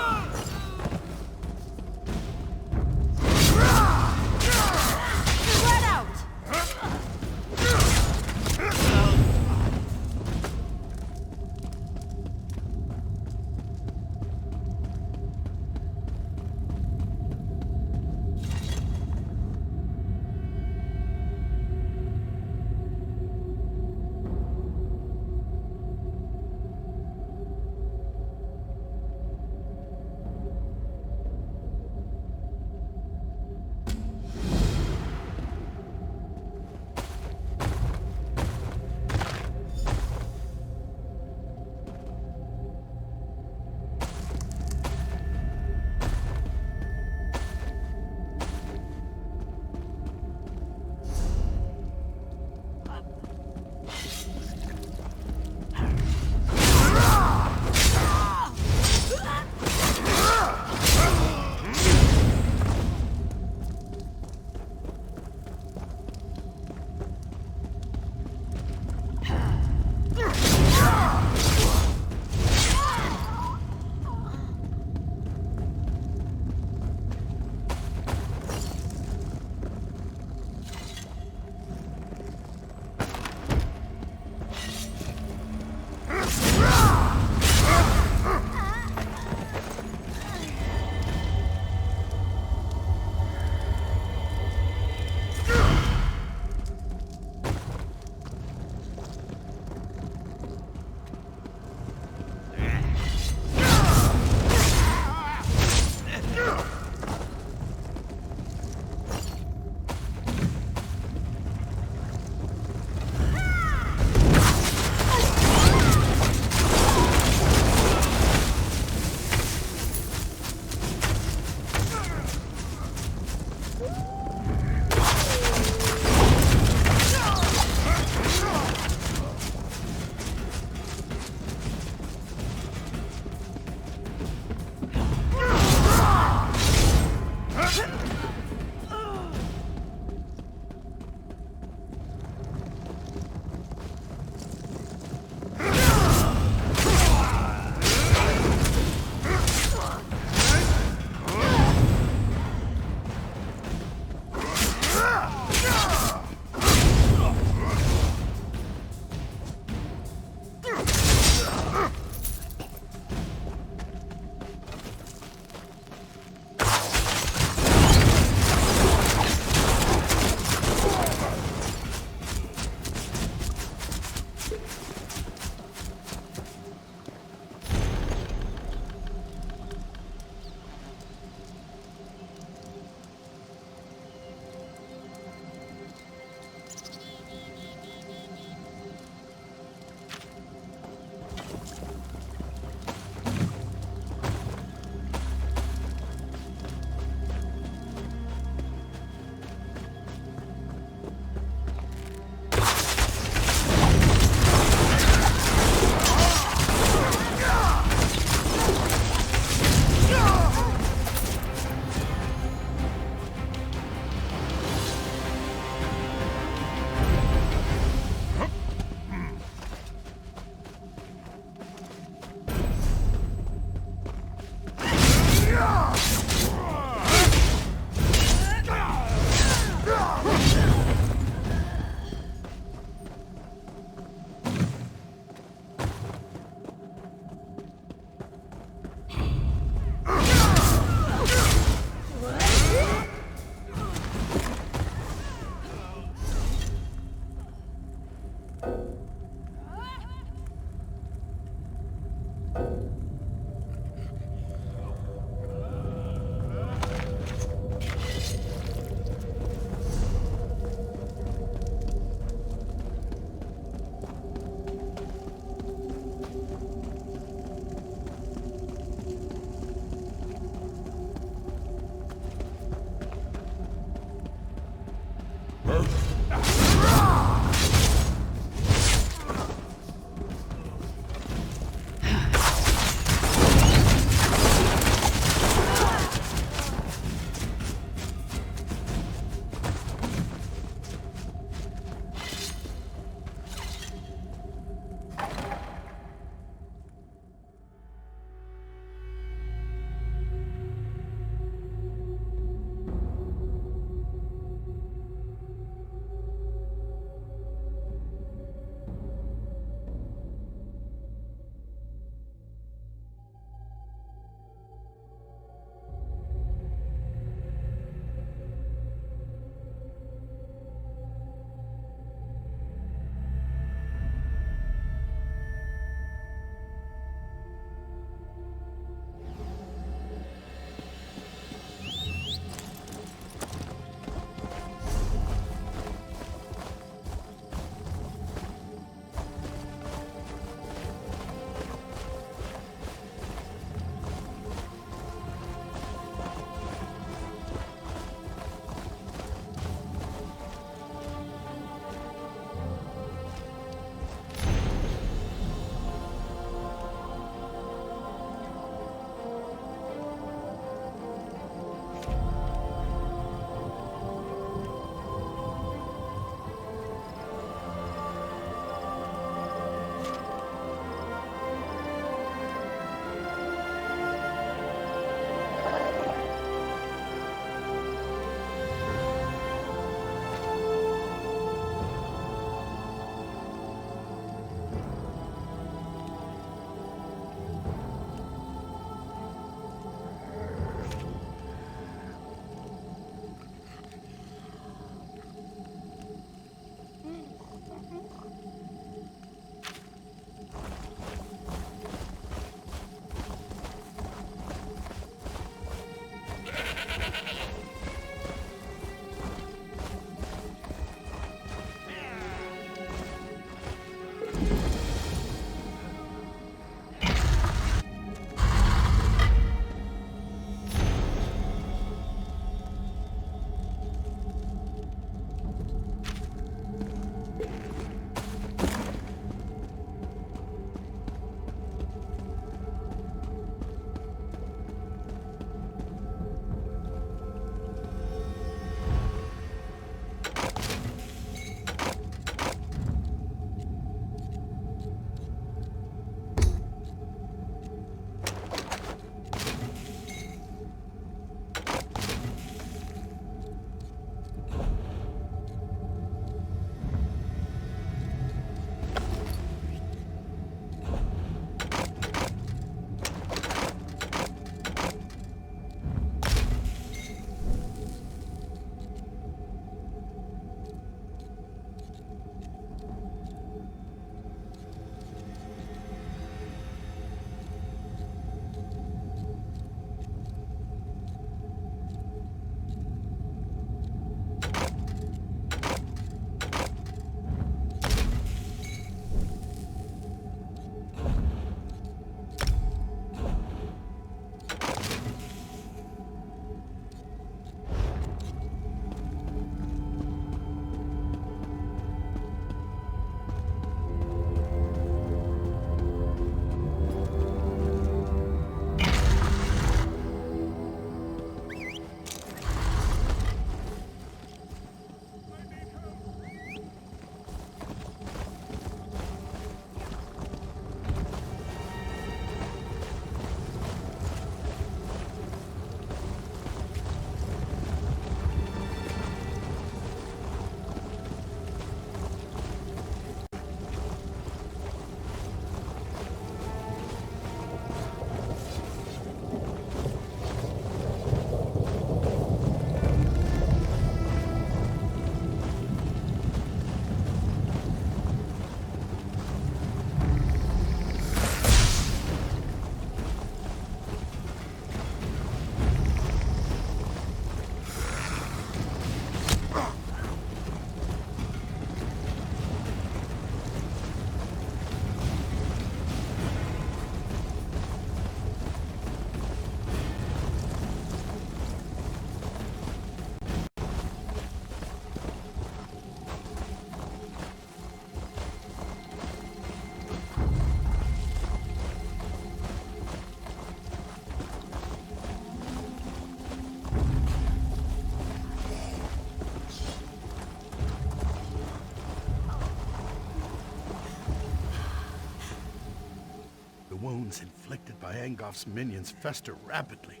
S2: inflicted by Angof's minions fester rapidly.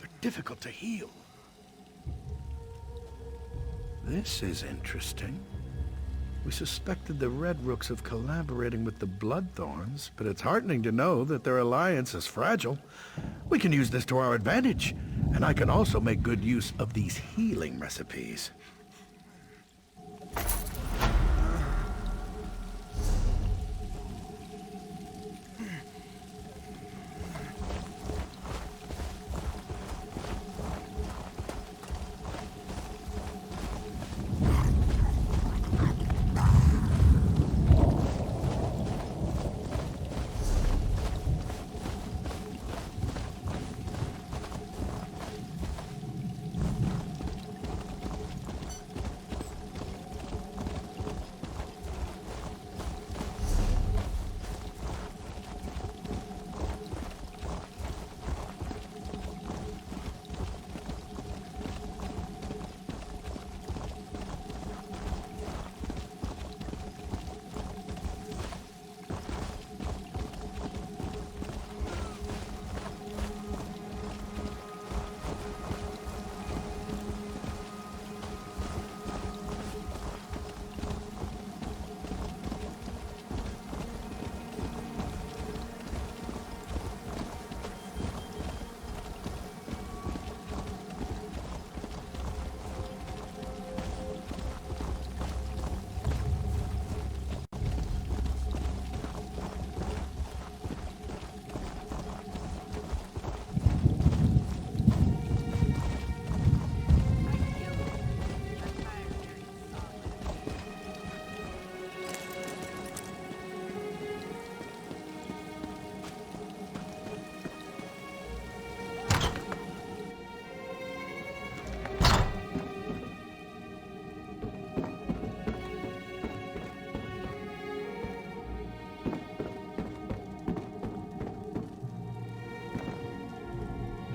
S2: They're difficult to heal. This is interesting. We suspected the Red Rooks of collaborating with the Bloodthorns, but it's heartening to know that their alliance is fragile. We can use this to our advantage, and I can also make good use of these healing recipes.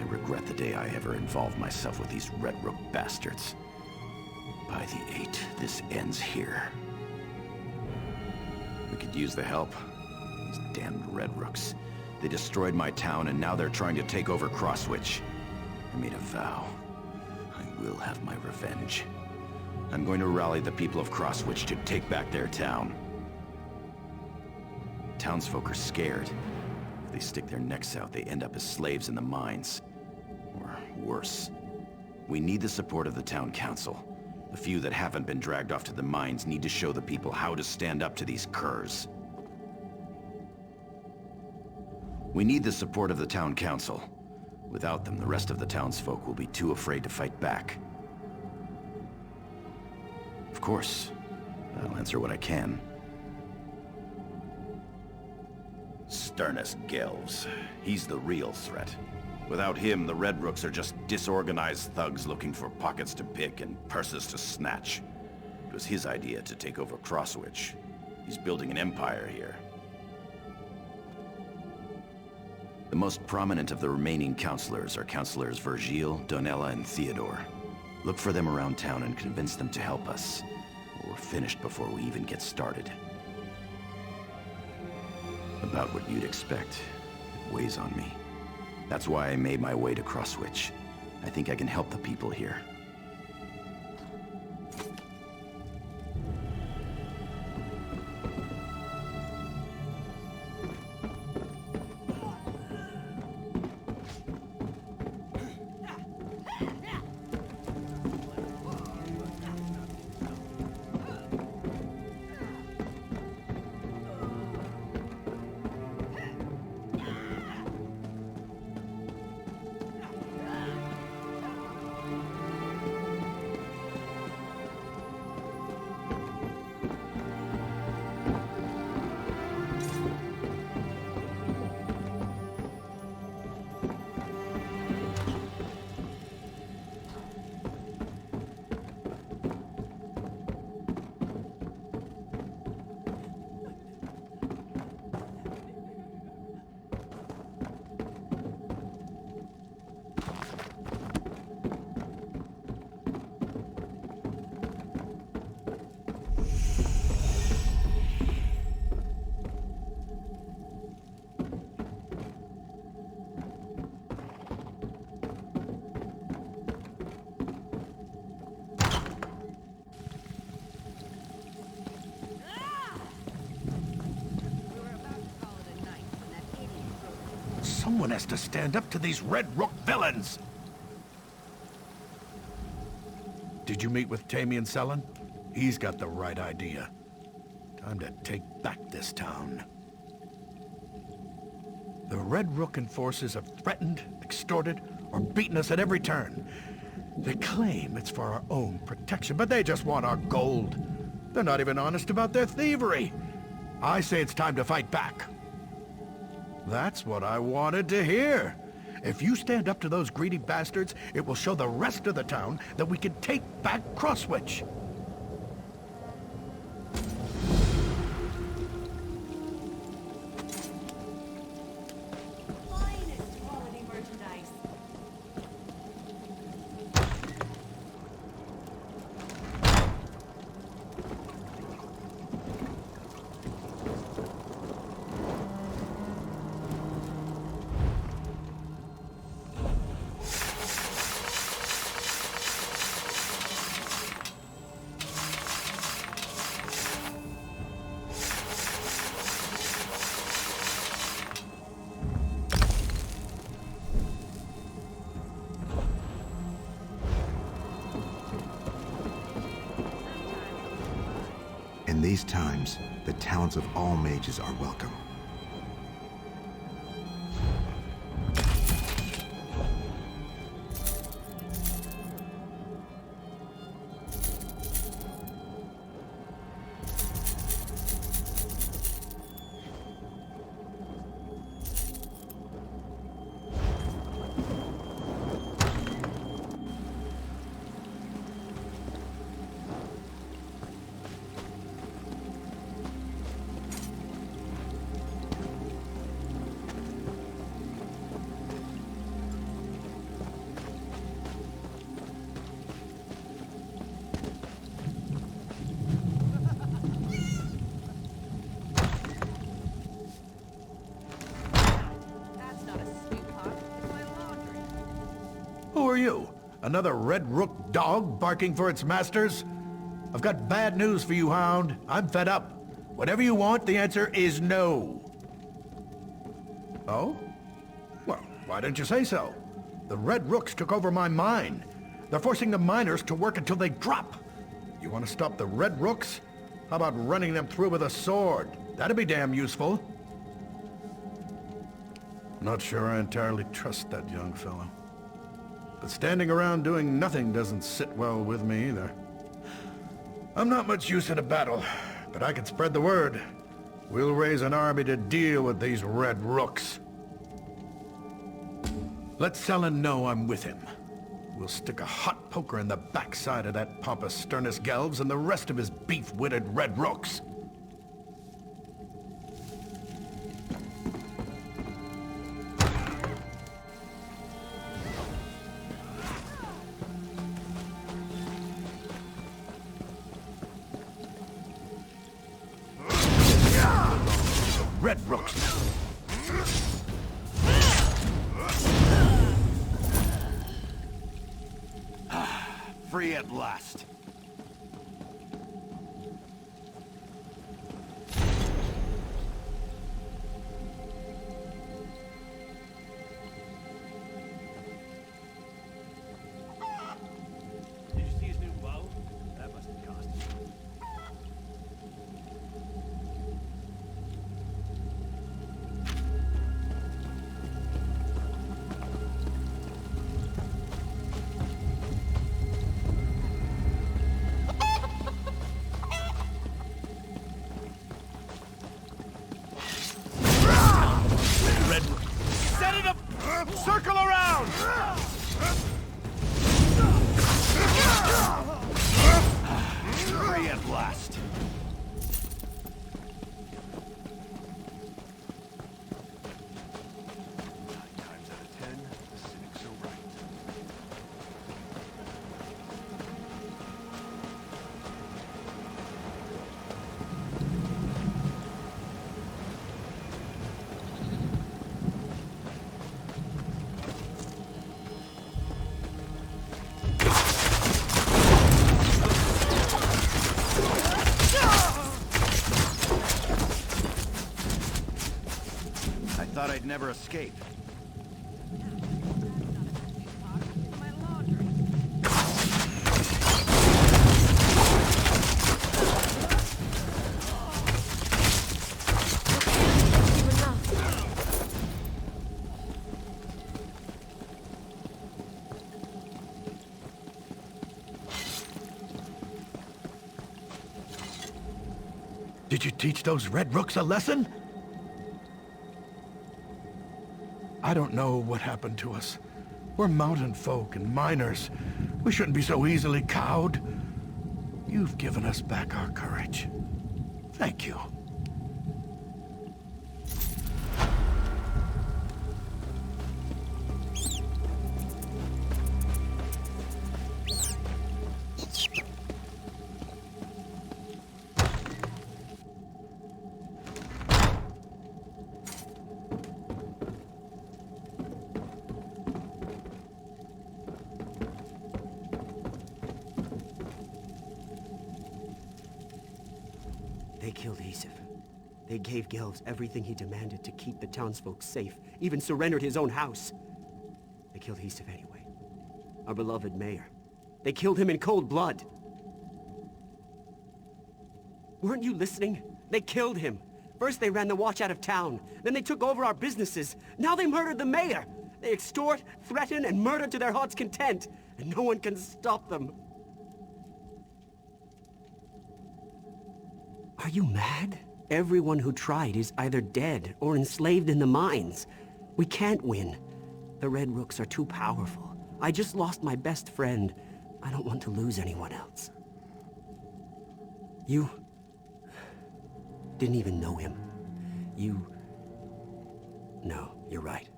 S6: Regret the day I ever involved myself with these Red Rook bastards. By the 8, this ends here. We could use the help. These damned Red Rooks. They destroyed my town, and now they're trying to take over Crosswitch. I made a vow. I will have my revenge. I'm going to rally the people of Crosswitch to take back their town. Townsfolk are scared. If they stick their necks out, they end up as slaves in the mines. Or worse. We need the support of the town council. The few that haven't been dragged off to the mines need to show the people how to stand up to these curs. We need the support of the town council. Without them, the rest of the townsfolk will be too afraid to fight back. Of course, I'll answer what I can. Sternus Gelves. He's the real threat. Without him, the Red Rooks are just disorganized thugs looking for pockets to pick and purses to snatch. It was his idea to take over Crosswitch. He's building an empire here. The most prominent of the remaining counselors are Counselors Virgil, Donella, and Theodore. Look for them around town and convince them to help us. Or we're finished before we even get started. About what you'd expect. It weighs on me. That's why I made my way to Crosswitch. I think I can help the people here.
S2: Someone has to stand up to these Red Rook villains! Did you meet with Tamian Sellen? He's got the right idea. Time to take back this town. The Red Rook enforcers have threatened, extorted, or beaten us at every turn. They claim it's for our own protection, but they just want our gold. They're not even honest about their thievery. I say it's time to fight back. That's what I wanted to hear. If you stand up to those greedy bastards, it will show the rest of the town that we can take back Crosswitch.
S7: In these times, the talents of all mages are welcome.
S2: Who are you? Another Red Rook dog barking for its masters? I've got bad news for you, Hound. I'm fed up. Whatever you want, the answer is no. Oh? Well, why didn't you say so? The Red Rooks took over my mine. They're forcing the miners to work until they drop. You want to stop the Red Rooks? How about running them through with a sword? That'd be damn useful. Not sure I entirely trust that young fellow. But standing around doing nothing doesn't sit well with me either. I'm not much use in a battle, but I can spread the word. We'll raise an army to deal with these Red Rooks. Let Sellen know I'm with him. We'll stick a hot poker in the backside of that pompous Sternus Gelves and the rest of his beef-witted Red Rooks. Red Rooks.
S6: Free at last.
S4: Did you see his new bow? That must have cost him.
S12: Circle around!
S6: Free at last. I'd never escape.
S2: Did you teach those Red Rooks a lesson? I don't know what happened to us. We're mountain folk and miners. We shouldn't be so easily cowed. You've given us back our courage. Thank you.
S8: They killed Isif. They gave Gelves everything he demanded to keep the townsfolk safe, even surrendered his own house. They killed Isif anyway. Our beloved mayor. They killed him in cold blood. Weren't you listening? They killed him. First they ran the watch out of town. Then they took over our businesses. Now they murdered the mayor. They extort, threaten, and murder to their heart's content. And no one can stop them. Are you mad? Everyone who tried is either dead or enslaved in the mines. We can't win. The Red Rooks are too powerful. I just lost my best friend. I don't want to lose anyone else. You didn't even know him. No, you're right.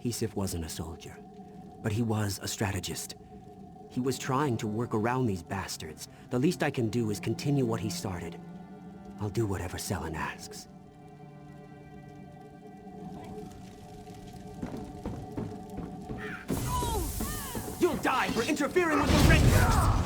S8: Isif wasn't a soldier, but he was a strategist. He was trying to work around these bastards. The least I can do is continue what he started. I'll do whatever Selen asks. You'll die for interfering with the Rangers!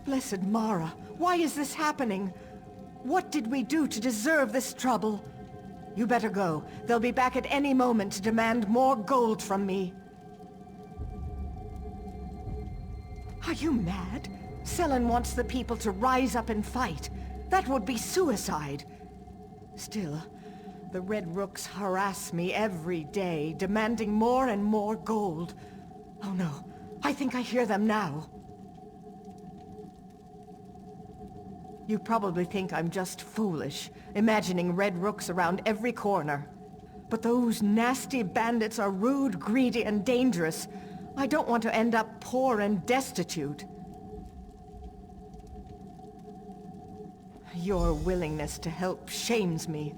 S1: Blessed Mara, why is this happening? What did we do to deserve this trouble? You better go. They'll be back at any moment to demand more gold from me. Are you mad? Selen wants the people to rise up and fight. That would be suicide. Still, the Red Rooks harass me every day, demanding more and more gold. Oh no, I think I hear them now. You probably think I'm just foolish, imagining Red Rooks around every corner. But those nasty bandits are rude, greedy, and dangerous. I don't want to end up poor and destitute. Your willingness to help shames me.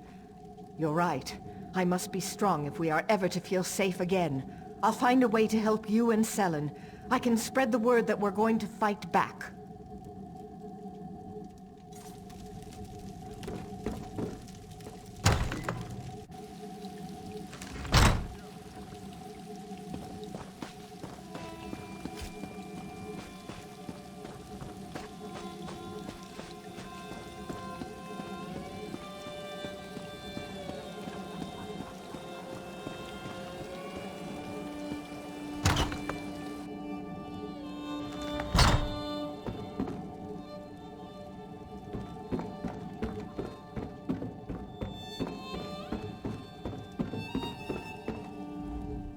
S1: You're right. I must be strong if we are ever to feel safe again. I'll find a way to help you and Selen. I can spread the word that we're going to fight back.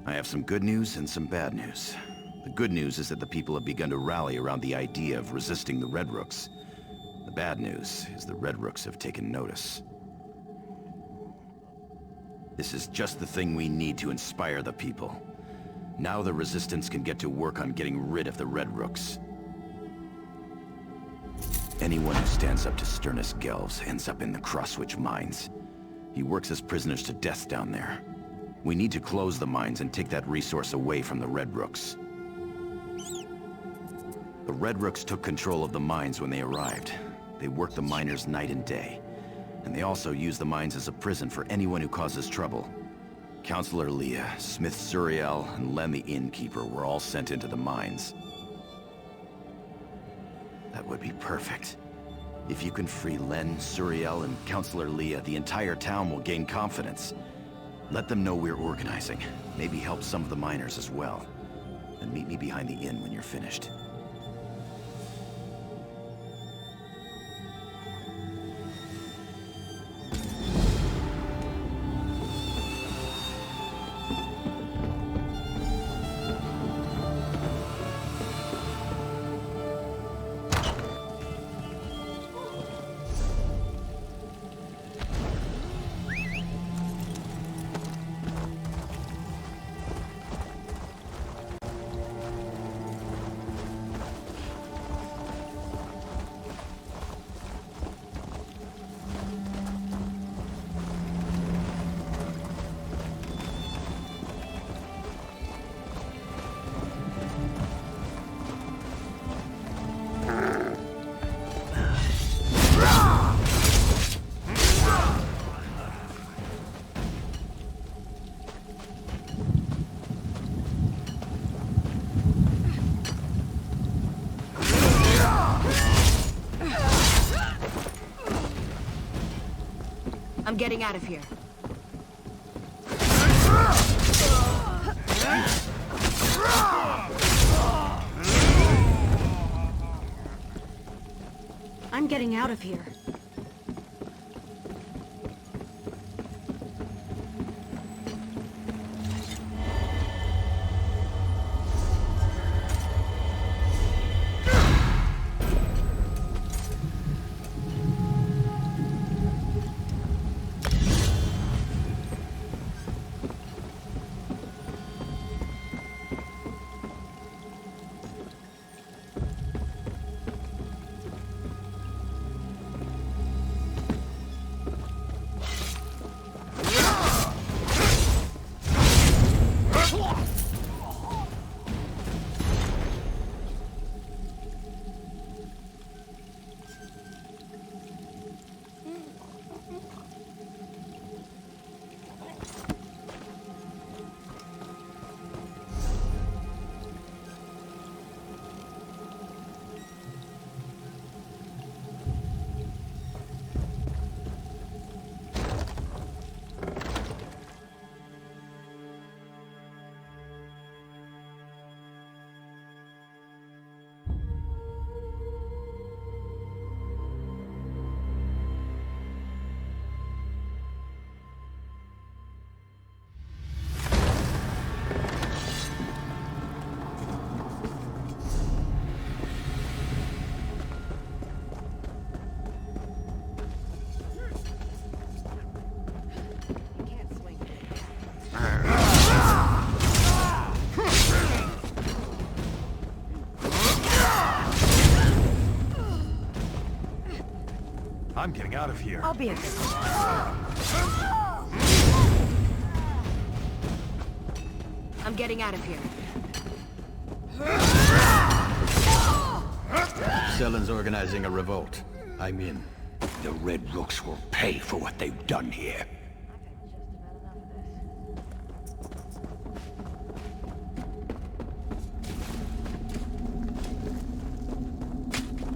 S6: I have some good news and some bad news. The good news is that the people have begun to rally around the idea of resisting the Red Rooks. The bad news is the Red Rooks have taken notice. This is just the thing we need to inspire the people. Now the Resistance can get to work on getting rid of the Red Rooks. Anyone who stands up to Sternus Gelves ends up in the Crosswitch mines. He works as prisoners to death down there. We need to close the mines and take that resource away from the Red Rooks. The Red Rooks took control of the mines when they arrived. They worked the miners night and day. And they also use the mines as a prison for anyone who causes trouble. Councillor Leah, Smith Suriel, and Len the Innkeeper were all sent into the mines. That would be perfect. If you can free Len, Suriel, and Councillor Leah, the entire town will gain confidence. Let them know we're organizing. Maybe help some of the miners as well. And meet me behind the inn when you're finished.
S10: getting out of here. I'm getting out of here.
S21: I'm getting out of here.
S3: I'll be in.
S10: I'm getting out of here.
S9: Selen's organizing a revolt. I'm in. The Red Rooks will pay for what they've done here.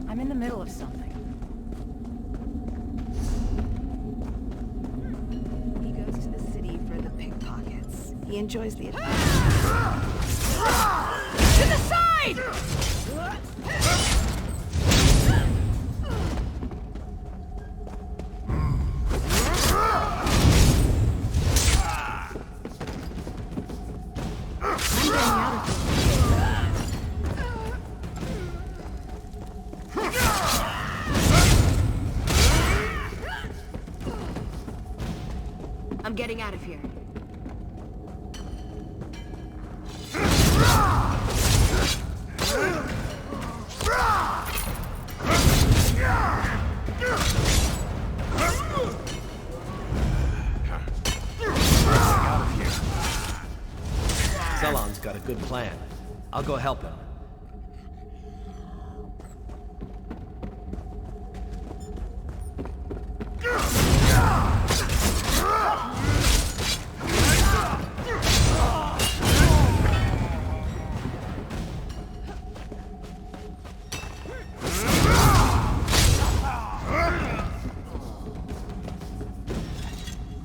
S3: I'm in the middle of something.
S1: He goes to the city for the pickpockets. He enjoys the...
S10: To the side! I'm getting out of here.
S4: Celon's got a good plan. I'll go help him.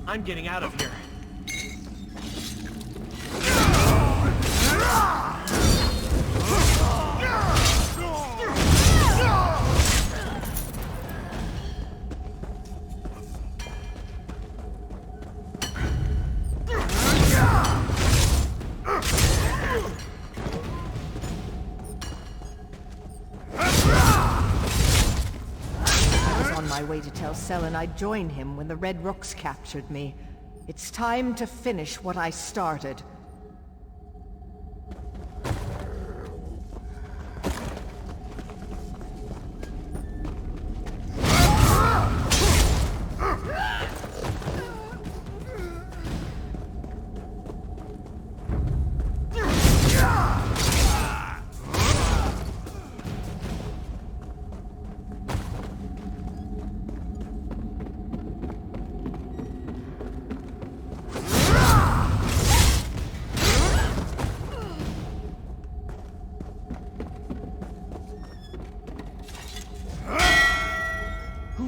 S4: I'm getting out of here.
S5: My way to tell Selen I'd join him when the Red Rooks captured me. It's time to finish what I started.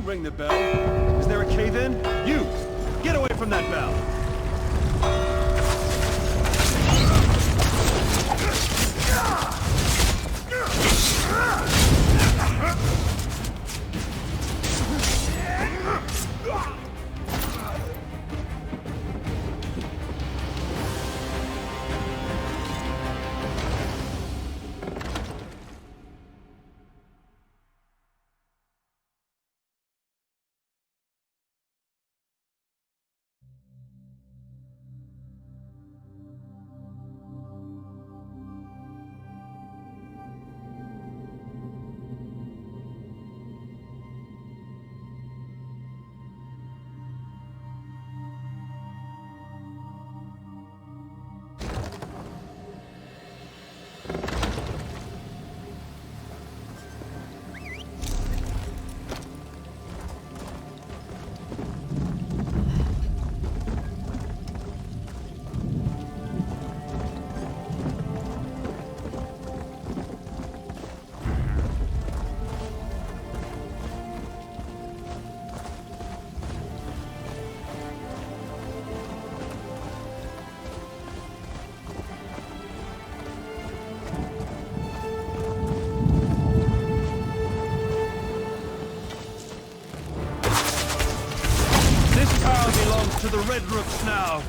S14: Ring the bell. Is there a cave-in? You!
S9: Get away from that bell!
S12: To the Red Rooks now!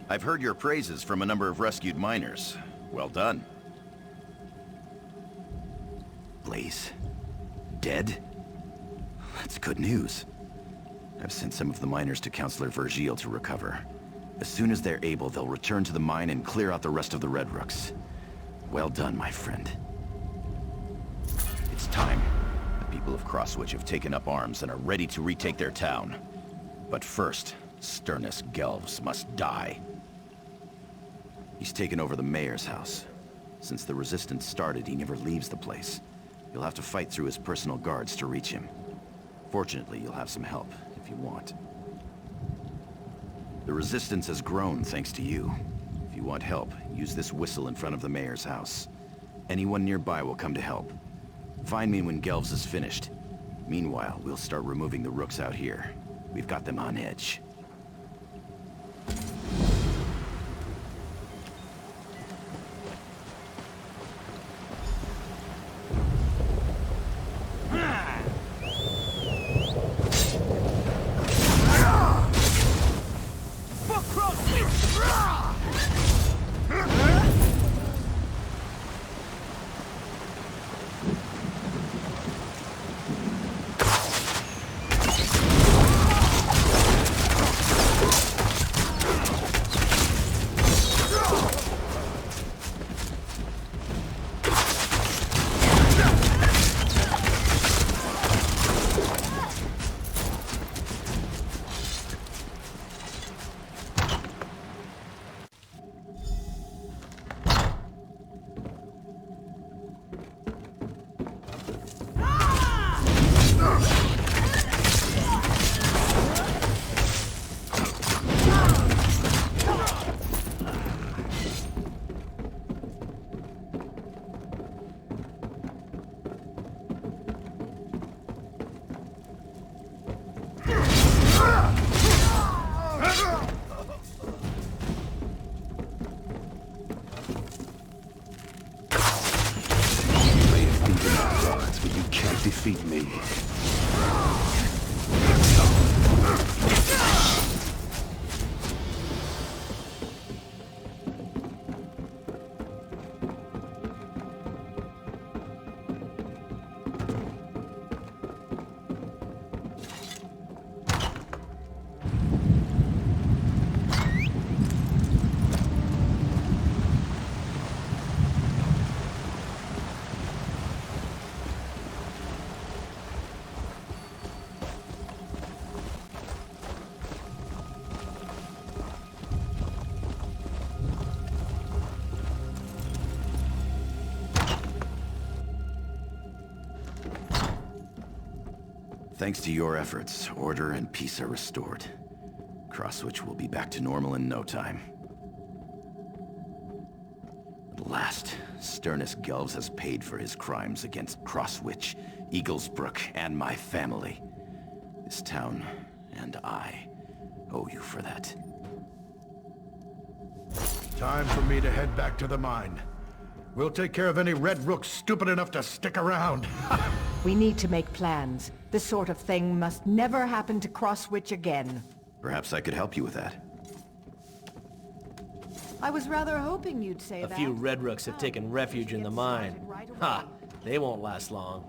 S6: I've heard your praises from a number of rescued miners. Well done. Blaze? Dead? That's good news. I've sent some of the miners to Councillor Virgil to recover. As soon as they're able, they'll return to the mine and clear out the rest of the Red Rooks. Well done, my friend. It's time. The people of Crosswitch have taken up arms and are ready to retake their town. But first, Sternus Gelves must die. He's taken over the mayor's house. Since the resistance started, he never leaves the place. You'll have to fight through his personal guards to reach him. Fortunately, you'll have some help, if you want. The resistance has grown thanks to you. If you want help, use this whistle in front of the mayor's house. Anyone nearby will come to help. Find me when Gelves is finished. Meanwhile, we'll start removing the rooks out here. We've got them on edge.
S14: Defeat me. Thanks to your efforts, order and peace are restored.
S6: Crosswitch will be back to normal in no time. At last, Sternus Gelves has paid for his crimes against Crosswitch, Eaglesbrook, and my family. This town and I owe you for that.
S2: Time for me to head back to the mine. We'll take care of any Red Rooks stupid enough to stick around.
S5: We need to make plans. This sort of thing must never happen to Crosswitch again.
S6: Perhaps I could help you with that.
S5: I was rather hoping you'd say
S4: A
S5: that.
S4: few Red Rooks have taken refuge in the mine. Ha! They won't last long.